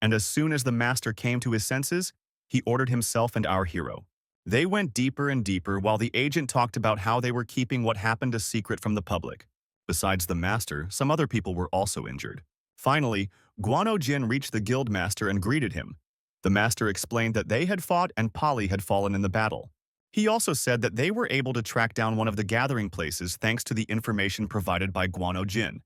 And as soon as the master came to his senses, he ordered himself and our hero. They went deeper and deeper while the agent talked about how they were keeping what happened a secret from the public. Besides the master, some other people were also injured. Finally, Guano Jin reached the guildmaster and greeted him. The master explained that they had fought and Polly had fallen in the battle. He also said that they were able to track down one of the gathering places thanks to the information provided by Guano Jin.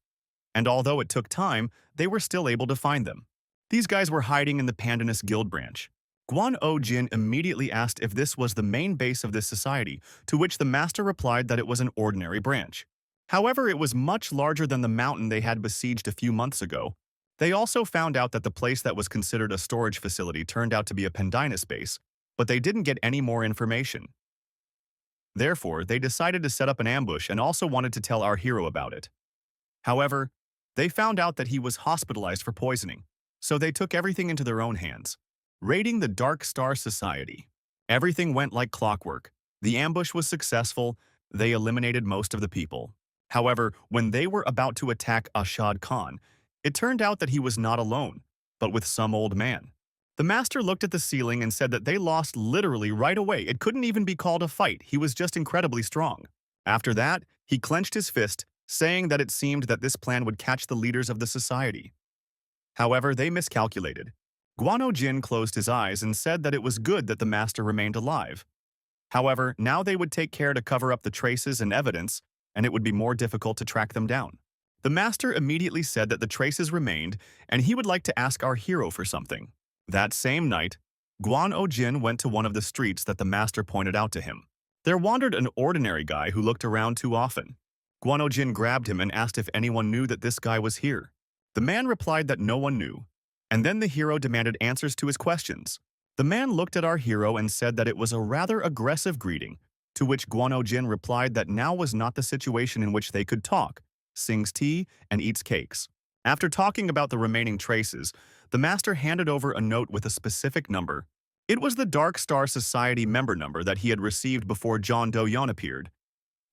And although it took time, they were still able to find them. These guys were hiding in the Pandanus Guild branch. Guano Jin immediately asked if this was the main base of this society, to which the master replied that it was an ordinary branch. However, it was much larger than the mountain they had besieged a few months ago. They also found out that the place that was considered a storage facility turned out to be a Pandanus base, but they didn't get any more information. Therefore, they decided to set up an ambush and also wanted to tell our hero about it. However, they found out that he was hospitalized for poisoning, so they took everything into their own hands. Raiding the Dark Star Society. Everything went like clockwork. The ambush was successful. They eliminated most of the people. However, when they were about to attack Ashad Khan, it turned out that he was not alone, but with some old man. The master looked at the ceiling and said that they lost literally right away. It couldn't even be called a fight. He was just incredibly strong. After that, he clenched his fist, saying that it seemed that this plan would catch the leaders of the society. However, they miscalculated. Guano Jin closed his eyes and said that it was good that the master remained alive. However, now they would take care to cover up the traces and evidence, and it would be more difficult to track them down. The master immediately said that the traces remained, and he would like to ask our hero for something. That same night, Guano Jin went to one of the streets that the master pointed out to him. There wandered an ordinary guy who looked around too often. Guano Jin grabbed him and asked if anyone knew that this guy was here. The man replied that no one knew, and then the hero demanded answers to his questions. The man looked at our hero and said that it was a rather aggressive greeting, to which Guano Jin replied that now was not the situation in which they could talk, sings tea, and eats cakes. After talking about the remaining traces, the master handed over a note with a specific number. It was the Dark Star Society member number that he had received before John Do-yeon appeared.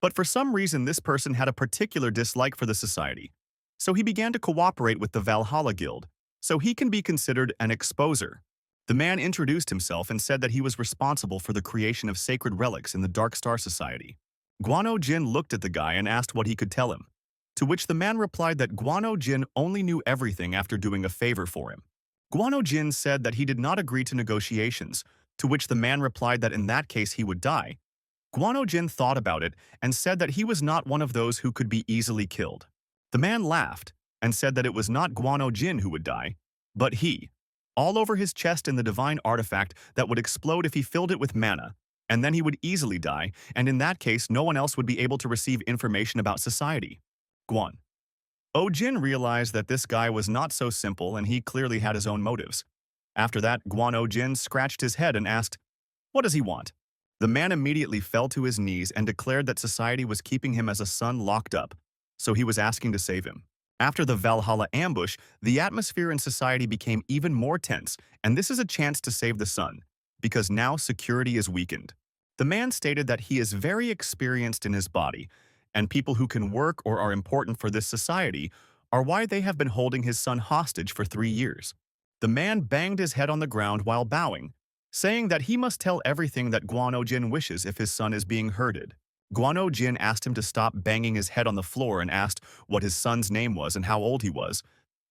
But for some reason this person had a particular dislike for the society, so he began to cooperate with the Valhalla Guild, so he can be considered an exposer. The man introduced himself and said that he was responsible for the creation of sacred relics in the Dark Star Society. Guano Jin looked at the guy and asked what he could tell him, to which the man replied that Guano Jin only knew everything after doing a favor for him. Guano Jin said that he did not agree to negotiations, to which the man replied that in that case he would die. Guano Jin thought about it and said that he was not one of those who could be easily killed. The man laughed and said that it was not Guano Jin who would die, but he. All over his chest in the divine artifact that would explode if he filled it with mana, and then he would easily die, and in that case no one else would be able to receive information about society. Guan. Jin realized that this guy was not so simple and he clearly had his own motives. After that, Guan Jin scratched his head and asked, "What does he want?" The man immediately fell to his knees and declared that society was keeping him as a son locked up, so he was asking to save him. After the Valhalla ambush, the atmosphere in society became even more tense, and this is a chance to save the son, because now security is weakened. The man stated that he is very experienced in his body, and people who can work or are important for this society are why they have been holding his son hostage for 3 years. The man banged his head on the ground while bowing, saying that he must tell everything that Guano Jin wishes if his son is being herded. Guano Jin asked him to stop banging his head on the floor and asked what his son's name was and how old he was.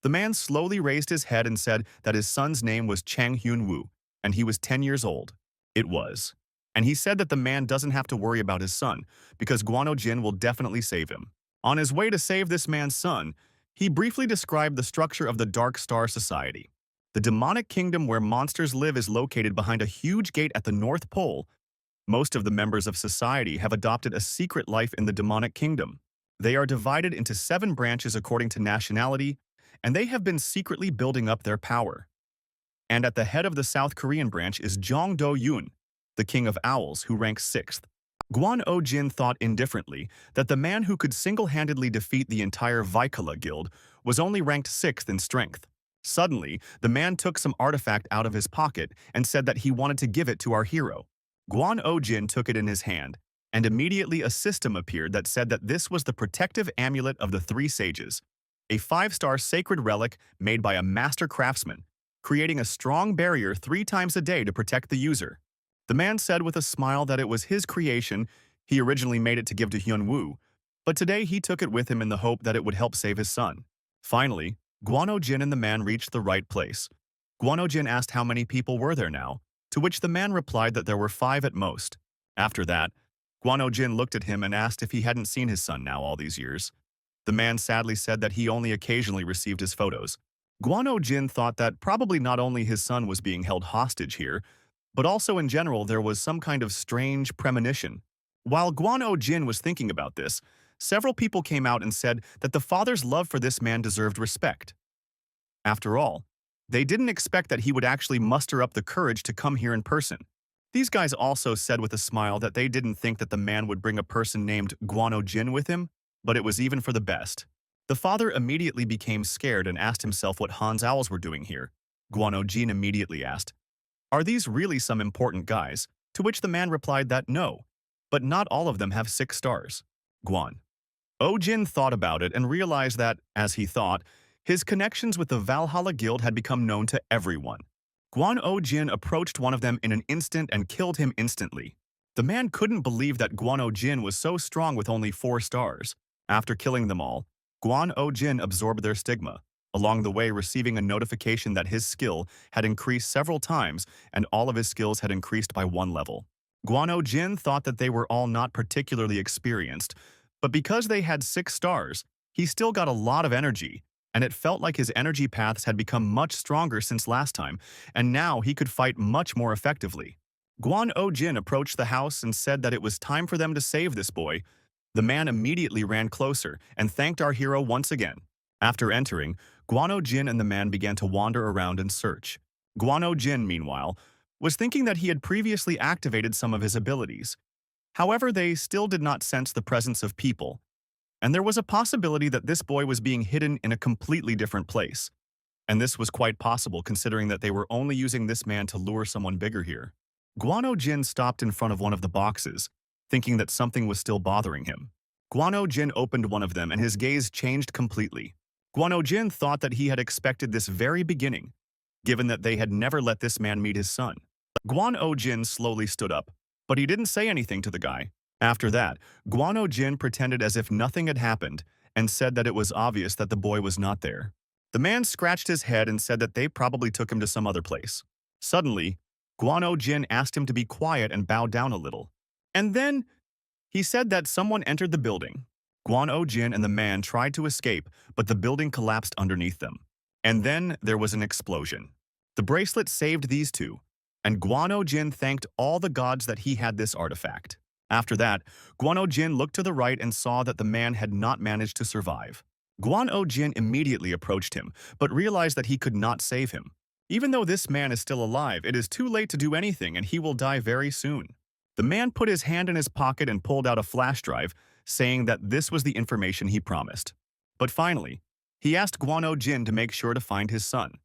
The man slowly raised his head and said that his son's name was Chang Hyun Woo, and he was 10 years old. It was. And he said that the man doesn't have to worry about his son, because Guano Jin will definitely save him. On his way to save this man's son, he briefly described the structure of the Dark Star Society. The demonic kingdom where monsters live is located behind a huge gate at the North Pole. Most of the members of society have adopted a secret life in the demonic kingdom. They are divided into 7 branches according to nationality, and they have been secretly building up their power. And at the head of the South Korean branch is Jong Do-yoon, the king of owls, who ranks 6th. Guan Jin thought indifferently that the man who could single-handedly defeat the entire Vaikala guild was only ranked 6th in strength. Suddenly, the man took some artifact out of his pocket and said that he wanted to give it to our hero. Guan Jin took it in his hand, and immediately a system appeared that said that this was the protective amulet of the 3 sages, a 5-star sacred relic made by a master craftsman, creating a strong barrier 3 times a day to protect the user. The man said with a smile that it was his creation. He originally made it to give to Hyun Woo, but today he took it with him in the hope that it would help save his son. Finally, Guano Jin and the man reached the right place. Guano Jin asked how many people were there now, to which the man replied that there were 5 at most. After that, Guano Jin looked at him and asked if he hadn't seen his son now all these years. The man sadly said that he only occasionally received his photos. Guano Jin thought that probably not only his son was being held hostage here, but also in general there was some kind of strange premonition. While Guano Jin was thinking about this, several people came out and said that the father's love for this man deserved respect. After all, they didn't expect that he would actually muster up the courage to come here in person. These guys also said with a smile that they didn't think that the man would bring a person named Guano Jin with him, but it was even for the best. The father immediately became scared and asked himself what Han's owls were doing here. Guano Jin immediately asked, "Are these really some important guys?" To which the man replied that no, but not all of them have 6 stars. Guan Jin thought about it and realized that, as he thought, his connections with the Valhalla Guild had become known to everyone. Guan Jin approached one of them in an instant and killed him instantly. The man couldn't believe that Guan Jin was so strong with only 4 stars. After killing them all, Guan Jin absorbed their stigma, along the way receiving a notification that his skill had increased several times and all of his skills had increased by 1 level. Guan Jin thought that they were all not particularly experienced, but because they had 6 stars, he still got a lot of energy, and it felt like his energy paths had become much stronger since last time, and now he could fight much more effectively. Guan Jin approached the house and said that it was time for them to save this boy. The man immediately ran closer and thanked our hero once again. After entering, Guan Jin and the man began to wander around and search. Guan Jin, meanwhile, was thinking that he had previously activated some of his abilities. However, they still did not sense the presence of people, and there was a possibility that this boy was being hidden in a completely different place. And this was quite possible considering that they were only using this man to lure someone bigger here. Guan Jin stopped in front of one of the boxes, thinking that something was still bothering him. Guan Jin opened one of them and his gaze changed completely. Guan Jin thought that he had expected this very beginning, given that they had never let this man meet his son. Guan Jin slowly stood up, but he didn't say anything to the guy. After that, Guan Jin pretended as if nothing had happened and said that it was obvious that the boy was not there. The man scratched his head and said that they probably took him to some other place. Suddenly, Guan Jin asked him to be quiet and bow down a little. And then, he said that someone entered the building. Guan Jin and the man tried to escape, but the building collapsed underneath them. And then there was an explosion. The bracelet saved these two, and Guan Jin thanked all the gods that he had this artifact. After that, Guan Jin looked to the right and saw that the man had not managed to survive. Guan Jin immediately approached him, but realized that he could not save him. Even though this man is still alive, it is too late to do anything and he will die very soon. The man put his hand in his pocket and pulled out a flash drive, saying that this was the information he promised. But finally, he asked Guan Jin to make sure to find his son.